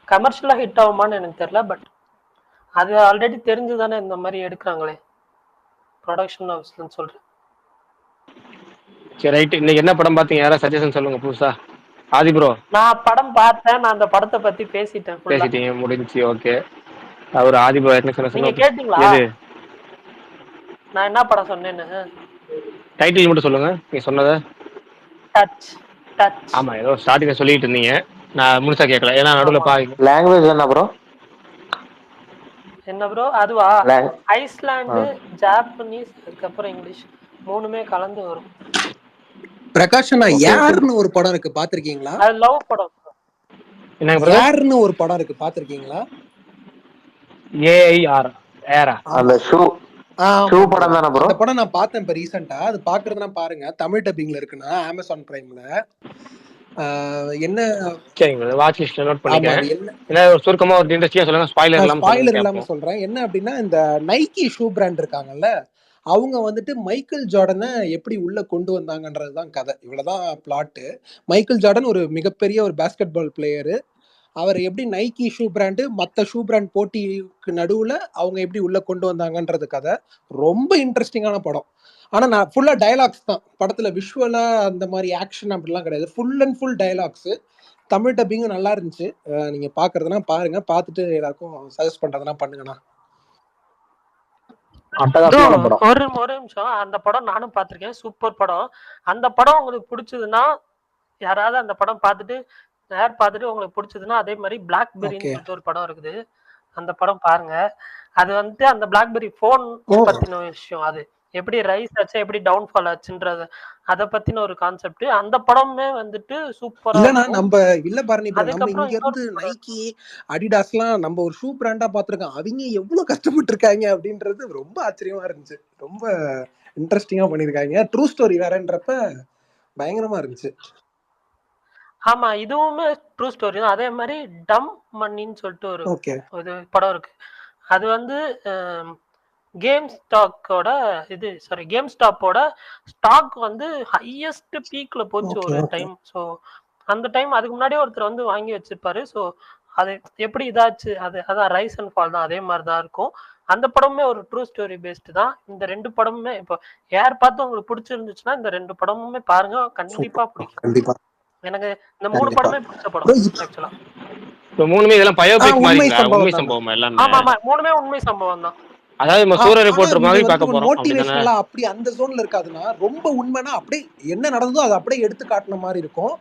கமர்ஷியலா ஹிட் ஆகுமான்னு எனக்கு தெரியல, பட் அது ஆல்ரெடி தெரிஞ்சுதானே இந்த மாதிரி எடுக்கிறாங்களே ப்ரொடக்ஷன் ஹவுஸ்லன்னு சொல்றேன். சரி ரைட். இன்னைக்கு என்ன படம் பார்த்தீங்க? யாராவது சஜஷன் சொல்லுங்க புதுசா. ஆதி ப்ரோ நான் படம் பார்த்தேன், நான் அந்த படத்தை பத்தி பேசிட்டேன் full ஆ. பேசிட்டீங்க, முடிஞ்சு. ஓகே. அவர் ஆதி ப்ரோ என்ன நீங்க சொன்ன? கேட்டீங்களா எது நான் என்ன படம் சொன்னேன்னு? டைட்டில் மட்டும் சொல்லுங்க நீங்க சொன்னதை. Touch touch. ஆமா, ஏதோ ஸ்டார்டிங்ல சொல்லிட்டு இருந்தீங்க, நான் முழுசா கேட்கல ஏன்னா நடுவில் ஆமா. பாருங்க. லாங்குவேஜ் என்ன ப்ரோ? என்ன ப்ரோ? அதுவா ஐஸ்லாண்டு, ஜாப்பனீஸ், அதுக்கப்புறம் இங்கிலீஷ் மூணுமே கலந்து வரும். பிரகாஷ் அண்ணா, யாருன்னு ஒரு படம் இருக்கு பாத்திருக்கீங்களா? அது லவ் படம். என்னங்க பிரதர்? யாருன்னு ஒரு படம் இருக்கு பாத்திருக்கீங்களா? ஏஐஆர் ஏரா அந்த ஷூ படம் தானே ப்ரோ? அந்த படம் நான் பார்த்தேன் இப்ப ரீசெண்டா. அது பாக்குறதுனா பாருங்க, தமிழ் டப்பிங்ல இருக்குன்னா அமேசான் பிரைம்ல. என்ன சரிங்க, வாட்ச் லிஸ்ட்ல நோட் ஆமா பண்ணிக்கிறேன். அது என்ன ஏன்னா ஒரு சுருக்கமா ஒரு இண்டஸ்ட்ரியா சொல்லுங்க, ஸ்பாயிலர் இல்லாம ஸ்பாயிலர் சொல்லுங்க இல்லாம கேட்போம். சொல்றேன். என்ன அப்படின்னா, இந்த நைக்கி ஷூ பிராண்ட் இருக்காங்கல்ல, அவங்க வந்துட்டு மைக்கேல் ஜார்டனை எப்படி உள்ள கொண்டு வந்தாங்கன்றதுதான் கதை. இவ்வளவுதான் பிளாட்டு. மைக்கேல் ஜார்டன் ஒரு மிகப்பெரிய ஒரு பாஸ்கெட் பால் பிளேயரு. அவர் எப்படி நைக்கி ஷூ பிராண்டு மற்ற ஷூ பிராண்ட் போட்டிக்கு நடுவுல அவங்க எப்படி உள்ள கொண்டு வந்தாங்கன்றது கதை. ரொம்ப இன்ட்ரெஸ்டிங்கான படம். ஆனா நான் ஃபுல்லா டயலாக்ஸ் தான் படத்துல. விஷுவலா அந்த மாதிரி ஆக்ஷன் அப்படிலாம் கிடையாது. Full and full dialogues. Tamil டப்பிங்கும் நல்லா இருந்துச்சு. நீங்க பாக்குறதுனா பாருங்க, பார்த்துட்டு எல்லாருக்கும் சஜஸ்ட் பண்றதுனா பண்ணுங்கண்ணா. அட்டகாசமான படம். ஒரு ஒரு நிமிஷம். அந்த படம் நானும் பார்த்திருக்கேன், சூப்பர் படம். அந்த படம் உங்களுக்கு பிடிச்சதுன்னா யாராவது அந்த படம் பார்த்துட்டு உங்களுக்கு பிடிச்சதுன்னா அதே மாதிரி பிளாக்பெரின்னு சொல்லிட்டு ஒரு படம் இருக்குது, அந்த படம் பாருங்க. அது வந்துட்டு அந்த பிளாக்பெரி போன் பத்தின விஷயம். அது எப்படி ரைஸ் ஆச்சு, எப்படி டவுன்ஃபால் ஆச்சுன்றது அதை பத்தின ஒரு கான்செப்ட். அந்த படமே வந்துட்டு சூப்பரா இல்லனா இருக்கும். நம்ம இல்ல பாரணி bro, நம்ம அதுக்கப்புறம் இங்க இருந்து நைக்கி அடிடாஸ்லாம் நம்ம ஒரு ஷூ பிராண்டா பாத்துருக்கோம். அவங்க எவ்வளவு கஷ்டப்பட்டு இருக்காங்க அப்படின்றது ரொம்ப ஆச்சரியமா இருந்துச்சு. ரொம்ப இன்ட்ரெஸ்டிங்கா பண்ணிருக்காங்க. ட்ரூ ஸ்டோரி வேறன்றப்ப பயங்கரமா இருந்துச்சு. ஆமா, இதுவுமே ட்ரூ ஸ்டோரி தான். அதே மாதிரி டம் மணின்னு சொல்லிட்டு ஒரு படம் இருக்கு. அது வந்து கேம் ஸ்டாக்கோட கேம் ஸ்டாப்போட ஸ்டாக் வந்து ஹையஸ்ட் பீக்ல போச்சு ஒரு டைம். ஸோ அந்த டைம் அதுக்கு முன்னாடியே ஒருத்தர் வந்து வாங்கி வச்சிருப்பாரு. ஸோ அது எப்படி இதாச்சு, அதான் ரைஸ் அண்ட் ஃபால் தான். அதே மாதிரி தான் இருக்கும். அந்த படமுமே ஒரு ட்ரூ ஸ்டோரி பேஸ்டு தான். இந்த ரெண்டு படமுமே இப்போ யார் பார்த்து உங்களுக்கு பிடிச்சிருந்துச்சுன்னா இந்த ரெண்டு படமுமே பாருங்க, கண்டிப்பா பிடிக்கும். கண்டிப்பா எனக்கு இந்த மூணு படமே பிடிச்ச படம் ஆக்சுவலா. இப்போ மூணுமே இதெல்லாம் பயோபிக் மாதிரிங்களா? உண்மை சம்பவம் எல்லாமே? ஆமா ஆமா, மூணுமே உண்மை சம்பவம் தான். அதாவது நம்ம சூரிய ரிப்போர்ட்டர் மாதிரி பார்க்க போறோம். மோட்டிவேஷனலா அப்படி அந்த ஜோன்ல இருக்காதுன்னா, ரொம்ப உண்மைனா அப்படியே என்ன நடந்ததோ அதை அப்படியே எடுத்து காட்டின மாதிரி இருக்கும்.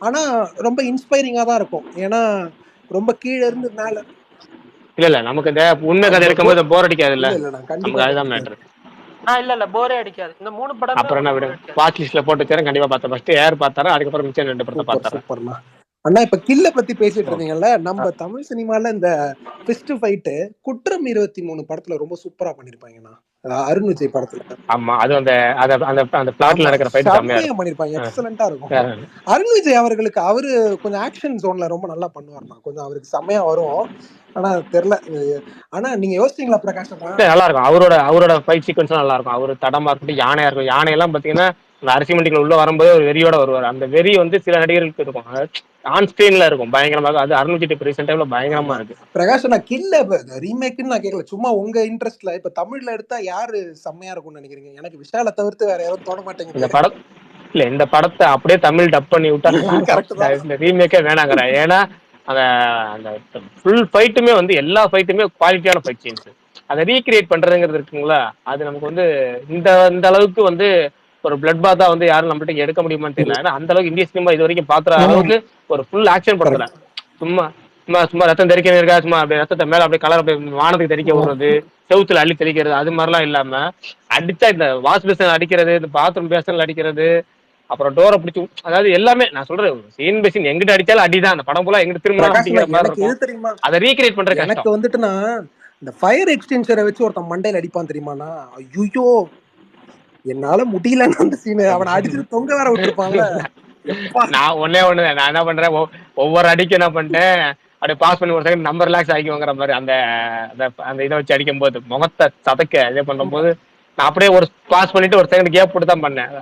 ஆனா ரொம்ப இன்ஸ்பைரிங்கா தான் இருக்கும். ஏன்னா ரொம்ப கீழ இருந்து மேல இல்ல நமக்கு இந்த உண்மை கதை இருக்கும்போது போர் அடிக்காது இல்ல? இல்ல நான் நமக்கு கண்டிப்பா அதுதான் மேட்டர். இல்ல போரே அடிக்காது. இந்த மூணு படம் அப்புறம் என்ன விடு, வாட்ச் லிஸ்ட்ல போட்டு தரேன், கண்டிப்பா பார்த்தேன். ஃபர்ஸ்ட் ஏர் பார்த்தாரா, அதுக்கப்புறம் மிச்சம் ரெண்டு படத்தை பார்த்தாரா. சூப்பர்மா அண்ணா. இப்ப கில்ல பத்தி பேசிட்டு இருந்தீங்கல்ல, நம்ம தமிழ் சினிமால இந்த ஃபிஸ்ட் ஃபைட் குற்றம் 23 படத்துல ரொம்ப சூப்பரா பண்ணிருப்பாங்கண்ணா. அருண் விஜய் படத்துல. ஆமா அது அந்த அந்த பிளாட்ல நடக்கிற ஃபைட் செம்மையா செம்மையா இருக்கும். பண்ணிருப்பாங்க, எக்ஸலண்டா இருக்கும். அருண் விஜய் அவர்களுக்கு அவரு கொஞ்சம் ஆக்ஷன் ஜோன்ல ரொம்ப நல்லா பண்ணுவார்னா, கொஞ்சம் அவருக்கு செம்மையா வரும். ஆனா தெரியல. ஆனா நீங்க யோசிச்சீங்களா பிரகாஷ்? நல்லா இருக்கும் அவரோட ஃபைட் சீக்வன்ஸ் நல்லா இருக்கும். அவரு தடமா இருக்கட்டும், யானையா இருக்கும். யானையெல்லாம் பாத்தீங்கன்னா அந்த அரிசி மண்டிக்குள்ள உள்ள வரும்போது ஒரு வெறியோட வருவார். அந்த வெறி வந்து சில நடிகர்களுக்கு இருக்கும், ஆன் ஸ்கிரீன்ல இருக்கும் பயங்கரமாக. அது அருண் விஜய் ரீசெண்ட் டைம்ல பயங்கரமா இருக்கு. பிரகாஷ் நான் கில்ல ரீமேக்னு நான் கேட்கல, சும்மா உங்க இன்ட்ரெஸ்ட்ல இப்ப தமிழ்ல எடுத்தா யாரு செம்மையா இருக்கும்னு நினைக்கிறீங்க? எனக்கு விஷாலை தவிர்த்து வேற யாரும் தோண மாட்டேங்குது. இந்த படம் இல்ல, இந்த படத்தை அப்படியே தமிழ் டப் பண்ணி விட்டா இந்த ரீமேக்கே வேணாங்கிற. ஏன்னா அந்த அந்த ஃபுல் ஃபைட்டுமே வந்து எல்லா ஃபைட்டுமே குவாலிட்டியான ஃபைட் சீன்ஸ். அதை ரீக்ரியேட் பண்றதுங்கிறது இருக்குங்களா, அது நமக்கு வந்து இந்த அளவுக்கு வந்து ஒரு பிளட் பாத்தா வந்து யாரும் நம்மள்ட்ட எடுக்க முடியுமான்னு தெரியல. ஏன்னா அந்த அளவுக்கு இந்திய சினிமா இது வரைக்கும் பாக்குற அளவுக்கு ஒரு ஃபுல் ஆக்ஷன் படத்துல சும்மா சும்மா சும்மா ரத்தம் தெறிக்க இருக்கா, சும்மா அப்படியே ரத்தத்தை மேல அப்படியே கலர் அப்படியே வானத்துக்கு தெறிக்க விடுறது, செவுத்துல அள்ளி தெளிக்கிறது, அது மாதிரிலாம் இல்லாம அடிச்சா இந்த வாஷ் பேசன் அடிக்கிறது, இந்த பாத்ரூம் பேசன்ல அடிக்கிறது, அப்புறம் டோரை பிடிச்சி, அதாவது எல்லாமே நான் சொல்றேன் சீன் பை சீன் எங்கிட்ட அடிச்சாலும் அடிதான். அந்த படம் போல எங்கிட்ட திரும்ப தெரியுமா அதை ரீக்ரியேட் பண்றது எனக்கு வந்துட்டுனா இந்த ஃபயர் எக்ஸ்டென்ஷரை வச்சு ஒருத்தன் மண்டையில அடிப்பான் தெரியுமாண்ணா, ஐயோ என்னால முடியலன்னு அந்த சீன். அவனை அடிச்சுட்டு தொங்க வேற விட்டுருப்பாங்க. நான் ஒண்ணு நான் என்ன பண்றேன், ஒவ்வொரு அடிக்கு என்ன பண்ணிட்டேன், அப்படியே பாஸ் பண்ணி ஒரு செகண்ட் நம்பர் ரிலாக்ஸ் ஆகிக்குங்கிற மாதிரி அந்த அந்த இதை வச்சு அடிக்கும் போது முகத்தை சதைக்க இதே பண்ணும் போது நான் அப்படியே ஒரு பாஸ் பண்ணிட்டு ஒரு செகண்ட் கேப் போட்டு தான் பண்ணேன்.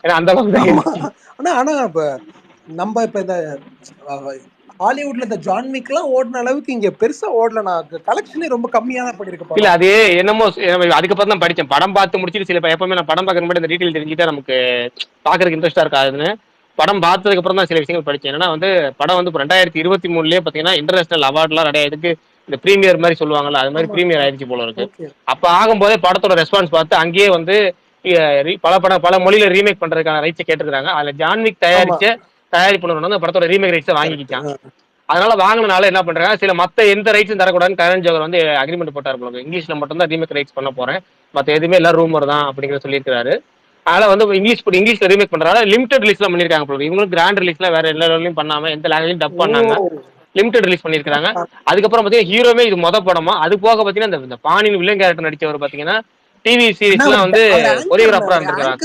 ஏன்னா அந்த அளவுக்கு ஆனா இப்ப நம்ம இப்ப இந்த ஹாலிவுட்ல இந்த ஜான் விக்லாம் ஓடின அளவுக்கு இங்க பெருசா ஓடல. நான் கலெக்ஷனே ரொம்ப கம்மியா தான் பண்ணிருக்கேன். இல்ல அது என்னமோ அதுக்கப்புறம் தான் படிச்சேன். படம் பார்த்து முடிச்சுட்டு சில எப்பவுமே நான் படம் பார்க்கற முன்னாடி இந்த டீட்டெயில் தெரிஞ்சுட்டா நமக்கு பாக்குறதுக்கு இன்ட்ரெஸ்டா இருக்காதுன்னு படம் பார்த்ததுக்கு அப்புறம் தான் சில விஷயங்கள் படிச்சேன். ஏன்னா வந்து படம் வந்து 2023 பாத்தீங்கன்னா இன்டர்நேஷனல் அவார்ட்லாம் நிறைய இதுக்கு இந்த பிரீமியர் மாதிரி சொல்லுவாங்கல்ல, அது மாதிரி பிரீமியர் ஆயிடுச்சு போல இருக்கு. அப்ப ஆகும்போதே படத்தோட ரெஸ்பான்ஸ் பார்த்து அங்கேயே வந்து பல மொழியில ரீமேக் பண்றதுக்கான ரைட்ஸை கேட்டிருக்காங்க. அதுல ஜான்விக் தயாரிப்பு அந்த படத்தோட ரீமேக் ரைட்ஸை வாங்கிக்கிட்டான். அதனால வாங்கினால என்ன பண்றாங்க, சில மத்த எந்த ரைட்ஸும் தரக்கூடாதுன்னு கரண் ஜோஹர் வந்து அக்ரிமெண்ட் போட்டார் போல. இங்கிலீஷ்ல மட்டும் தான் ரீமேக் ரைட்ஸ் பண்ண போறேன், மத்த எதுவுமே எல்லாம் ரூமர் தான் அப்படிங்கிற சொல்லியிருக்காரு. அதனால வந்து இங்கிலீஷ்ல ரீமேக் பண்றாங்க. லிமிடெட் ரிலீஸ்லாம் பண்ணிருக்காங்க போல. இவங்களுக்கு கிராண்ட் ரிலீஸ்லாம் வேற எல்லா லெவலையும் பண்ணாம எந்த லாங்குவேஜ் டப் பண்ணாங்க, லிமிடெட் ரிலீஸ் பண்ணிருக்காங்க. அதுக்கப்புறம் பாத்தீங்கன்னா ஹீரோவே இது மொத படமா. அது போக பாத்தீங்கன்னா இந்த பாணின் வில்லன் கேரக்டர் நடிச்சவர் பாத்தீங்கன்னா டிவி சீரிஸ்லாம் வந்து கொரியோகிராஃபரா இருந்திருக்காரு.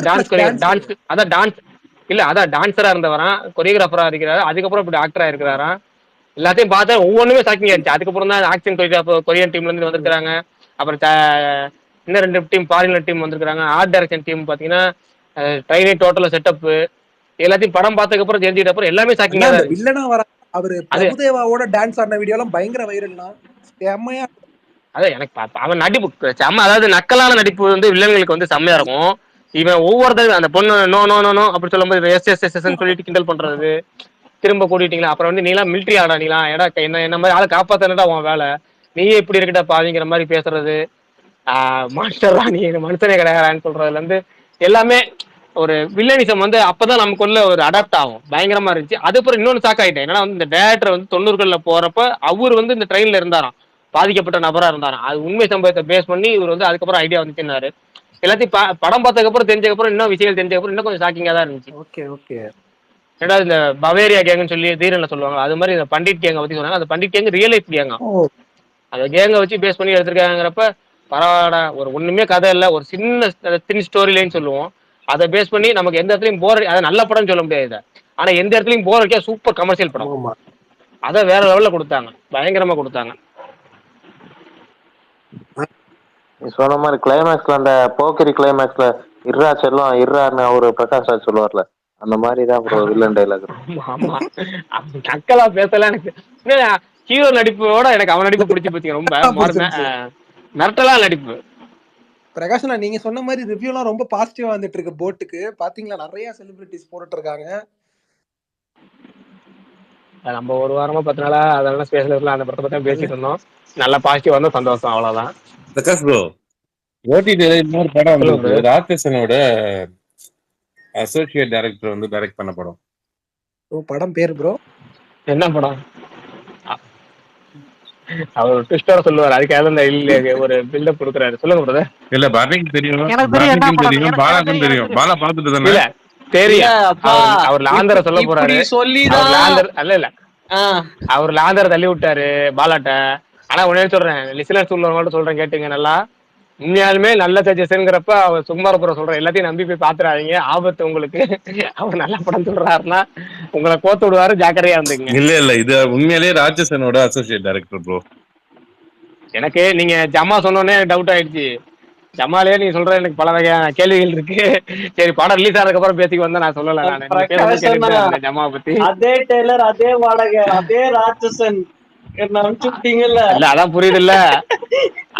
டான்ஸரா இருந்தவரா, கொரியோகிராஃபரா இருக்கிறாரு. அதுக்கப்புறம் இப்படி ஆக்டரா இருக்கிறாரா. எல்லாத்தையும் பார்த்தா ஒவ்வொன்றுமே ஷாக்கிங் ஆயிடுச்சு. அதுக்கப்புறம் தான் ஆக்ஷன் கொரியன் டீம்ல இருந்து வந்திருக்காங்க. அப்புறம் இன்னும் 2 டீம் ஃபாரினர் டீம் வந்திருக்காங்க. ஆர்ட் டைரக்ஷன் டீம் பாத்தீங்கன்னா ட்ரைனே டோட்டல் செட்டப் எல்லாத்தையும் படம் பார்த்ததுக்கு அப்புறம் தெரிஞ்சுக்கிட்ட அப்புறம் எல்லாமே ஷாக்கிங்கா தான் இருக்கு. வில்லனா வர அவரு பிரபுதேவாவோட டான்ஸ் ஆடின வீடியோலாம் பயங்கர வைரல்னா, செம்மையா. அதான் எனக்கு அவன் நடிப்பு செம்ம, அதாவது நக்கலான நடிப்பு வந்து வில்லன்களுக்கு வந்து செம்மையா இருக்கும். இவன் ஒவ்வொருத்தரும் அந்த பொண்ணு நோ நோ நோ நோ அப்படி சொல்லும்போது எஸ் சொல்லிட்டு கிண்டல் பண்றது, திரும்ப கூட்டிட்டீங்களா, அப்புறம் வந்து நீலாம் மிலிட்ரி ஆடா, நீலாம் ஏடா என்ன மாதிரி ஆளை காப்பாத்தனடா உன் வேலை, நீயே இப்படி இருக்கட்டா பாதிங்கிற மாதிரி பேசுறது, மாஸ்டர் தான் நீ மனுஷனே கிடையாதுன்னு சொல்றதுல இருந்து எல்லாமே ஒரு வில்லனிசம் வந்து அப்பதான் நமக்குள்ள ஒரு அடாப்ட் ஆகும். பயங்கரமா இருந்துச்சு. அதுக்கப்புறம் இன்னொன்னு ஷாக் ஆயிட்டேன். ஏன்னா வந்து இந்த டேரக்டர் வந்து 90களில் போறப்ப அவர் வந்து இந்த ட்ரெயின்ல இருந்தாராம், பாதிக்கப்பட்ட நபரா இருந்தாராம். அது உண்மை சம்பவத்தை பேஸ் பண்ணி இவர் வந்து அதுக்கப்புறம் ஐடியா வந்துச்சுன்னாரு. எல்லாத்தையும் படம் பார்த்ததுக்கு அப்புறம் தெரிஞ்சதுக்கப்புறம் இன்னும் விஷயங்கள் தெரிஞ்சதுக்கப்புறம் இன்னும் கொஞ்சம் ஷாக்கிங்கா தான் இருந்துச்சு. ஓகே ரெண்டாவது இந்த பவேரியா கேங்குன்னு சொல்லி தீரன்ல சொல்லுவாங்க, அது மாதிரி இந்த பண்டிட் கேங்கை பத்தி சொன்னாங்க. அந்த பண்டிட் கேங்கு ரியல் லைஃப் கேங்கா, அந்த கேங்கை வச்சு பேஸ் பண்ணி எடுத்திருக்காங்கிறப்ப பரவாயில்ல. ஒரு ஒண்ணுமே கதை இல்லை, ஒரு சின்ன ஸ்டோரி லைன் சொல்லுவோம், அதை பேஸ் பண்ணி நமக்கு எந்த இடத்துலயும் போர், அதை நல்ல படம் சொல்ல முடியாது, ஆனா எந்த இடத்துலயும் போர் வைக்க சூப்பர் கமர்ஷியல் படம். அதை வேற லெவல்ல கொடுத்தாங்க, பயங்கரமா கொடுத்தாங்க. நீ சொன்ன மாதிரி கிளைமேக்ஸ்ல அந்த போக்கிரி கிளைமேக்ஸ்ல இர்ரா செல்லம் இர்ரான்னு அவரு பிரகாஷ் ராஜ் சொல்லுவார்ல, அந்த மாதிரிதான் ப்ரோ வில்லன் டைலாக். ஆமா நக்கலா பேசல. எனக்கு ஹீரோ நடிப்போட எனக்கு அவன் நடிப்பு பிடிச்சி போச்சு. ரொம்ப மிரட்டலா நடிப்பு. பிரகாஷ் நீங்க சொன்ன மாதிரி ரிவ்யூலாம் ரொம்ப பாசிட்டிவா வந்துட்டு இருக்கு போட்டுக்கு. பாத்தீங்களா, நிறைய செலிபிரிட்டிஸ் போட்டுட்டு இருக்காங்க. நம்ம ஒரு வாரமா 10 நாளா அதெல்லாம் ஸ்பேஸ்ல அந்த படத்தை பத்தி பேசிட்டு இருந்தோம். நல்லா பாசிட்டிவா வந்தா சந்தோஷம், அவ்வளவுதான். பிரகாஷ் ப்ரோ, ஓடிடில இன்னொரு படம் வந்து ராட்சசனோட அசோசியேட் டைரக்டர் வந்து டைரக்ட் பண்ண படம். படம் பேர் ப்ரோ என்ன படம்? அவர் ட்விஸ்டரா சொல்லுவாரு, அதுக்காக இந்த இல்ல ஒரு பில்டப் கொடுக்குறாரு. சொல்லுங்க பிரதர். இல்ல பரணிக்கு தெரியும், தெரியும், பாலாக்கும் தெரியும். பாலா பாத்துட்டு தானே? இல்ல தெரியும், அவர் லாந்தர சொல்ல போறாரு. இல்ல அவர் லாந்தர தள்ளி விட்டாரு பாலாட்ட. ஆனா உடனே சொல்றேன், லிசனர்ஸ் உள்ளவங்கள்ட்ட சொல்றேன் கேட்டுங்க நல்லா. உண்மையாலுமே நல்ல சஜஷன்ங்கிறப்ப அவர் சுகுமாரபுரம் சொல்ற எல்லாத்தையும் நம்பி போய் பாத்துறாதீங்க, ஆபத்து உங்களுக்கு. அவர் நல்ல படம் சொல்றாருன்னா உங்களை கோத்து விடுவாரு, ஜாக்கிரதையா இருந்துங்க. இல்ல இது உண்மையிலேயே ராட்சசனோட அசோசியேட் டைரக்டர் ப்ரோ. எனக்கு நீங்க ஜமா சொன்னோடனே டவுட் ஆயிடுச்சு. ஜமாலே நீங்க சொல்ற எனக்கு பல வகையான கேள்விகள் இருக்கு. சரி படம் ரிலீஸ் ஆனதுக்கு அப்புறம் பேசிக்கு வந்தா நான் சொல்லல. நான் ஜமா பத்தி அதே டெய்லர், அதே வாடகை, அதே ராட்சசன் அனுப்பிச்சுட்டீங்கல்ல. இல்ல அதான் புரியுது இல்ல,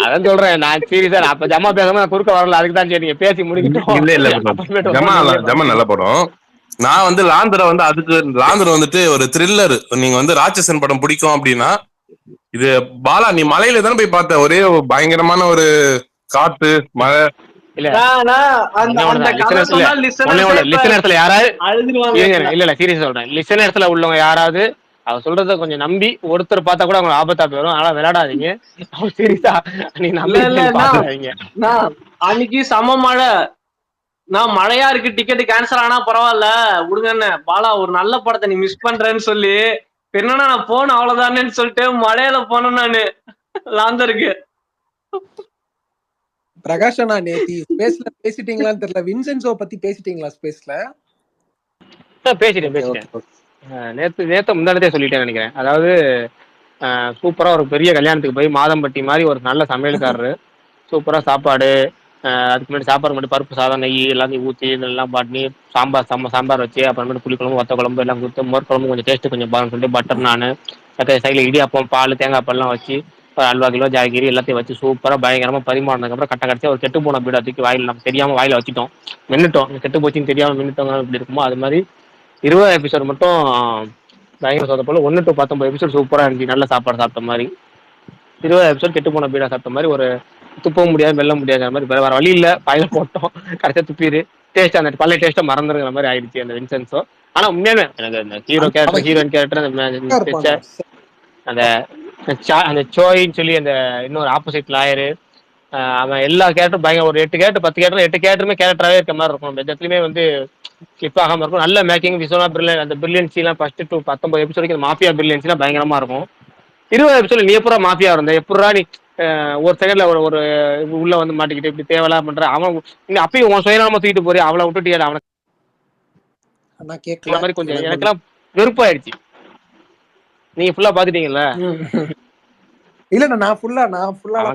அதான் சொல்றேன். நான் சீரியஸா அப்ப ஜமா பேசாம குறுக்க வரல, அதுக்கு தான் சரி பேசி முடிக்கிட்டோம். இல்ல ஜமா நல்ல படம். நான் வந்து லாந்தரை வந்து அதுக்கு லாந்தரை வந்துட்டு ஒரு த்ரில்லர். நீங்க வந்து ராட்சசன் படம் பிடிக்கும் அப்படின்னா இது பாலா நீ மலையில தானே போய் பார்த்த, ஒரே பயங்கரமான ஒரு காத்து மழை. இல்ல சீரியஸா சொல்றேன், லிசனர்ஸ்ல உள்ளவங்க யாராவது அவர் சொல்றத கொஞ்சம் நம்பி ஒருத்தர் பார்த்தா கூட அவங்க ஆபத்தா போயிடும். ஆனா விளையாடாதீங்க. சீரியஸா நீ நம்பி அன்னைக்கு சம மழை, நான் மழையா இருக்கு டிக்கெட் கேன்சல் ஆனா பரவாயில்ல விடுங்கன்னு பாலா ஒரு நல்ல படத்தை நீ மிஸ் பண்றேன்னு சொல்லி என்னன்னா நான் போனேன் அவ்வளவுதானேன்னு சொல்லிட்டு மழையில போனேன் நானு லாந்தருக்கு. பிரகாஷ் அண்ணா நேத்தி ஸ்பேஸ்ல பேசிட்டீங்களான்னு தெரியல, வின்சென்சோ பத்தி பேசிட்டீங்களா ஸ்பேஸ்ல? பேசிட்டேன். நேத்து முந்தானதே சொல்லிட்டேன்னு நினைக்கிறேன். அதாவது சூப்பரா ஒரு பெரிய கல்யாணத்துக்கு போய் மாதம்பட்டி மாதிரி ஒரு நல்ல சமையல்காரரு, சூப்பரா சாப்பாடு, அதுக்கு முன்னாடி சாப்பாடு மட்டும் பருப்பு சாதம் நெய் எல்லாத்தையும் ஊற்றி இதெல்லாம் பாட்டி சாம்பார் வச்சு அப்புறமேட்டு புளிக்குழம்பு வத்த குழம்பு எல்லாம் கொடுத்து மோர் குழம்பு கொஞ்சம் டேஸ்ட்டு கொஞ்சம் பாருன்னு சொல்லிட்டு பட்டர் நான் சைடில் இடியாப்பம் பால் தேங்காய் பால்லாம் வச்சு அல்வா கிலோ ஜாகிரி எல்லாத்தையும் வச்சு சூப்பராக பயங்கரமாக பரிமாறினதுக்கப்புறம் கடைசியாக ஒரு கெட்டு போன பீடா தூக்கி வாயில் நம்ம தெரியாமல் வாயில் வச்சுட்டோம், மின்னுட்டோம். கெட்டு போச்சுன்னு தெரியாமல் மின்னுட்டோங்க இப்படி இருக்குமோ அது மாதிரி 20 எபிசோடு மட்டும் பயங்கர சொத போல 1 to 19 எபிசோடு சூப்பராக இருந்துச்சு. நல்ல சாப்பாடு சாப்பிட்ட மாதிரி 20 எபிசோடு கெட்டு போன பீடா சாப்பிட்ட மாதிரி, ஒரு துப்பவும் முடியாது வெல்ல முடியாத மாதிரி வேற வழி இல்லை வாயில போட்டோம். கடைசியாக துப்பிடு டேஸ்ட் அந்த பழைய டேஸ்ட்டை மறந்துருங்கிற மாதிரி ஆயிடுச்சு அந்த வின்சென்ஸோ. ஆனால் உண்மையாவே எனக்கு அந்த ஹீரோ கேரக்டர் ஹீரோயின் கேரக்டர் அந்த அந்த சோயின்னு சொல்லி அந்த இன்னொரு ஆப்போசிட் லாயரு அவன் எல்லா கேரக்டரும் பயங்கர ஒரு 8 கேரக்டர் 10 கேரக்டர் 8 கேரக்டருமே கேரக்டராகவே இருக்க மாதிரி இருக்கும். எதுலையுமே வந்து கிளிப் ஆகாமல் இருக்கும். நல்ல மேக்கிங் விசுவலா பிரில்லியன். அந்த பிரில்லியன்சிலாம் ஃபர்ஸ்ட் டு 19 எபிசோடு வரைக்கும் மாஃபியா பிரில்லியன்சிலாம் பயங்கரமா இருக்கும். 20 எபிசோடு நீ எப்படா மாஃபியா இருந்த, எப்படா நீ ஒரு செகண்ட்ல ஒரு உள்ள வந்து மாட்டிக்கிட்டு இப்படி தேவையில்லாம் பண்ற அவன் அப்பயும் உன் சுயநாம தூக்கிட்டு போறியா, அவளை விட்டுட்டியா அவனை மாதிரி கொஞ்சம் எனக்கெல்லாம் வெறுப்பாயிடுச்சு. நீங்க ஃபுல்லா பாத்துட்டீங்கல்ல? இல்ல நான் ஃபுல்லா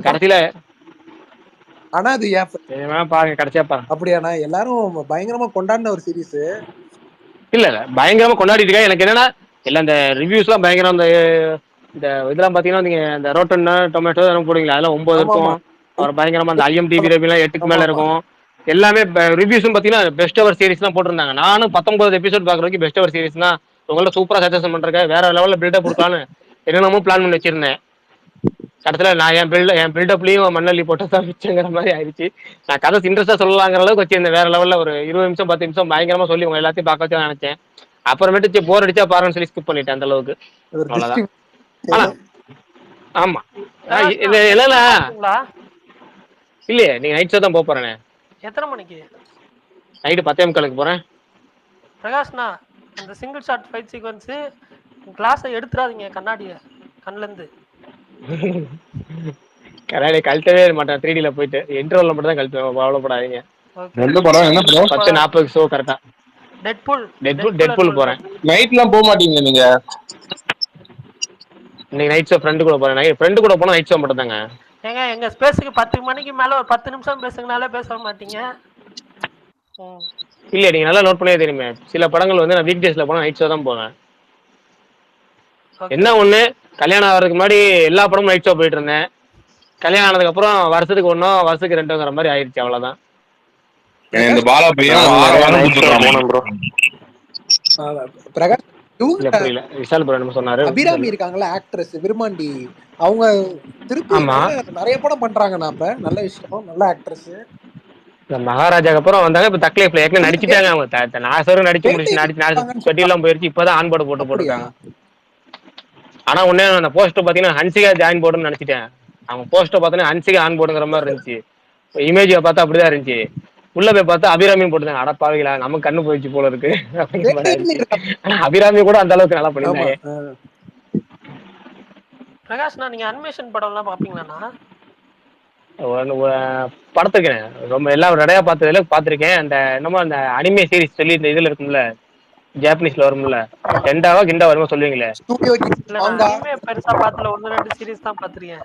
கடைசியில ஆனா அது பாருங்க கடைசியா பாருங்க. அப்படியாண்ணா எல்லாரும் பயங்கரமா கொண்டாடின ஒரு சீரிஸ். இல்ல பயங்கரமா கொண்டாடிட்டு இருக்கா. எனக்கு என்னன்னா எல்லாம் இந்த ரிவ்யூஸ் எல்லாம் பயங்கரம். இந்த இதெல்லாம் பாத்தீங்கன்னா நீங்க இந்த ரோட்டன் டொமேட்டோ போடுவீங்களா, அதெல்லாம் 9 இருக்கும். அப்புறம் பயங்கரமா அந்த IMDb எல்லாம் 8க்கு மேல இருக்கும். எல்லாமே ரிவ்யூஸும் பாத்தீங்கன்னா பெஸ்ட் அவர் சீரிஸ் தான் போட்டிருந்தாங்க. நானும் 19 எபிசோட் பாக்குறதுக்கு பெஸ்ட் அவர் சீரிஸ் தான் உங்கள்ட்ட சூப்பரா சஜஷன் பண்றேன், வேற லெவல்ல பில்டப் கொடுக்கலான்னு என்னென்னமோ பிளான் பண்ணி வச்சிருந்தேன். கடைசியில் நான் என் பில்டப்லயும் மண்ணள்ளி போட்டதான் வச்சுங்கிற மாதிரி ஆயிடுச்சு. நான் கதை இன்ட்ரெஸ்டா சொல்லலாங்கிற அளவுக்கு வச்சிருந்தேன். வேற லெவல்ல ஒரு 20 நிமிஷம் 10 நிமிஷம் பயங்கரமா சொல்லி உங்க எல்லாத்தையும் பார்க்க வச்சு நினைச்சேன். அப்புறமேட்டு போர் அடிச்சா பாருன்னு சொல்லி ஸ்கிப் பண்ணிட்டேன். அந்த அளவுக்கு அவ்வளவுதான். ஆனா ஆமா இல்லையே நீங்க நைட் ஷோ தான் போறேன். எத்தனை மணிக்கு? நைட்டு 10:45 போறேன். பிரகாஷ்னா அந்த சிங்கிள் ஷாட் ஃபைட் சீக்வன்ஸ் கிளாஸை எடுத்துறாதீங்க, கண்ணாடியை கண்ணுல இருந்து. கண்ணாடி கழட்டவே மாட்டேன். 3Dல போயிட்டு இன்டர்வல்ல மட்டும் தான் கழட்டுவேன், கவலைப்படாதீங்க. எந்த படம் என்ன படம்? 10:40 ஷோ கரெக்டா. டெட்பூல் போறேன். நைட்லாம் போக மாட்டீங்க நீங்க? இன்னைக்கு நைட் ஷோ ஃப்ரெண்டு கூட போறேன். ஃப்ரெண்டு கூட போனா நைட் ஷோ மட்டும் தாங்க. ஏங்க எங்க ஸ்பேஸுக்கு 10 மணிக்கு மேல ஒரு 10 நிமிஷம் பேசுங்கனாலே பேச மாட்டீங்க. இல்ல நீங்க நல்லா நோட் பண்ணவே தெரியுமே, சில படங்கள் வந்து நான் வீக் டேஸ்ல போனா நைட் ஷோ தான் போவேன். என்ன ஒண்ணு கல்யாணம் ஆகிறதுக்கு முன்னாடி எல்லா படமும் நைட் ஷோ போயிட்டு இருந்தேன். கல்யாணம் ஆனதுக்கு அப்புறம் வருஷத்துக்கு 1 வருஷத்துக்கு 2ங்கிற மாதிரி ஆயிடுச்சு. அவ்வளவுதான். இந்த பாலா பையன் பிரகாஷ் அபிராமி இருக்காங்களா ஆக்ட்ரஸ் விருமாண்டி, அவங்க திருப்பி நிறைய படம் பண்றாங்க. நல்ல விஷயம், நல்ல ஆக்ட்ரஸ். மகாராஜாக்கு அப்புறம் வந்தாங்க. இப்ப தக்லீஃப்ல ஏற்கனவே நடிச்சுட்டாங்க. அவங்க நாசரும் நடிச்சு முடிச்சு செட்டிலாம் போயிருச்சு. இப்பதான் ஆன் போர்டு போட்டுருக்காங்க. ஆனா ஒண்ணே அந்த போஸ்டர் பாத்தீங்கன்னா ஹன்சிகா ஜாயின் போர்டுன்னு நினைச்சிட்டேன். அவங்க போஸ்டர் பார்த்தோன்னா ஹன்சிகா ஆன் போர்டுங்கிற மாதிரி இருந்துச்சு. இமேஜை பார்த்தா அப்படிதான் இருந்துச்சு. உள்ள போய் பார்த்தா அபிராமியும் போட்டுருந்தாங்க. அடப்பாவிங்களா நமக்கு கண்ணு போயிடுச்சு போல இருக்கு அப்படிங்கிற மாதிரி இருந்துச்சு. ஆனா அபிராமி கூட அந்த அளவுக்கு நல்லா பண்ணிருந்தாங்க. பிரகாஷ்னா நீங்க அனிமேஷன் படம் எல்லாம் பாப்பீங்களாண்ணா? படத்துக்கு ரொம்ப எல்லாம் நிறைய பார்த்ததுல பார்த்துருக்கேன். அந்த என்னமோ அந்த அனிமே சீரிஸ் சொல்லி இந்த இதுல இருக்கும்ல, ஜாப்பனீஸ்ல வரும்ல, டெண்டாவா கிண்டா வருமோ சொல்லுவீங்களே. இல்ல நான் அனிமே பெருசா பார்த்தல, 1-2 சீரிஸ் தான் பார்த்திருக்கேன்.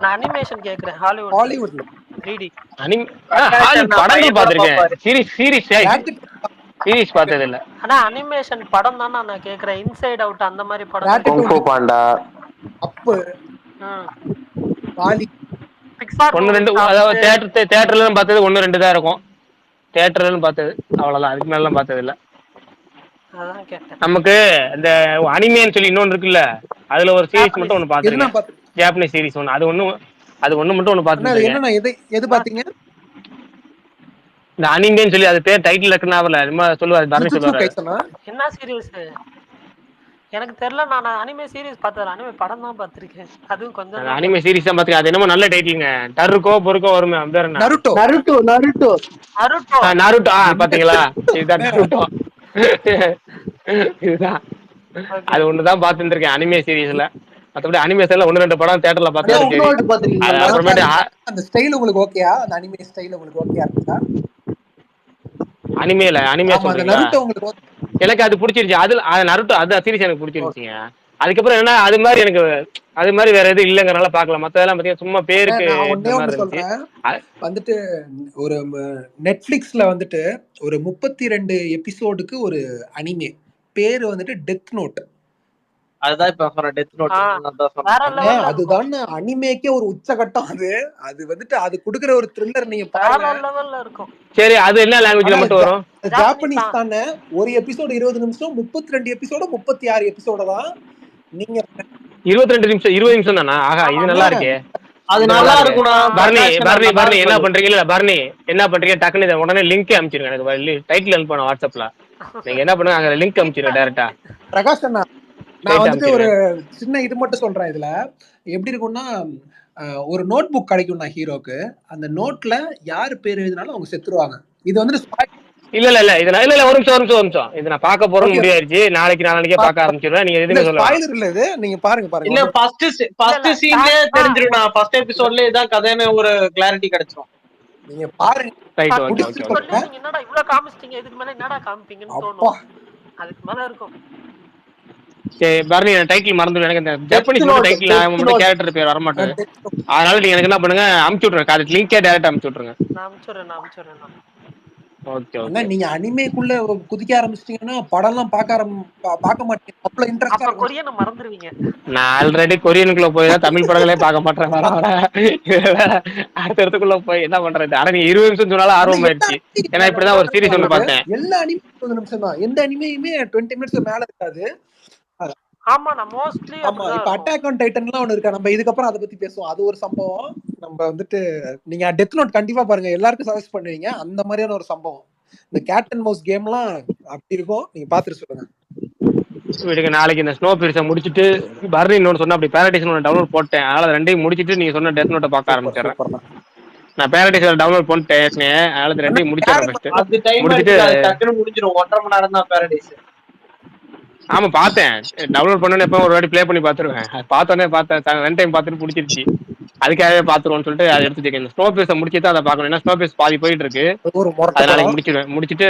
நான் அனிமேஷன் கேக்குறேன். ஹாலிவுட்ல 3D படங்கள் பார்த்திருக்கேன். சீரிஸ் பார்த்தது இல்ல. ஆனா அனிமேஷன் படம் தான் நான் கேக்குறேன். இன்சைட் அவுட் அந்த மாதிரி படம். குங்ஃபூ பாண்டா, அப்பு, வாலி, பிக்சார் 1-2 அதாவது தியேட்டர்ல பார்த்தது 1-2 தான் இருக்கும். தியேட்டர்ல பார்த்தது அவ்வளவுதான். அதுக்கு மேல எல்லாம் பார்த்தது இல்ல. அதான் கேட்டேன். நமக்கு இந்த அனிமேன்னு சொல்லி இன்னொன்னு இருக்குல்ல, அதுல ஒரு சீரிஸ் மட்டும் ஒன்னு பாத்துருக்கேன். ஜாப்பனீஸ் சீரிஸ் ஒன்னு. அது ஒன்னு மட்டும் ஒன்னு பாத்துருக்கேன். என்னன்னா எது பாத்தீங்க? இந்த அனிமேன்னு சொல்லி அது பேர் டைட்டில் இருக்குன்னா அவல நம்ம சொல்லுவாரு, பரணி சொல்லுவாரு. என்ன சீரிஸ் எனக்கு தெரியல. நான் அனிமே சீரிஸ் பார்த்தேன். அனிமே படம் தான் பார்த்திருக்கேன். அதுவும் கொஞ்சம் அனிமே சீரிஸ் தான் பாத்துருக்கேன். அது என்னமோ நல்ல டைட்டிலுங்க. டருக்கோ பொருக்கோ வருமே, அந்த பேர் என்ன? நருட்டோ. பாத்தீங்களா? இதுதான் நருட்டோ. இதுதான். அது ஒண்ணுதான் பாத்துருக்கேன் அனிமே சீரிஸ்ல. மத்தபடி அனிமேஷன்ல 1-2 படம் தியேட்டர்ல பார்த்தேன். அப்புறமேட்டு அந்த ஸ்டைல் உங்களுக்கு ஓகேயா? அந்த அனிமே ஸ்டைல் உங்களுக்கு ஓகேயா இருக்கா? அனிமே சொல்றீங்களா? நருட்டோ உங்களுக்கு எனக்கு அது பிடிச்சிருச்சு. அது நருட்டோ அது சீரிஸ் எனக்கு பிடிச்சிருச்சுங்க. அதுக்கப்புறம் என்ன அது மாதிரி எனக்கு அது மாதிரி வேற எதுவும் இல்லைங்கறனால பாக்கல. மத்ததெல்லாம் பாத்தீங்கன்னா சும்மா பேருக்கு வந்துட்டு ஒரு நெட்ஃபிளிக்ஸ்ல வந்துட்டு ஒரு 32 எபிசோடுக்கு ஒரு அனிமே பேரு வந்துட்டு டெத் நோட். அதுதான் இப்ப சொல்றேன், டெத் நோட். அதுதான் அனிமேக்கே ஒரு உச்சகட்டம். அது வந்துட்டு அது குடுக்குற ஒரு த்ரில்லர் நீங்க லெவல்ல இருக்கும். சரி, அது என்ன லாங்குவேஜ்ல மட்டும் வரும்? ஜாப்பனீஸ் தானே. ஒரு எபிசோடு 20 நிமிஷம், 32 எபிசோடு 36 எபிசோடு தான். நீங்க 22 நிமிஷம் 20 நிமிஷம் தானா? ஆஹா, இது நல்லா இருக்கே. அது நல்லா இருக்கும்டா. பர்னி என்ன பண்றீங்க? இல்ல பர்னி என்ன பண்றீங்க? டக்குனு உடனே லிங்க் அனுப்பிச்சிருங்க. எனக்கு டைட்டில் அனுப்பணும் வாட்ஸ்அப்ல. நீங்க என்ன பண்ணுங்க, அங்க லிங்க் அனுப்பிச்சிருங்க டைரக்டா. பிரகாஷ் அண்ணா, நான் வந்துட்டு ஒரு சின்ன இது மட்டும் சொல்றேன். இதுல எப்படி இருக்கும்னா, ஒரு நோட் புக் கிடைக்கும்னா ஹீரோக்கு. அந்த நோட்ல யாரு பேர் எழுதினாலும் அவங்க செத்துருவாங்க. இது வந்துட்டு இல்ல இதனால ஒரு நிமிஷம் இது நான் பார்க்க போறேன்னு முடியாயிருச்சு. நாளைக்கே பார்க்க ஆரம்பிச்சிடுவேன். நீங்க எதுவுமே சொல்லலாம். ஸ்பாயிலர் இல்ல இது. நீங்க பாருங்க. இல்ல ஃபர்ஸ்ட் சீன்லயே தெரிஞ்சிரும். நான் ஃபர்ஸ்ட் எபிசோட்லயே இதான் கதைன்னு ஒரு கிளாரிட்டி கிடைச்சிரும். நீங்க பாருங்க. Right, okay. நீங்க என்னடா இவ்ளோ காமிச்சிட்டீங்க, இதுக்கு மேல என்னடா காமிப்பீங்கன்னு தோணும். அதுக்கு மேல இருக்கும். சரி பர்னி, டைட்டில் மறந்துடும். எனக்கு இந்த ஜப்பனீஸ் டைட்டில் மட்டும் கேரக்டர் பேர் வர மாட்டேன். அதனால நீங்க எனக்கு என்ன பண்ணுங்க, அனுப்பிச்சு விட்டுருங்க. அது லிங்கே டைரக்டா அனுப்பிச்சு விட்டுருங்க. நான் அனுப்பிச்சுறேன். ஓகே. நீங்க அனிமேக்குள்ள குதிக்க ஆரம்பிச்சிட்டீங்கன்னா படம்லாம் பார்க்க மாட்டீங்க. அவ்வளவு இன்ட்ரெஸ்டா இருக்கும். கொரியனை மறந்துடுவீங்க. நான் ஆல்ரெடி கொரியனுக்குள்ள போய் தான் தமிழ் படங்களே பார்க்க மாட்டேன். அடுத்தடுத்துக்குள்ள போய் என்ன பண்றது? ஆனா நீங்க 20 நிமிஷம் சொன்னாலும் ஆர்வம் ஆயிடுச்சு. ஏன்னா இப்படிதான் ஒரு சீரிஸ் ஒன்று பார்த்தேன். எல்லா அனிமே 20 நிமிஷம் தான். எந்த அனிமேயுமே 20 மினிட்ஸ் மேல இருக்காது. ஆமா, நான் மோஸ்ட்லி இப்ப அட்டாக் ஆன் டைட்டன்லாம் ஒன்னு இருக்கா. நம்ம இதுக்கப்புறம் அதை பத்தி பேசுவோம். அது ஒரு சம்பவம். நம்ம வந்துட்டு நீங்க டெத் நோட் கண்டிப்பா பாருங்க. எல்லாருக்கும் சஜஸ்ட் பண்ணுவீங்க. அந்த மாதிரியான ஒரு சம்பவம். இந்த கேட் அண்ட் மவுஸ் கேம்லாம் அப்படி இருக்கும். நீங்க பாத்துட்டு சொல்லுங்க. வீட்டுக்கு நாளைக்கு இந்த ஸ்னோ பீரிஸை முடிச்சுட்டு பர்னி இன்னொன்று சொன்னா அப்படி பேரடைஸ் ஒன்று டவுன்லோட் போட்டேன். அதனால ரெண்டையும் முடிச்சுட்டு நீங்க சொன்ன டெத் நோட்டை பார்க்க ஆரம்பிச்சிடறேன். நான் பேரடைஸ் டவுன்லோட் பண்ணிட்டேன். அதனால ரெண்டையும் முடிச்சிடறேன். முடிச்சுட்டு முடிஞ்சிடும். 1.5 மணி நேரம் தான் பேரடைஸ். ஆமா பார்த்தேன். டவுன்லோட் பண்ணோன்னு எப்போ ஒரு வாட்டி ப்ளே பண்ணி பார்த்துருவேன். பார்த்தோன்னே பார்த்தேன். 2 டைம் பார்த்துட்டு பிடிச்சிருச்சு. அதுக்காகவே பார்த்துருவோம்னு சொல்லிட்டு அதை எடுத்து வச்சிருக்கேன். ஸ்னோ பேஸை முடிச்சுட்டு அதை பார்க்கணும். ஏன்னா ஸ்னோ பேஸ் பாதி போயிட்டு இருக்கு. அதனால முடிச்சுட்டு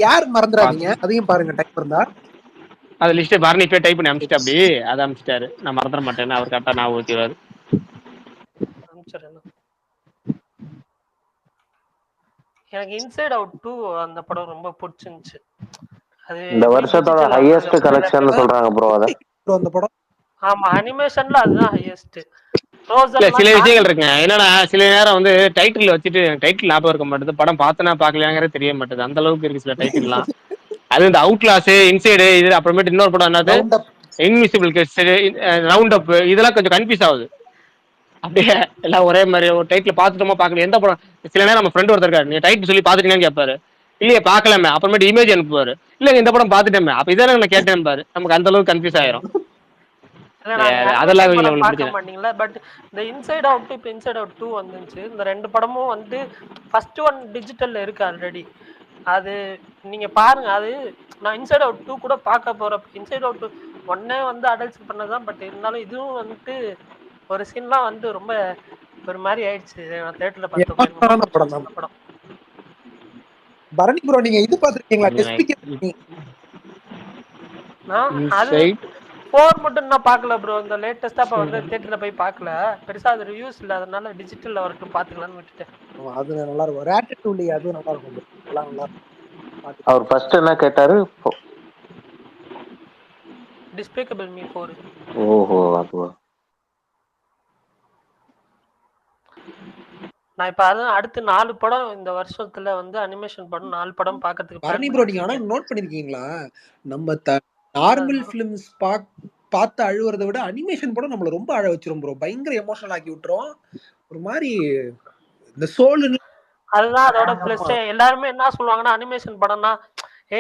யார் மறந்துடாதீங்க. அதையும் பாருங்க. டைப் இருந்தா அது லிஸ்ட் பர்னி போய் டைப் பண்ணி அனுப்பிச்சிட்டு அப்படி அதை அனுப்பிச்சிட்டாரு. நான் மறந்துட மாட்டேன். அவர் கரெக்டா நான் ஊற்றிடுவாரு. எனக்கு இன்சைட் அவுட் 2 அந்த படம் ரொம்ப பிடிச்சிருந்துச்சு. இந்த வருஷத்தோட ஹையஸ்ட் கலெக்ஷன் சொல்றாங்க ப்ரோ. அந்த படம் ஆமா, அனிமேஷன்ல அதுதான் ஹையஸ்ட். சில விஷயங்கள் இருக்குங்க. என்னன்னா சில நேரம் வந்து டைட்டில் வச்சுட்டு டைட்டில் ஞாபகம் இருக்க மாட்டேது. படம் பார்த்தனா பார்க்கலையாங்கிறது தெரிய மாட்டேது. அந்த அளவுக்கு இருக்கு சில டைட்டில்லாம். அது இந்த அவுட் கிளாஸ், இன்சைடு, இது அப்புறமேட்டு இன்னொரு படம் என்னது இன்விசிபிள் கெஸ்ட், ரவுண்ட் அப், இதெல்லாம் கொஞ்சம் கன்ஃபியூஸ் ஆகுது. அப்படியே எல்லாம் ஒரே மாதிரி ஒரு டைட்டில் பார்த்துட்டோமா பார்க்கல. எந்த படம் சில நேரம் நம்ம ஃப்ரெண்ட் ஒருத்தர் இருக்காரு, நீங்க டைட்டில் சொல்லி பார்த்துட்டீங்கன்னு கேட்பாரு. இல்லையே பார்க்கலாமே. அப்புறமேட்டு இமேஜ் அனுப்புவாரு. இல்லைங்க இந்த படம் பார்த்துட்டேன். அப்ப இதெல்லாம் நான் கேட்டேன் பாரு. நமக்கு அந்த அளவுக்கு கன்ஃபியூஸ் ஆயிரும். அதெல்லாம் பார்க்க மாட்டீங்களா? பட் இந்த இன்சைட் அவுட், இப்போ இன்சைட் அவுட் 2 வந்துச்சு. இந்த 2 படமும் வந்து ஃபர்ஸ்ட் ஒன் டிஜிட்டல்ல இருக்கு ஆல்ரெடி. அது நீங்க பாருங்க. அது நான் இன்சைட் அவுட் 2 கூட பார்க்க போறேன். இன்சைட் அவுட் 1 வந்து அடல்ட்ஸ் பண்ணதான். பட் இருந்தாலும் இதுவும் வந்துட்டு ஒரு சீன்லாம் வந்து ரொம்ப ஒரு மாதிரி ஆயிடுச்சு. நான் தியேட்டர்ல பார்த்த எமோஷனலான படம் தான். படம். பரணி ப்ரோ நீங்க இது பாத்துருக்கீங்களா? டெஸ்பிகேபிள் அது 4 மட்டும் நான் பார்க்கல ப்ரோ. இந்த லேட்டஸ்டா இப்ப வந்து தியேட்டர்ல போய் பார்க்கல. பெருசா அது ரிவ்யூஸ் இல்ல, அதனால டிஜிட்டல்ல வரட்டும் பாத்துக்கலாம்னு விட்டுட்டேன். அது நல்லா இருக்கும். ரேட்டட்யூலி அது நல்லா இருக்கும். எல்லாம் நல்லா இருக்கும். அவர் ஃபர்ஸ்ட் என்ன கேட்டாரு? டிஸ்பிகேபிள் மீ 4. ஓஹோ அதுவா. நான் இப்ப அதான் அடுத்து 4 படம் இந்த வருஷத்துல வந்து அனிமேஷன் படம் 4 படம் பார்க்கிறதுக்கு பரணி ப்ரோ நீங்க ஆனா நோட் பண்ணிருக்கீங்களா? நம்ம நார்மல் ஃபிலிம்ஸ் பார்த்து அழுவுறதை விட அனிமேஷன் படம் நம்மள ரொம்ப அழ வச்சிரும் ப்ரோ. பயங்கர எமோஷனல் ஆக்கி விட்டுரும். ஒரு மாதிரி இந்த சோல். அதுதான் அதோட பிளஸ். எல்லாருமே என்ன சொல்லுவாங்கன்னா அனிமேஷன் படம்னா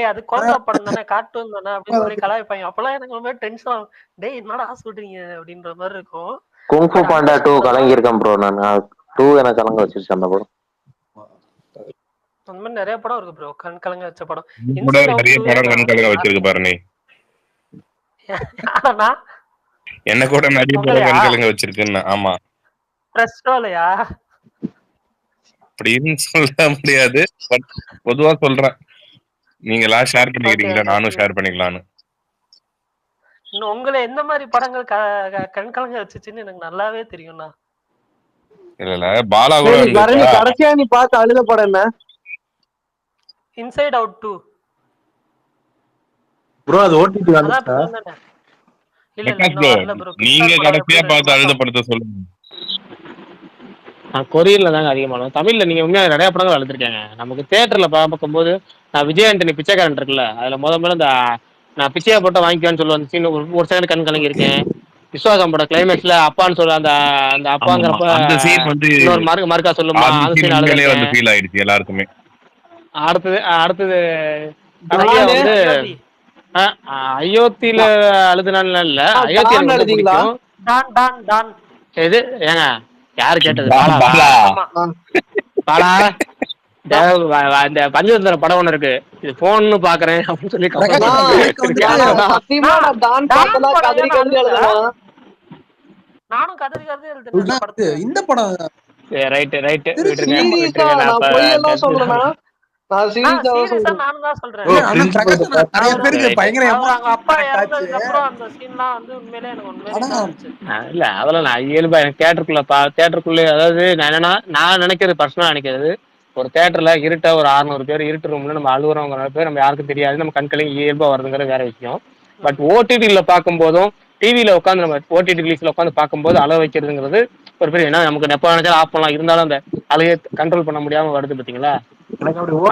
அது குழந்தை படம் தானே, கார்ட்டூன் தானே அப்படின்னு சொல்லி கலாய்ப்பாங்க. அப்பெல்லாம் எனக்கு ரொம்ப டென்ஷன் ஆகும். டேய் என்னடா சொல்றீங்க அப்படின்ற மாதிரி இருக்கும். குங்ஃபு பாண்டா 2 கலங்கி இருக்கேன் ப்ரோ. நான் 2 எனக்கு கலங்க வச்சிருச்சு அந்த படம். அந்த மாதிரி நிறைய படம் இருக்கு ப்ரோ கண் கலங்க வச்ச படம். நிறைய படம் கண் கலங்க வச்சிருக்கு பாருங்க. என்ன கூட நிறைய படம் கண் கலங்க வச்சிருக்குன்னு. ஆமா பிரஸ்டோலையா அப்படின்னு சொல்ல முடியாது, பட் பொதுவா சொல்றேன். நீங்களா ஷேர் பண்ணிக்கிறீங்களா, நானும் ஷேர் பண்ணிக்கலான்னு. உங்களை எந்த மாதிரி படங்கள் கண் கலங்க வச்சுச்சுன்னு எனக்கு நல்லாவே தெரியும்ண்ணா. இல்ல பாலா கூட கடைசியா நீ பார்த்து அழுத படம் என்ன? Inside out 2 bro. அது ஓடிடி வந்துச்சா? இல்ல இல்ல ப்ரோ. நீங்க கடைசியா பார்த்து அழுத படத்தை சொல்லுங்க. கொரியன்ல தாங்க அதிகமானோம். தமிழ்ல நீங்க உண்மையா நிறைய படங்கள் அழுத்திருக்காங்க. நமக்கு தியேட்டர்ல பார்க்கும்போது நான் விஜய் ஆண்டனி பிச்சைக்காரன் இருக்குல்ல, அதுல முதல்ல இந்த நான் பிச்சையா போட்ட வாங்கிக்கான்னு சொல்லுவேன். அந்த சீன் ஒரு செகண்ட் கண் கலங்கி இருக்கேன். விஸ்வாசம் பட கிளைமேக்ஸ்ல அப்பான்னு சொல்ல அந்த அந்த அப்பாங்கிறப்ப அந்த சீன் வந்து இன்னொரு மார்க்கா சொல்லுமா, அந்த சீன் அழுதே வந்து ஃபீல் ஆயிடுச்சு எல்லாருக்குமே. அடுத்தது கடைசியா வந்து அயோத்தியில அழுதுனால இல்ல, அயோத்தி எனக்கு பிடிக்கும். எது ஏங்க யாரு கேட்டது? பாலா இந்த பஞ்சதந்திர படம் ஒண்ணு இருக்கு, இது போன்னு பாக்குறேன் அப்படின்னு சொல்லி நானும் கதறி கதறி எழுதுறேன் இந்த படம். ரைட் நானும் தான் சொல்றேன். அப்பா இறந்ததுக்கு அப்புறம் அந்த சீன்லாம் வந்து உண்மையிலே எனக்கு உண்மையிலே இல்ல அதெல்லாம் நான் இயல்பா எனக்கு தியேட்டருக்குள்ளே, அதாவது நான் என்னன்னா நான் நினைக்கிறது பர்சனலா நினைக்கிறது, ஒரு தியேட்டர்ல இருட்டா ஒரு 600 பேர் இருட்டு ரூம்ல நம்ம அழுகுறவங்க பேர் நம்ம யாருக்கும் தெரியாது, நம்ம கண்களையும் இயல்பா வருதுங்கிற வேற விஷயம். பட் ஓடிடில பார்க்கும் போதும் டிவியில உட்காந்து நம்ம ஓடிடி ரிலீஸ்ல உட்காந்து பார்க்கும்போது அழ வைக்கிறதுங்கிறது ஒரு பெரிய, ஏன்னா நமக்கு எப்ப நினைச்சாலும் ஆஃப் பண்ணலாம், இருந்தாலும் அந்த அழுகையை கண்ட்ரோல் பண்ண முடியாம வருது பாத்தீங்களா.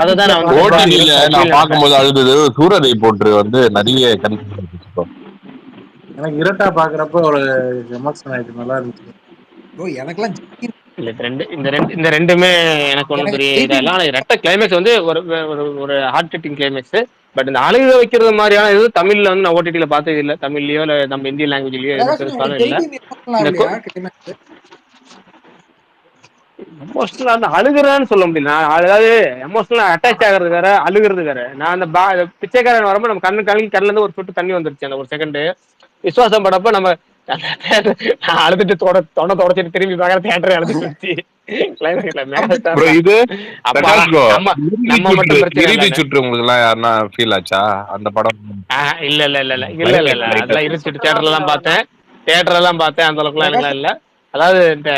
அதுதான் நான் ஓடிடில நான் பார்க்கும்போது அழுது சூரரை போட்டு வந்து நிறைய எனக்கு இருட்டா பாக்குறப்ப ஒரு எமோஷன் ஆயிடுச்சு. நல்லா இருந்துச்சு. இல்ல இந்த ரெண்டுமே எனக்கு ஒன்றும் பெரிய இதெல்லாம். ரெட்ட கிளைமேக்ஸ் வந்து ஒரு ஹார்ட் ஹிட்டிங் கிளைமேக்ஸ். பட் இந்த அழுக வைக்கிறது மாதிரியான இது தமிழ்ல வந்து நான் ஓடிடில பார்த்தது இல்லை. தமிழ்லயோ இல்ல நம்ம இந்தியன் லாங்குவேஜ்லயோ எதுவும் பெருசாலும் இல்லை. எமோஷனலா அந்த அழுகுறான்னு சொல்ல முடியல. அதாவது எமோஷனலா அட்டாச் ஆகிறது வேற, அழுகிறது வேற. நான் அந்த பிச்சைக்காரன் வரும்போது நம்ம கண்ணுல இருந்து ஒரு சொட்டு தண்ணி வந்துருச்சு அந்த ஒரு செகண்ட். விசுவாசம் படப்ப நம்ம அழுதுட்டு தொண்டை தொடச்சிட்டு திரும்பி பார்க்கற தியேட்டர் அழுதுச்சு. சுற்று உங்களுக்கு எல்லாம் யாருன்னா ஃபீல் ஆச்சா அந்த படம்? இல்ல அதெல்லாம் இருந்துட்டு தியேட்டர்ல எல்லாம் பார்த்தேன். அந்த அளவுக்கு எல்லாம் இல்ல. அதாவது இந்த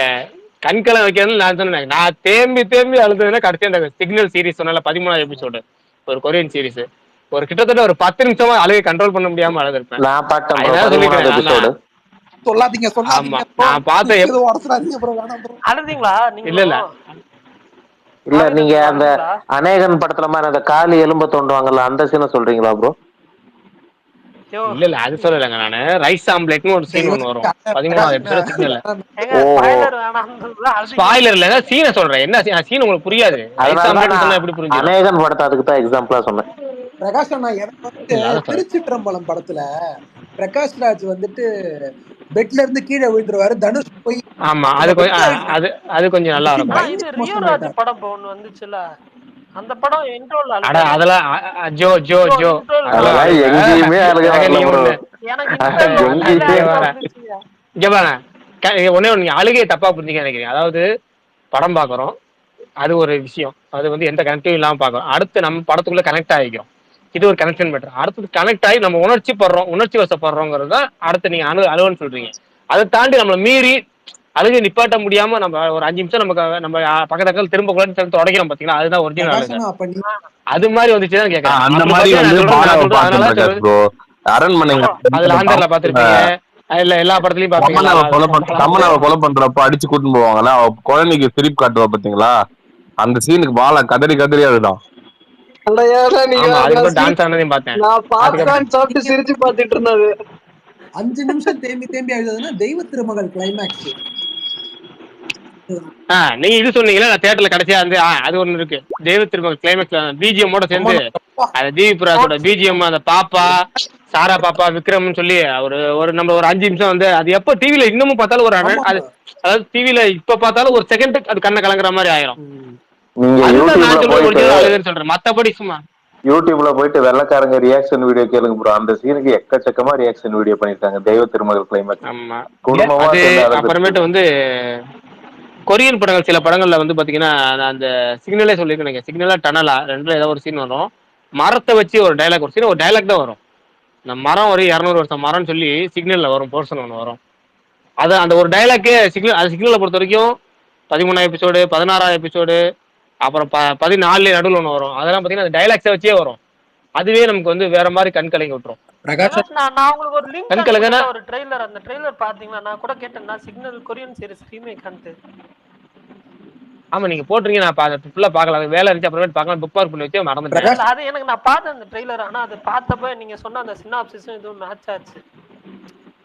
கண்களை வைக்கிறது நான் சொன்னேன். நான் தேம்பி அழுதுன்னா கடைசி அந்த சிக்னல் சீரிஸ் சொன்னால 13வது எபிசோடு, ஒரு கொரியன் சீரிஸ், ஒரு கிட்டத்தட்ட ஒரு 10 நிமிஷமா அழுகை கண்ட்ரோல் பண்ண முடியாம அழுதுருப்பேன். இல்ல நீங்க அந்த அநேகன் படத்துல மாதிரி அந்த காலி எலும்ப தோண்டுவாங்கல்ல அந்த சீனை சொல்றீங்களா ப்ரோ? இல்ல அது சொல்லலங்க. நானு ரைஸ் ஆம்லெட்னு ஒரு சீன் ஒன்று வரும் 13வது எபிசோட் சிக்னல்ல. ஸ்பாயிலர் இல்ல, சீனை சொல்றேன். என்ன சீன் உங்களுக்கு புரியாது. ரைஸ் ஆம்லெட் சொன்னா எப்படி புரியும்? அநேகன் படத்தை அதுக்கு தான் எக்ஸாம்பிளா சொன்னேன். பிரகாஷ் அண்ணா எனக்கு வந்து திருச்சிற்றம்பலம் படத்துல பிரகாஷ் ராஜ் வந்துட்டு பெட்ல இருந்து கீழே விழுந்துருவாரு, தனுஷ் போய். ஆமா அது கொஞ்சம் நல்லா இருக்கும். இது ரியோராஜ் படம் ஒன்னு வந்துச்சுல, அந்த படம் இன்ட்ரோல அட அதெல்லாம் ஜோ எங்கேயுமே எனக்கு இங்க பாருங்க ஒன்னே ஒன்று, நீங்க அழுகையை தப்பா புரிஞ்சுக்க நினைக்கிறீங்க. அதாவது படம் பார்க்குறோம், அது ஒரு விஷயம். அது வந்து எந்த கனெக்டிவும் இல்லாமல் பார்க்குறோம். அடுத்து நம்ம படத்துக்குள்ள கனெக்ட் ஆகிக்கிறோம், இது ஒரு கனெக்ஷன் மேட்டர். அடுத்தது கனெக்ட் ஆகி நம்ம உணர்ச்சி வசப்படுறோங்கிறது தான் அடுத்து நீங்க அழுவன்னு சொல்றீங்க. அதை தாண்டி நம்மளை மீறி அழுகை நிப்பாட்ட முடியாம நம்ம ஒரு 5 நிமிஷம் நம்ம பக்கத்துல திரும்ப கூட உடைக்கிறோம் பாத்தீங்களா, அதுதான் ஒரிஜினல் அழுகை. அது மாதிரி வந்துச்சுதான் கேட்கறேன். அந்த மாதிரி வந்து அரண்மனை அதுல ஆந்தர்ல பாத்திருப்பீங்க, இல்ல எல்லா படத்துலயும் பாப்பீங்களா, தமனாவை கொலை பண்றப்ப அடிச்சு கூட்டிட்டு போவாங்கல்ல, குழந்தைக்கு சிரிப்பு காட்டுவா பாத்தீங்களா, அந்த சீனுக்கு பாலா கதறி கதறி அதுதான். டான்ஸ் ஆனதையும் பார்த்தேன். சாப்பிட்டு சிரிச்சு பாத்துட்டு இருந்தது 5 நிமிஷம் தேம்பி அழுதுன்னா தெய்வ திருமகள் கிளைமேக்ஸ். நீங்க இது சொன்னீங்களா, நான் தியேட்டர்ல கடைசியா வந்து அது ஒண்ணு இருக்கு, தெய்வ திருமகள் கிளைமேக்ஸ்ல பிஜிஎம்மோட சேர்ந்து அந்த ஜிவி பிரகாஷோட பிஜிஎம், அந்த பாப்பா சாரா பாப்பா விக்ரம்னு சொல்லி ஒரு நம்ம ஒரு 5 நிமிஷம் வந்து அது எப்ப டிவில இன்னமும் பார்த்தாலும் ஒரு அது, அதாவது டிவில இப்ப பார்த்தாலும் ஒரு செகண்ட் அது கண்ணை கலங்குற மாதிரி ஆயிரும். சொல்றேன், மத்தபடி சும்மா யூடியூப்ல போயிட்டு வெள்ளக்காரங்க ரியாக்ஷன் வீடியோ கேளுங்க ப்ரோ, அந்த சீனுக்கு எக்கச்சக்கமா ரியாக்ஷன் வீடியோ பண்ணிருக்காங்க தெய்வ திருமகள் கிளைமேக்ஸ். ஆமா. அப்புறமேட்டு வந்து கொரியன் படங்கள், சில படங்கள்ல வந்து பாத்தீங்கன்னா அந்த சிக்னலே சொல்லிருக்கேன், சிக்னலா டனலா ரெண்டுல ஏதாவது ஒரு சீன் வரும், மரத்தை வச்சு ஒரு டைலாக், ஒரு சீன் ஒரு டைலாக் தான் வரும். இந்த மரம் ஒரு 200 வருஷம் மரம்னு சொல்லி சிக்னல்ல வரும், போர்ஷன் ஒன்று வரும். அது அந்த ஒரு டைலாக்கே சிக்னலை பொறுத்த வரைக்கும் 13 எபிசோடு, 16 எபிசோடு, அப்புறம் 14 நடுவில் ஒன்று வரும். அதெல்லாம் பார்த்தீங்கன்னா அந்த டைலாக்ஸை வச்சே வரும். அதுவே நமக்கு வந்து வேற மாதிரி கண் கலங்கி விட்டுரும். நான் உங்களுக்கு ஒரு லிங்க், ஒரு ட்ரெய்லர், அந்த ட்ரெய்லர் பாத்தீங்களா? நான் கூட கேட்டேன், சிக்னல் கொரியன் சீரிஸ் ரீமேக் வந்து. ஆமா, நீங்க போட்டுறீங்க, நான் ஃபுல்லா பார்க்கல, வேலை இருந்துச்சு, அப்புறமேட்டு பார்க்கலாம், புக் மார்க் பண்ணி வச்சு மறந்துட்டேன். அது எனக்கு நான் பார்த்தேன் அந்த ட்ரெய்லர், ஆனா அது பார்த்தப்ப நீங்க சொன்ன அந்த சினாப்சிஸும் இதுவும் மேட்ச் ஆச்சு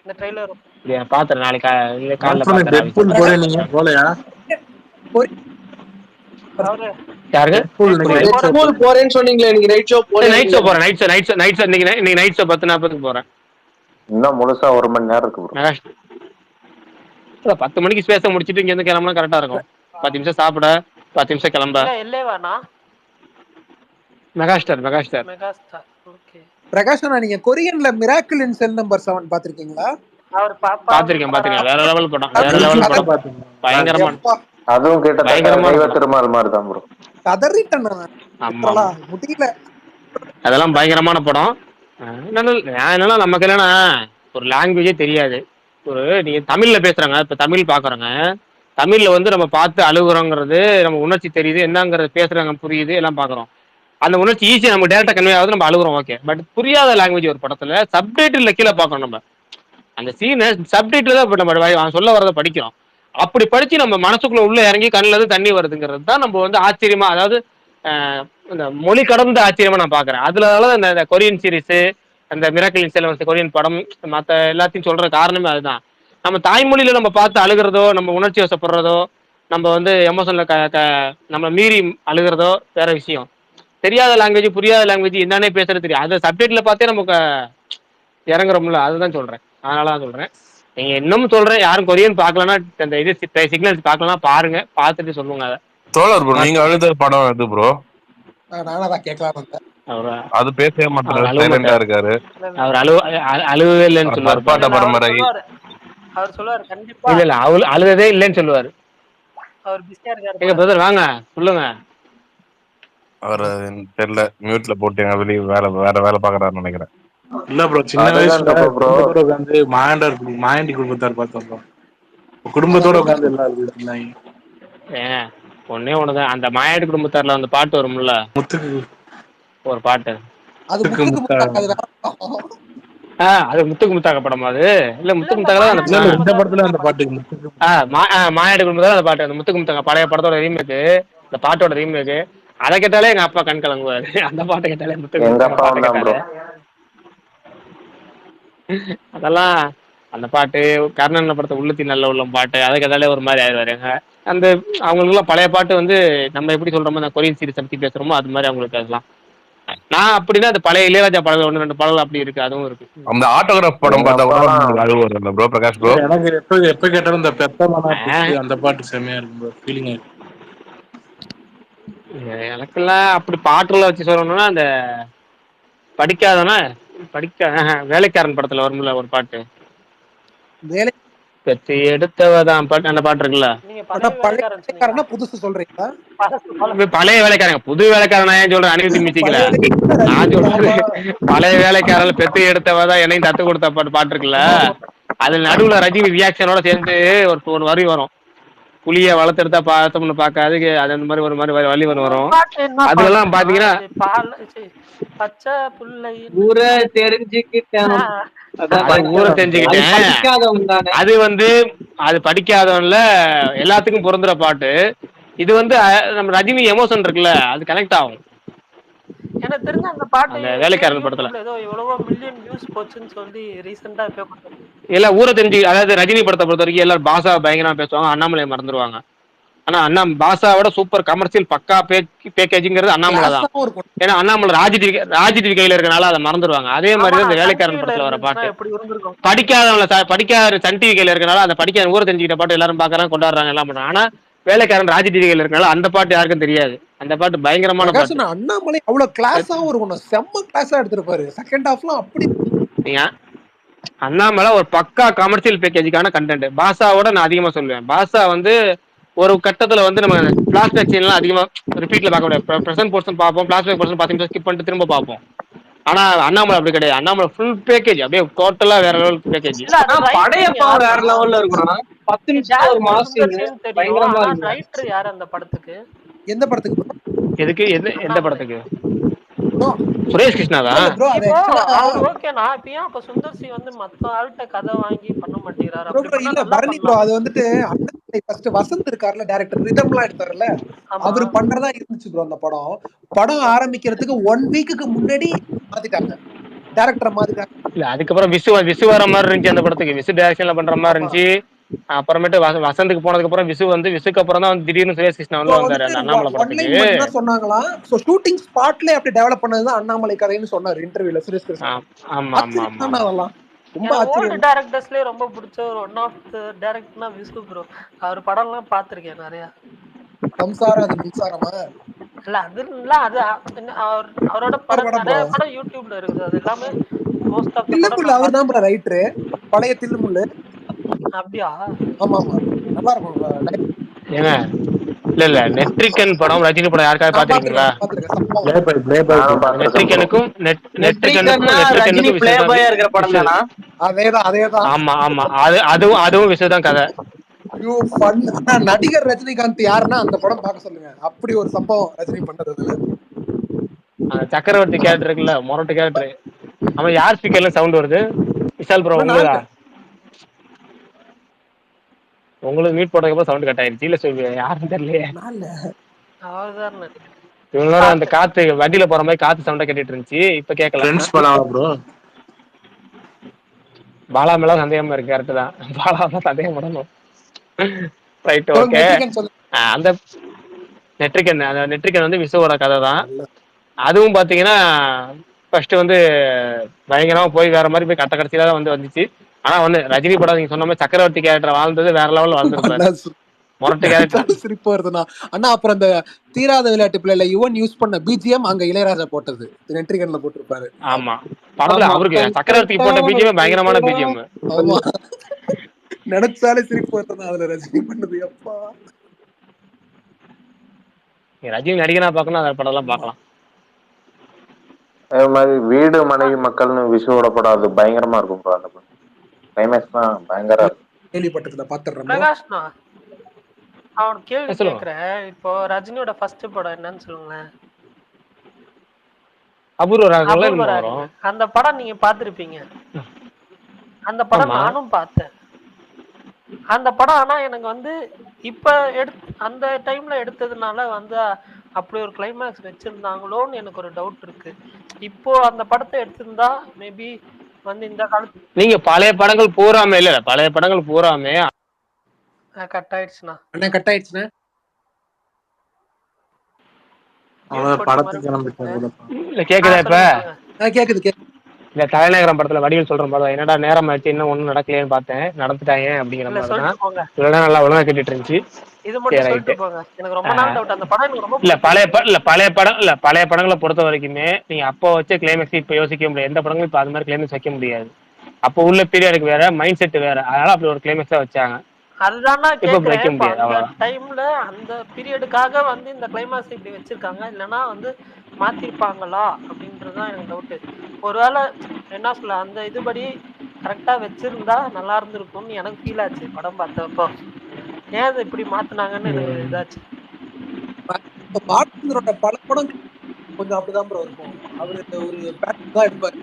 இந்த ட்ரெய்லரும். பாத்துறேன், நாளைக்கு காலையில பாத்துறேன். போலையா போறேன்னு சொன்னீங்களே, இன்னைக்கு நைட் ஷோ போறேன். நைட் ஷோ இன்னைக்கு நைட் ஷோ 10:40 போறேன். இன்னும் முழுசா 1 மணி நேரம் இருக்கு. 10 மணிக்கு ஸ்பேஸ முடிச்சிட்டு இங்க இருந்து கிளம்பினா கரெக்டா இருக்கும். 10 நிமிஷம் சாப்பிட, 10 நிமிஷம் கிளம்ப. மெகாஸ்டார். ஓகே. பிரகாஷ், நீங்க கொரியன்ல மிராக்கிள் இன் செல் நம்பர் 7 பாத்திருக்கீங்களா? பாத்திருக்கேன். வேற லெவல் படம், வேற லெவல் படம், பயங்கரமா. அதுவும் தெய்வ திருமகள் மாதிரி தான் ப்ரோ. முடியல, அதெல்லாம் பயங்கரமான படம். என்னன்னா நமக்கு என்னன்னா ஒரு லாங்குவேஜே தெரியாது. நீங்க தமிழ்ல பேசுறாங்க, இப்ப தமிழ் பாக்குறோங்க, தமிழ்ல வந்து நம்ம பார்த்து அழுகுறோங்கிறது, நம்ம உணர்ச்சி தெரியுது, என்னங்கிறது பேசுறாங்க, புரியுது, எல்லாம் பாக்குறோம். அந்த உணர்ச்சி ஈஸியா நம்ம டேரக்டா கன்வே ஆகுது, நம்ம அழுகுறோம். ஓகே, பட் புரியாத லாங்குவேஜ் ஒரு படத்துல சப்டைட்டில் கீழே பார்க்கணும். நம்ம அந்த சீனை சப்டைட்டில் தான் நம்ம சொல்ல வரதை படிக்கிறோம். அப்படி படிச்சு நம்ம மனசுக்குள்ள உள்ள இறங்கி கண்ணுல இருந்து தண்ணி வருதுங்கிறது தான் நம்ம வந்து ஆச்சரியமா, அதாவது இந்த மொழி கடந்த ஆச்சரியமா நான் பாக்குறேன். அதுலதான் இந்த கொரியன் சீரிஸ், அந்த மிராக்கிள் இன் செல் கொரியன் படம், மற்ற எல்லாத்தையும் சொல்ற காரணமே அதுதான். நம்ம தாய்மொழியில நம்ம பார்த்து அழுகிறதோ, நம்ம உணர்ச்சி வசப்படுறதோ, நம்ம வந்து எமோஷன்ல நம்ம மீறி அழுகிறதோ வேற விஷயம். தெரியாத லாங்குவேஜ், புரியாத லாங்குவேஜ் என்னன்னே பேசுறது தெரியும், அதை சப்டைட்டில பார்த்தே நமக்கு இறங்குறோம்ல, அதுதான் சொல்றேன். அதனாலதான் சொல்றேன். நீங்க இன்னும் சொல்றேன், யாரும் கொரியன் பாக்கலன்னா அந்த இது சிக்னல்ஸ் பாக்கலன்னா பாருங்க, பார்த்துட்டு சொல்லுங்க. அதை தோழர் ப்ரோ, நீங்க அழுத படம் எது ப்ரோ? நானதான் கேட்கலாம் வந்தேன். அது பேசவே மாட்டாரு, இருக்காரு. அவர் அழுவே இல்லைன்னு சொல்லுவார். பாட்ட பரம்பரை அவர் சொல்லுவாரு கண்டிப்பா. இல்ல அவரு அழுததே இல்லைன்னு சொல்லுவாரு. அவர் பிஸியா இருக்காரு. எங்க பிரதர் வாங்க சொல்லுங்க. அவர் தெரியல, மியூட்ல போட்டீங்க, வெளியே வேற வேலை பாக்குறாருன்னு நினைக்கிறேன். இல்ல ப்ரோ, சின்ன வயசுல ப்ரோ உட்காந்து மாயாண்டி குடும்பத்தார் பார்த்தோம் ப்ரோ, குடும்பத்தோட உட்காந்து எல்லாம். ஒன்னே ஒண்ணுதான், அந்த மாயாண்டி குடும்பத்தார்ல அந்த பாட்டு வரும்ல, முத்துக்கு ஒரு பாட்டு, அது முத்துக்கு முத்தாக படமா? அது இல்ல, முத்துக்கு முத்தாக இந்த படத்துல அந்த பாட்டு, மாயாண்டி குடும்பத்தார் அந்த பாட்டு, அந்த முத்துக்கு முத்தாக பழைய படத்தோட ரீமேக், இந்த பாட்டோட ரீமேக். அதை கேட்டாலே எங்க அப்பா கண் கலங்குவாரு, அந்த பாட்டை கேட்டாலே முத்துக்கு. அதெல்லாம் அந்த பாட்டு, கர்ணன் படத்தை உள்ளத்தி நல்ல உள்ள பாட்டு, அதை கேட்டாலே ஒரு மாதிரி ஆயிடுவாருங்க. அந்த அவங்களுக்குலாம் பழைய பாட்டு வந்து நம்ம எப்படி சொல்றோமோ, அந்த கொரியன் சீரிஸ் பத்தி பேசுறோமோ அது மாதிரி அவங்களுக்கு அதெல்லாம். நான் அப்படின்னா அந்த பழைய இளையராஜா படம் 1-2 படம் அப்படி இருக்கு, அதுவும் இருக்கு. அந்த ஆட்டோகிராஃப் படம் பார்த்தா கூட அது வரும்ல ப்ரோ, பிரகாஷ் ப்ரோ. எனக்கு எப்ப கேட்டாலும் இந்த பெத்தமான அந்த பாட்டு செமையா இருக்கு ப்ரோ, ஃபீலிங் இருக்கு. எனக்கெல்லாம் அப்படி பாட்டுல வச்சு சொல்லணும்னா, அந்த வேலைக்காரன் படத்துல வரும்ல ஒரு பாட்டு, பெத்து எடுத்தவதான் பாட்டு அந்த பாட்டு இருக்குல்ல. நீங்க ஆனா பழைய பழைய வேலைக்காரன் சொன்னீங்களா? வேலைக்காரனா புதுசு சொல்றீங்களா? பழைய வேலைக்காரங்க புது வேலைக்காரன் ஏன் சொல்றேன் அனிருத்தி மியூசிக்ல. பழைய வேலைக்காரன் நான் ரஜினி சொல்றது ஆமா பழைய வேலைக்காரன் பெத்து எடுத்தவதான் என்னையும் தத்து கொடுத்த பாட்டு இருக்குல்ல. அதுல நடுவுல ரஜினி ரியாக்ஷனோட சேர்ந்து ஒரு வரி வரும். புளிய வளர்த்தெடுத்தா பார்த்தோம்னு பார்க்காது அது அந்த மாதிரி ஒரு மாதிரி வழி வரும். பாட்டு என்ன அதுக்கெல்லாம் பாத்தீங்கன்னா பச்சை புள்ளை ஊரை தெரிஞ்சுக்கிட்டேன். ஊரை தெரிஞ்சுக்கிட்டேன். அது வந்து அது படிக்காதவன்ல எல்லாத்துக்கும் பொருந்துற பாட்டு. இது வந்து நம்ம ரஜினி எமோஷன் இருக்குல்ல அது கனெக்ட் ஆகும். எனக்கு தெரிஞ்ச அந்த பாட்டு அந்த வேலைக்காரன் படத்துல ஏதோ எவ்வளவோ மில்லியன் வியூஸ் போச்சுன்னு சொல்லி ரீசெண்டா எல்லாம் ஊரை தெரிஞ்சு அதாவது ரஜினி படத்தை பொறுத்த வரைக்கும் எல்லாரும் பாஷா பயங்கரமா பேசுவாங்க, அண்ணாமலையை மறந்துடுவாங்க. ஆனா பாஷாவோட சூப்பர் கமர்ஷியல் பக்கா பேக்கேஜிங்கிறது அண்ணாமலை தான். ஏன்னா அண்ணாமலை ராஜிடிவி கையில இருக்கனால அதை மறந்துடுவாங்க. அதே மாதிரி தான் இந்த வேலைக்காரன் படத்துல வர பாட்டு படிக்காத சன் டிவி கையில இருக்கனால அந்த படிக்காத ஊரை தெரிஞ்சுக்கிட்ட பாட்டு எல்லாரும் பாக்குறாங்க கொண்டாடுறாங்க எல்லாம் பண்றாங்க. ஆனா வேலைக்காரன் ராஜிடிவி கையில இருக்கனால அந்த பாட்டு யாருக்கும் தெரியாது. அந்த பாட்டு பயங்கரமான பாட்டு. அண்ணாமலை அவ்வளவு கிளாஸாவும் இருக்கணும், செம்ம கிளாஸா எடுத்திருப்பாரு. செகண்ட் ஹாஃப்லாம் அப்படி அண்ணாமலை ஒரு பக்கா கமர்ஷியல் பேக்கேஜுக்கான கண்டென்ட். பாஷாவோட நான் அதிகமா சொல்லுவேன். பாஷா வந்து ஒரு கட்டத்துல வந்து நம்ம பிளாஸ்பேக் சீன்லாம் அதிகமா ரிப்பீட்ல பார்க்க முடியாது. பிரசன்ட் போர்ஷன் பார்ப்போம், பிளாஸ்பேக் போர்ஷன் 10 நிமிஷம் ஸ்கிப் பண்ணிட்டு திரும்ப பார்ப்போம். ஆனா அண்ணாமலை அப்படி கிடையாது. அண்ணாமலை ஃபுல் பேக்கேஜ், அப்படியே டோட்டலா வேற லெவல் பேக்கேஜ். படையப்பா வேற லெவல்ல இருக்கணும். 10 நிமிஷம் ஒரு மாசம் பயங்கரமா இருக்கு. ரைட்டர் யார் அந்த படத்துக்கு? எந்த படத்துக்கு? எதுக்கு எந்த படத்துக்கு? சுரேஷ் கிருஷ்ணாதான். ஓகேண்ணா. இப்ப ஏன் அப்ப சுந்தர் சி வந்து மத்த ஆள்கிட்ட கதை வாங்கி பண்ண மாட்டேங்கிறாரு? இல்ல பரணி ப்ரோ, அது வந்துட்டு ஃபர்ஸ்ட் வசந்த் இருக்காருல டைரக்டர், ரிதம்லாம் எடுத்தாருல, அவர் பண்றதா இருந்துச்சு ப்ரோ. அந்த படம் ஆரம்பிக்கிறதுக்கு 1 வீக்குக்கு முன்னாடி மாத்திட்டாங்க, டைரக்டர் மாத்திட்டாங்க. இல்ல அதுக்கப்புறம் விசு வர மாதிரி இருந்துச்சு அந்த படத்துக்கு. விசு டைரக்ஷன்ல பண்ற மாதிரி இருந்துச்சு. அப்புறமேட்டு வசந்துக்கு போனதுக்கு அப்புறம் விசுக்கு அப்புறம் தான் திடீர்னு சுரேஷ் கிருஷ்ணா உள்ள வந்தாரு அந்த அண்ணாமலை படத்துக்கு. சொன்னாங்களா சோ ஷூட்டிங் ஸ்பாட்ல அப்படி டெவலப் பண்ணதுதான் அண்ணாமலை கதைன்னு சொன்னாரு இன்டர்வியூல சுரேஷ் கிருஷ்ணா. ஆமா ஆமா ஆமா. அதெல்லாம் ரொம்ப ஓல்ட் டைரக்டர்ஸ்லயே ரொம்ப பிடிச்ச ஒரு ஒன் ஆஃப் தி டைரக்டர்னா விசு ப்ரோ. அவர் படம்லாம் பாத்திருக்கேன் நிறைய. சம்சாரம் அது மின்சாரமா இல்ல அது இல்ல, அது அவரோட நிறைய படம் யூடியூப்ல இருக்குது. அது எல்லாமே மோஸ்ட் ஆஃப் தி படம் அவர் தான் ரைட்டர். பழைய தில்லுமுள்ளு. அப்படியா? ஆமா ஆமா, நல்லா இருக்கும். ஏங்க இல்ல நெட்ரிகன் படம் ரஜினி படம் யாருக்காவது பாத்திருக்கீங்களா? நெட்ரிகனுக்கும் பிளே பாயா இருக்கிற படம் தானா? அதேதான். ஆமா ஆமா, அதுவும் விஷயம் கதை. நடிகர் ரஜினிகாந்த் யாருன்னா அந்த படம் பார்க்க சொல்லுங்க. அப்படி ஒரு சம்பவம் ரஜினி பண்றதுல. சக்கரவர்த்தி கேரக்டர் இருக்குல்ல, மொரட்டு கேரக்டர். அவன் யார் ஸ்பீக்கர்ல சவுண்ட் வருது? விஷால் ப்ரோ உங்களா? உங்களுக்கு மீட் போட்டதுக்கு சவுண்ட் கட் ஆயிருச்சு. இல்ல சொல்லு யாருன்னு தெரியலையே. இவங்களோட அந்த காத்து வண்டியில போற மாதிரி காத்து சவுண்டா கேட்டுட்டு இருந்துச்சு. இப்ப கேட்கல. பாலா மேல சந்தேகமா இருக்கு. கரெக்ட் தான், பாலா தான் சந்தேகம் பண்ணணும். Right, okay. அந்த நெட்ரிகன் வந்து விசுவோட கதை தான். அதுவும் பாத்தீங்கன்னா ஃபர்ஸ்ட் வந்து பயங்கரமா போய் வேற மாதிரி போய் கட்ட கடைசியில தான் வந்துச்சு. ஆனா வந்து ரஜினி படம் நீங்க சொன்ன மாதிரி சக்கரவர்த்தி கேரக்டர் வாழ்ந்தது வேற லெவல்ல வாழ்ந்துருப்பாரு. மொரட்டு கேரக்டர் சிரிப்பா வருதுண்ணா. அண்ணா அப்புறம் அந்த தீராத விளையாட்டு பிள்ளைல யுவன் யூஸ் பண்ண பிஜிஎம் அங்க இளையராஜா போட்டது நெட்ரிகன்ல போட்டிருப்பாரு. ஆமா, படத்துல அவருக்கு சக்கரவர்த்திக்கு போட்ட பிஜிஎம் பயங்கரமான பிஜிஎம். ஆமா, நினைச்சாலே சிரிப்பு வருதுண்ணா அதுல ரஜினி பண்ணது. எப்பா ரஜினி நடிகனா பார்க்கணும், அந்த படம் எல்லாம் பார்க்கலாம். அதே மாதிரி வீடு மனைவி மக்கள்னு விஷுவோட படம், அது பயங்கரமா இருக்கும் ப்ரோ. அந்த படம் கிளைமேக்ஸ் தான் பயங்கரமா இருக்கும். கேள்விப்பட்டதுல பாத்துறேன். பிரகாஷ்ண்ணா அவன் கேள்வி கேக்குறேன். இப்போ ரஜினியோட ஃபர்ஸ்ட் படம் என்னன்னு சொல்லுங்களேன். அபூர்வ ராகங்கள். அந்த படம் நீங்க பாத்திருப்பீங்க. அந்த படம் நானும் பார்த்தேன். அந்த படம் ஆனா எனக்கு வந்து இப்ப அந்த டைம்ல எடுத்ததுனால வந்து அப்படி ஒரு கிளைமேக்ஸ் வச்சிருந்தாங்களோன்னு எனக்கு ஒரு டவுட் இருக்கு. இப்போ அந்த படத்தை எடுத்திருந்தா மேபி வந்து இந்த காலத்து நீங்க பழைய படங்கள் பூராமே இல்ல, பழைய படங்கள் பூராமே கட் ஆயிடுச்சுண்ணா. அண்ணா கட் ஆயிடுச்சுண்ணா. இல்ல கேக்குதா இப்ப? கேக்குது. இந்த தலைநகரம் படத்துல வடிவில் சொல்ற மாதிரி என்னடா நேரம் ஆயிடுச்சு இன்னும் ஒண்ணும் நடக்கலையேன்னு பார்த்தேன், நடந்துட்டாங்க அப்படிங்கிற மாதிரி தான். இதெல்லாம் நல்லா ஒழுங்கா கேட்டுட்டு இருந்துச்சு. பழைய படங்களை பொறுத்த வரைக்குமே நீங்க அப்போ வச்ச கிளைமேக்ஸ் இப்ப யோசிக்க முடியாது. எந்த படங்களும் இப்ப அது மாதிரி கிளைமேக்ஸ் வைக்க முடியாது. அப்போ உள்ள பீரியடுக்கு வேற, மைண்ட் செட் வேற, அதனால அப்படி ஒரு கிளைமேக்ஸா வச்சாங்க. அதுதான் நான் இப்ப கேக்குறேன். வைக்க இப்ப முடியாது அந்த அவ்வளவுதான். டைம்ல அந்த பீரியடுக்காக வந்து இந்த கிளைமாக்ஸ் இப்படி வச்சிருக்காங்க, இல்லைன்னா வந்து மாத்திருப்பாங்களா அப்படின்றதுதான் எனக்கு டவுட்டு. ஒருவேளை என்ன சொல்ல, அந்த இதுபடி கரெக்டா வச்சிருந்தா நல்லா இருந்திருக்கும்னு எனக்கு ஃபீல் ஆச்சு படம் பார்த்தப்போ. ஏன் அதை இப்படி மாத்தினாங்கன்னு எனக்கு இதாச்சு. பாலச்சந்தரோட பல படம் கொஞ்சம் அப்படிதான் ப்ரோ இருக்கும். அவரு ஒரு பேட்டர்ன் தான் எடுப்பாரு.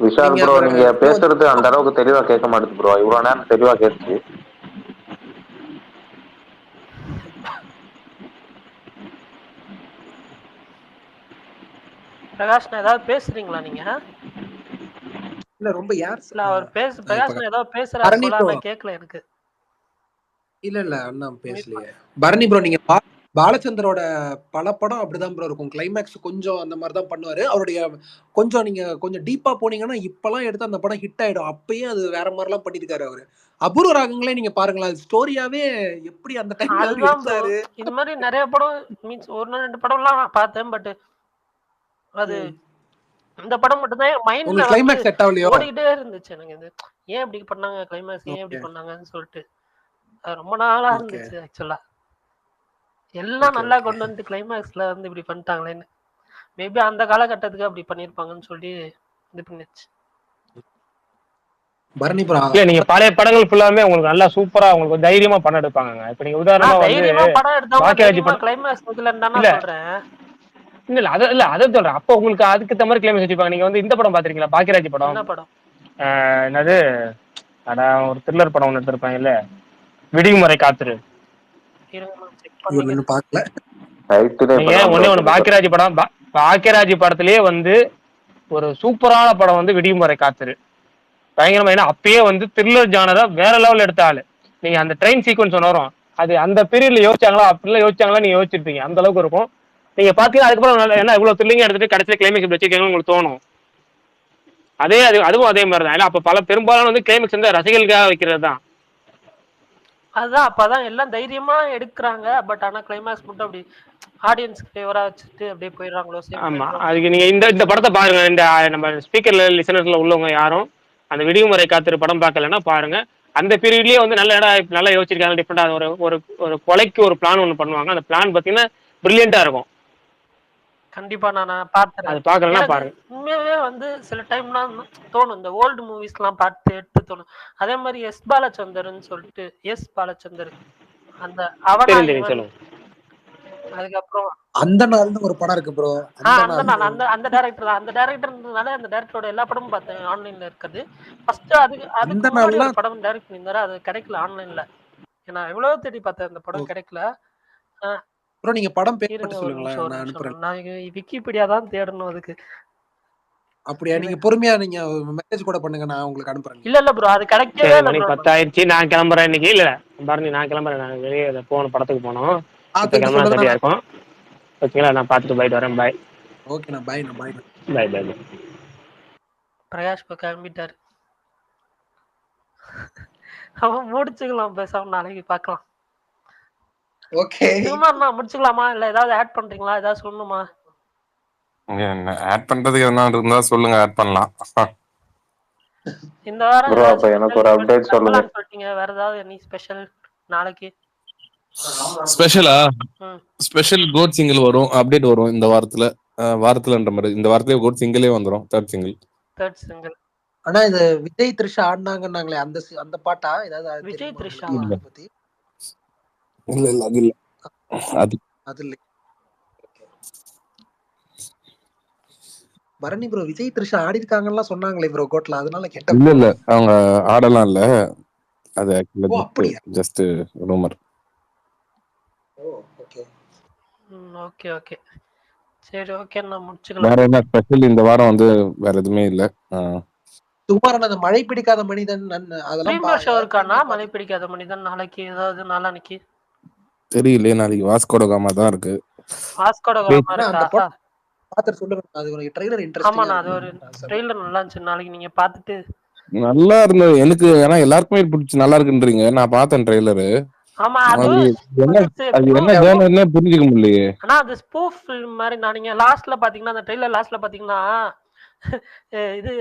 விஷால் ப்ரோ, நீங்க பேசுறது அந்த அளவுக்கு தெளிவா கேட்க மாட்டேது ப்ரோ. இவ்வளவு நேரம் தெளிவா கேட்டுச்சு. பிரகாஷ் ஏதாவது பேசுறீங்களா நீங்க? இல்ல ரொம்ப யார் இல்ல அவர் பிரகாஷ் ஏதாவது பேசுறாரு போல, ஆனா கேட்கல எனக்கு. இல்ல அண்ணா பேசலையே. பரணி ப்ரோ, நீங்க பாலச்சந்தரோட பல படம் அப்படிதான் ப்ரோ இருக்கும். கிளைமேக்ஸ் கொஞ்சம் அந்த மாதிரி தான் பண்ணுவாரு. அவருடைய நீங்க கொஞ்சம் டீப்பா போனீங்கன்னா இப்பெல்லாம் எடுத்து அந்த படம் ஹிட் ஆயிடும். அப்பயே அது வேற மாதிரி எல்லாம் பண்ணிருக்காரு அவரு. அபூர்வ ராகங்களே நீங்க பாருங்களேன், ஸ்டோரியாவே எப்படி அந்த டைம்ல எடுத்தாரு. இந்த மாதிரி நிறைய படம் மீன்ஸ் 1-2 படம்லாம் நான் பார்த்தேன். பட் அது இந்த படம் மட்டும்தான் மைண்ட்ல கிளைமேக்ஸ் செட் ஆகலையோ, ஓடிட்டே இருந்துச்சு எனக்கு. இது ஏன் இப்படி பண்ணாங்க, கிளைமேக்ஸ் ஏன் இப்படி பண்ணாங்கன்னு சொல்லிட்டு அது ரொம்ப நாளா இருந்துச்சு. ஆக்சுவலா எல்லாம் நல்லா கொண்டு வந்து கிளைமேக்ஸ்ல வந்து இப்படி பண்ணிட்டாங்களேன்னு. மேபி அந்த காலகட்டத்துக்கு அப்படி பண்ணிருப்பாங்கன்னு சொல்லி இது பண்ணிச்சு. பரணி ப்ரோ, இல்ல நீங்க பழைய படங்கள் ஃபுல்லாமே உங்களுக்கு நல்லா சூப்பரா உங்களுக்கு தைரியமா படம் எடுப்பாங்க. இப்ப நீங்க உதாரணமா வந்து படம் எடுத்தா கிளைமேக்ஸ் இல்லன்னு சொல்றேன். இல்ல அதை சொல்றேன். அப்ப உங்களுக்கு அதுக்கு ஏத்த மாதிரி கிளைமேக்ஸ் வச்சிருப்பாங்க. நீங்க வந்து இந்த படம் பாத்திருக்கீங்களா, பாக்கியராஜ் படம்? என்ன படம்? என்னது, ஒரு த்ரில்லர் படம் ஒன்று எடுத்திருப்பாங்க இல்ல, விடுமுறை காத்துரு. ஒண்ணு பாக்கியராஜ் படம், பாக்கியராஜ் படத்திலேயே வந்து ஒரு சூப்பரான படம் வந்து விடுமுறை காத்துரு. பயங்கரமா, ஏன்னா அப்பயே வந்து த்ரில்லர் ஜானரா வேற லெவல் எடுத்தாள். நீங்க அந்த ட்ரெயின் சீக்வன்ஸ் ஒன்று வரும், அது அந்த பீரியட்ல யோசிச்சாங்களா, அப்படிலாம் யோசிச்சாங்களா நீங்க யோசிச்சிருப்பீங்க. அந்த அளவுக்கு இருக்கும். நீங்க பாத்தீங்கன்னா அதுக்கப்புறம் என்ன இவ்வளவு த்ரில்லிங்கா எடுத்துட்டு கடைசியில கிளைமேக்ஸ் வச்சிருக்கீங்கன்னு உங்களுக்கு தோணும். அதுவும் அதே மாதிரி தான். அப்ப பெரும்பாலும் வந்து கிளைமேக்ஸ் வந்து ரசிகர்களுக்காக வைக்கிறது தான். அதுதான் அப்பதான் எல்லாம் தைரியமா எடுக்கிறாங்க. பட் ஆனா கிளைமேக்ஸ் மட்டும் அப்படி ஆடியன்ஸ்க்கு ஃபேவரா வச்சுட்டு அப்படியே போயிடுறாங்களோ. ஆமா, அதுக்கு நீங்க இந்த படத்தை பாருங்க. இந்த நம்ம ஸ்பீக்கர்ல லிசனர்ஸ்ல உள்ளவங்க யாரும் அந்த விடுமுறை காத்துரு படம் பார்க்கலன்னா பாருங்க. அந்த பீரியட்லயே வந்து நல்லா யோசிச்சிருக்காங்க. டிஃப்ரெண்டா ஒரு கொலைக்கு ஒரு பிளான் ஒன்று பண்ணுவாங்க. அந்த பிளான் பாத்தீங்கன்னா பிரில்லியண்டா இருக்கும். கண்டிப்பா நான் பார்த்தேன். அது பார்க்கலன்னா பாருங்க. உண்மையாவே வந்து சில டைம்லாம் தோணும், இந்த ஓல்டு மூவிஸ் எல்லாம் பார்த்து எடுத்து தோணும். அதே மாதிரி எஸ் பாலச்சந்தர்னு சொல்லிட்டு, எஸ் பாலச்சந்தர் அந்த அவனா சொல்லுங்க. அதுக்கப்புறம் அந்த நாள்னு ஒரு படம் இருக்கு ப்ரோ. அந்த டைரக்டர் தான். அந்த டைரக்டர்னால அந்த டைரக்டரோட எல்லா படமும் பார்த்தேன் ஆன்லைன்ல இருக்குது. ஃபர்ஸ்ட் அதுக்கு முன்னாடி ஒரு படம் டைரக்ட் பண்ணியிருந்தாரு, அது கிடைக்கல ஆன்லைன்ல. ஏன்னா எவ்வளவு தேடி பார்த்தேன், அந்த படம் கிடைக்கல. ப்ரோ நீங்க படம் பேர் சொல்லுங்களேன், நான் அனுப்புறேன். நான் விக்கிபீடியா தான் தேடணும் அதுக்கு. அப்படியே நீங்க பொறுமையா நீங்க மெசேஜ் கூட பண்ணுங்க, நான் உங்களுக்கு அனுப்புறேன். இல்ல ப்ரோ, அது கிடைக்கவே இல்ல. மணி 10 ஆயிடுச்சு, நான் கிளம்புறேன் இன்னைக்கு. இல்ல பாருங்க, நான் கிளம்புறேன். நான் வெளியே போகணும், படத்துக்கு போகணும். கிளம்புனா சரியா இருக்கும். ஓகேங்களா, நான் பார்த்துட்டு போயிட்டு வரேன். பாய். ஓகேண்ணா, பாய்ண்ணா. பாய் பாய். பிரகாஷ் இப்போ கிளம்பிட்டாரு. அவன் முடிச்சுக்கலாம், பேசாம நாளைக்கு பார்க்கலாம். ஓகே, சும்மா முடிச்சுக்கலாமா, இல்ல ஏதாவது ஆட் பண்றீங்களா, ஏதாவது சொல்லணுமா? ஆட் பண்றதுக்கு எதனா இருந்தா சொல்லுங்க, ஆட் பண்ணலாம். இந்த வாரம் ப்ரோ அப்ப எனக்கு ஒரு அப்டேட் சொல்லுங்க. சொல்லிட்டீங்க, வேற ஏதாவது எனி ஸ்பெஷல் நாளைக்கு? ஸ்பெஷலா ஸ்பெஷல் கோட் சிங்கிள் வரும், அப்டேட் வரும் இந்த வாரத்துலன்ற மாதிரி. இந்த வாரத்திலே கோட் சிங்கிளே வந்துரும், தேர்ட் சிங்கிள். ஆனா இது விஜய் த்ரிஷா ஆடினாங்கன்னாங்களே, அந்த பாட்டா ஏதாவது? விஜய் த்ரிஷா பத்தி இல்ல அது இல்ல, அது இல்ல. பரணி ப்ரோ, விஜய் த்ரிஷா ஆடி இருக்காங்கன்னு சொன்னாங்களே ப்ரோ கோட்ல, அதனால கேட்டேன். இல்ல அவங்க ஆடலாம் இல்ல, அது ஆக்சுவலா ஜஸ்ட் ரூமர். ஓகே ஓகே சரி, ஓகே நான் முடிச்சுக்கலாம். வேற என்ன ஸ்பெஷல் இந்த வாரம் வந்து வேற எதுவுமே இல்ல. சுமாரான அந்த மழை பிடிக்காத மனிதன் அதெல்லாம் ஷோ இருக்கானா? மழை பிடிக்காத மனிதன் நாளைக்கு ஏதாவது நாளானிக்கு தெரியலையே. நாளைக்கு வாஸ்கோட காமா தான் இருக்கு. வாஸ்கோட காமா இருக்கா? பாத்து சொல்லுங்க, அது ஒரு ட்ரைலர் இன்ட்ரெஸ்டிங்கா. ஆமா, அது ஒரு ட்ரைலர் நல்லா இருந்துச்சு. நாளைக்கு நீங்க பாத்துட்டு. நல்லா இருந்தது எனக்கு, ஏன்னா எல்லாருக்குமே பிடிச்சி நல்லா இருக்குன்றீங்க. நான் பார்த்தேன் ட்ரைலரு. ஆமா, அது என்ன ஜானர்னே புரிஞ்சுக்க முடியலையே. ஆனா அது ஸ்பூஃப் ஃபில்ம் மாதிரி. நான் நீங்க லாஸ்ட்ல பாத்தீங்கன்னா, அந்த ட்ரைலர் லாஸ்ட்ல பாத்தீங்கன்னா இது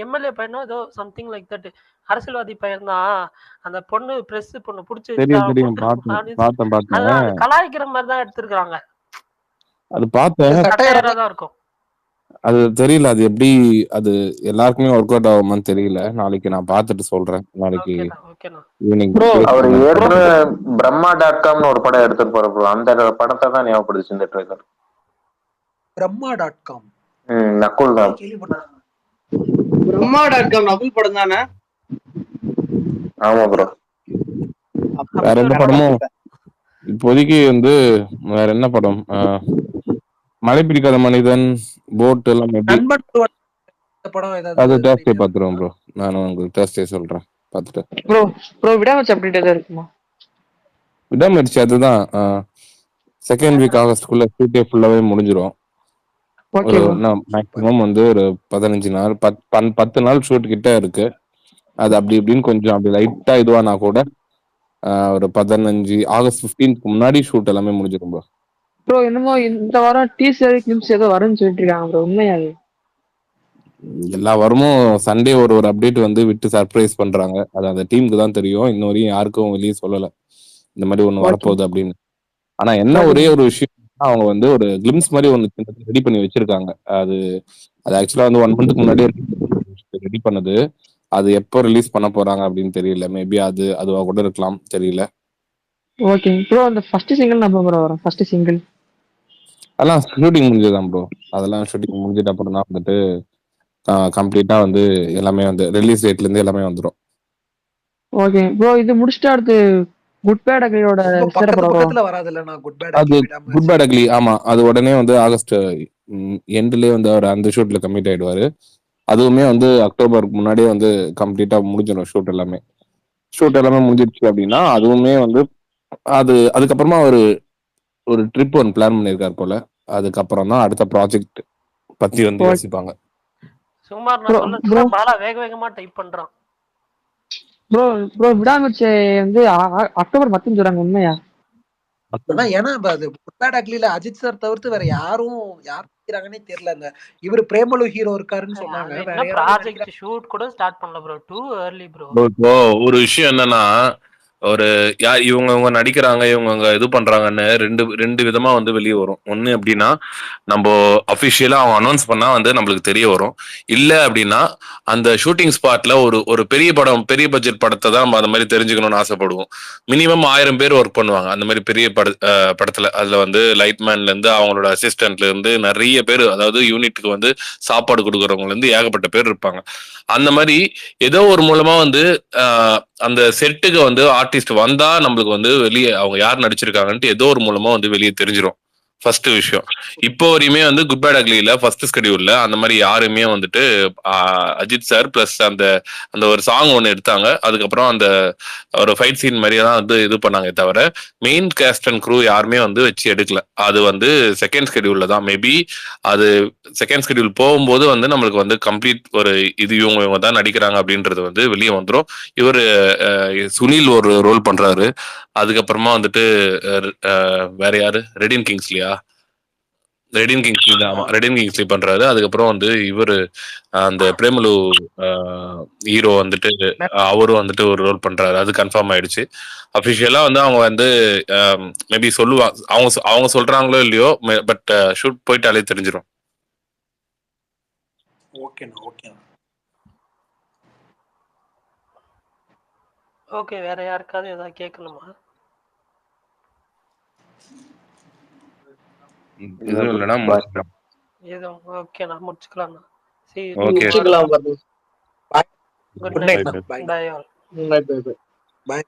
எம்எல்ஏ பையனோ ஏதோ சம்திங் லைக் தட், அரசியல்வாதி பையன் தான். அந்த பொண்ணு பிரஸ் பொண்ணு புடிச்சு வச்சுட்டு தெரியும் அவன் தெரியும் போட்டு பார்த்தேன் அதுதான் அது கலாய்க்கிற மாதிரி தான் எடுத்திருக்காங்க. அது பார்த்தேன். சட்டையரா தான் இருக்கும். அது தெரியல அது எப்படி அது எல்லாருக்குமே ஒர்க் அவுட் ஆகுமான்னு தெரியல. நாளைக்கு நான் பார்த்துட்டு சொல்றேன். நாளைக்கு ஈவினிங். அவர் ஏற்கனவே பிரம்மா.comனு ஒரு படம் எடுத்துட்டு போற ப்ரோ. அந்த படத்தை தான் ஞாபகப்படுச்சு இந்த ட்ரெய்லர். பிரம்மா.com நக்குல் தான். பிரம்மா.com நகுல் படம் தானே? ஆமா ப்ரோ. வேற எந்த படமும் இப்போதைக்கு வந்து வேற என்ன படம்? மழை பிடிக்காத மனிதன், போட் எல்லாம் அது தேர்ஸ்டே பாத்துருவோம் ப்ரோ. நானும் உங்களுக்கு தேர்ஸ்டே சொல்றேன் பார்த்துட்டு. ப்ரோ விடாமச்சு அப்டேட் ஏதாவது இருக்குமா? விடாமச்சு அதுதான் செகண்ட் வீக் ஆகஸ்ட்குள்ள ஷூட்டே ஃபுல்லாவே முடிஞ்சிரும். ஒரு மேக்ஸிமம் வந்து ஒரு 15 நாள் 10 நாள் ஷூட் கிட்ட இருக்கு. அது அப்படி இப்படின்னு கொஞ்சம் அப்படி லைட்டா இதுவானா கூட ஒரு 15 ஆகஸ்ட் 15க்கு முன்னாடி ஷூட் எல்லாமே முடிஞ்சிடும் ப்ரோ. ப்ரோ என்னமோ இந்த வாரம் டீசர் கிளிப்ஸ் ஏதோ வரும்னு சொல்லிட்டு இருக்காங்க ப்ரோ, உண்மையா? எல்லா வாரமும் சண்டே ஒரு அப்டேட் வந்து விட்டு சர்ப்ரைஸ் பண்றாங்க. அது அந்த டீமுக்கு தான் தெரியும். இன்ன வரையும் யாருக்கும் வெளியே சொல்லல இந்த மாதிரி ஒண்ணு வரப்போகுது அப்படின்னு. ஆனா என்ன ஒரே ஒரு விஷயம், அவங்க வந்து ஒரு கிளிம்ஸ் மாதிரி ஒண்ணு ரெடி பண்ணி வச்சிருக்காங்க. அது ஆக்சுவலா வந்து 1 மந்த்துக்கு முன்னாடியே ரெடி பண்ணது. அது எப்போ ரிலீஸ் பண்ண போறாங்க அப்படின்னு தெரியல. மேபி அதுவா கூட இருக்கலாம், தெரியல. ஓகே ப்ரோ, அந்த ஃபர்ஸ்ட் சிங்கிள் நம்ம ப்ரோ வரோம். ஃபர்ஸ்ட் சிங்கிள் அதெல்லாம் ஷூட்டிங் முடிஞ்சதுதான் ப்ரோ. அதெல்லாம் ஷூட்டிங் முடிஞ்சிட்ட அப்புறம் தான் வந்துட்டு கம்ப்ளீட்டா வந்து எல்லாமே வந்து ரிலீஸ் டேட்ல இருந்து எல்லாமே வந்துடும். ஓகே ப்ரோ, இது முடிச்சிட்டு அடுத்து குட் பேட் அக்லியோட பக்கத்துல வராதுல. நான் குட் பேட் அக்லி ஆமா, அது உடனே வந்து ஆகஸ்ட் எண்ட்லயே வந்து அவர் அந்த ஷூட்ல கமிட் ஆயிடுவாரு. அதுவுமே வந்து அக்டோபருக்கு முன்னாடியே வந்து கம்ப்ளீட்டா முடிஞ்சிடும் ஷூட் எல்லாமே. ஷூட் எல்லாமே முடிஞ்சிடுச்சு அப்படின்னா அதுவுமே வந்து அதுக்கப்புறமா ஒரு ட்ரிப் ஒன்று பிளான் பண்ணியிருக்காரு போல. அதுக்கப்புறம் தான் அடுத்த ப்ராஜெக்ட் பத்தி வந்து யோசிப்பாங்க. சுமார் நான் சொல்ல பாலா வேகமா டைப் பண்றான். ப்ரோ விடாமச்சு வந்து அக்டோபர் 10 சொல்றாங்க, உண்மையா? ஏன்னா அது குட் பேட் அக்லில அஜித் சார் தவிர்த்து வேற யாரும் நடிக்கிறாங்கன்னே தெரியல. இவர் பிரேமலு ஹீரோ இருக்காருன்னு சொன்னாங்க. வேற ப்ராஜெக்ட் ஷூட் கூட ஸ்டார்ட் பண்ணல ப்ரோ. Too early bro. ஒரு விஷயம் என்னன்னா, ஒரு இவங்க நடிக்கிறாங்க, இவங்க இது பண்றாங்கன்னு ரெண்டு விதமா வந்து வெளியே வரும். ஒண்ணு அப்படின்னா நம்ம அபிஷியலா அவங்க அனௌன்ஸ் பண்ணா வந்து நம்மளுக்கு தெரிய வரும். இல்ல அப்படின்னா அந்த ஷூட்டிங் ஸ்பாட்ல ஒரு பெரிய பெரிய பட்ஜெட் படத்தை தான் நம்ம அந்த மாதிரி தெரிஞ்சுக்கணும்னு ஆசைப்படுவோம். மினிமம் 1000 பேர் ஒர்க் பண்ணுவாங்க அந்த மாதிரி பெரிய படத்துல. அதுல வந்து லைட்மேன்ல இருந்து அவங்களோட அசிஸ்டன்ட்ல இருந்து நிறைய பேர், அதாவது யூனிட்டுக்கு வந்து சாப்பாடு கொடுக்கறவங்கல இருந்து ஏகப்பட்ட பேர் இருப்பாங்க. அந்த மாதிரி ஏதோ ஒரு மூலமா வந்து அந்த செட்டுக்கு வந்து ஆர்டிஸ்ட் வந்தா நம்மளுக்கு வந்து வெளியே அவங்க யார் நடிச்சிருக்காங்கன்ட்டு ஏதோ ஒரு மூலமா வந்து வெளியே தெரிஞ்சிடும். ஃபர்ஸ்ட் விஷயம். இப்போ வரையுமே வந்து குட் பேட் அக்லில ஃபர்ஸ்ட் ஸ்கெடியூல்ல அந்த மாதிரி யாருமே வந்துட்டு அஜித் சார் பிளஸ் அந்த ஒரு சாங் ஒன்று எடுத்தாங்க. அதுக்கப்புறம் அந்த ஒரு ஃபைட் சீன் மாதிரியே தான் வந்து இது பண்ணாங்க தவிர மெயின் கேஸ்ட் அண்ட் க்ரூ யாருமே வந்து வச்சு எடுக்கல. அது வந்து செகண்ட் ஸ்கெடியூல்ல தான். மேபி அது செகண்ட் ஸ்கெடியூல் போகும்போது வந்து நம்மளுக்கு வந்து கம்ப்ளீட் ஒரு இது இவங்க தான் நடிக்கிறாங்க அப்படின்றது வந்து வெளியே வந்துடும். இவர் சுனில் ஒரு ரோல் பண்றாரு. அதுக்கப்புறமா வந்துட்டு வேற யாரு, ரெடின் கிங்ஸ்லியா, ரெடின் கிங்ஸ்லி பண்றாரு. அதுக்கப்புறம் வந்து இவரு அந்த பிரேமலு ஹீரோ வந்துட்டு அவரும் வந்துட்டு ஒரு ரோல் பண்றாரு. அது கன்ஃபார்ம் ஆயிடுச்சு. அபிஷியலா வந்து அவங்க வந்து மேபி சொல்லுவாங்க, அவங்க சொல்றாங்களோ இல்லையோ, பட் ஷூட் போயிட்டாலே தெரிஞ்சிடும். ஓகே, வேற யாருக்காவது ஏதாவது கேட்கணுமா? எதுவும் இல்லைன்னா எதுவும் ஓகே, நான் முடிச்சுக்கலாம். முடிச்சுக்கலாம். Good night. Bye all. Bye.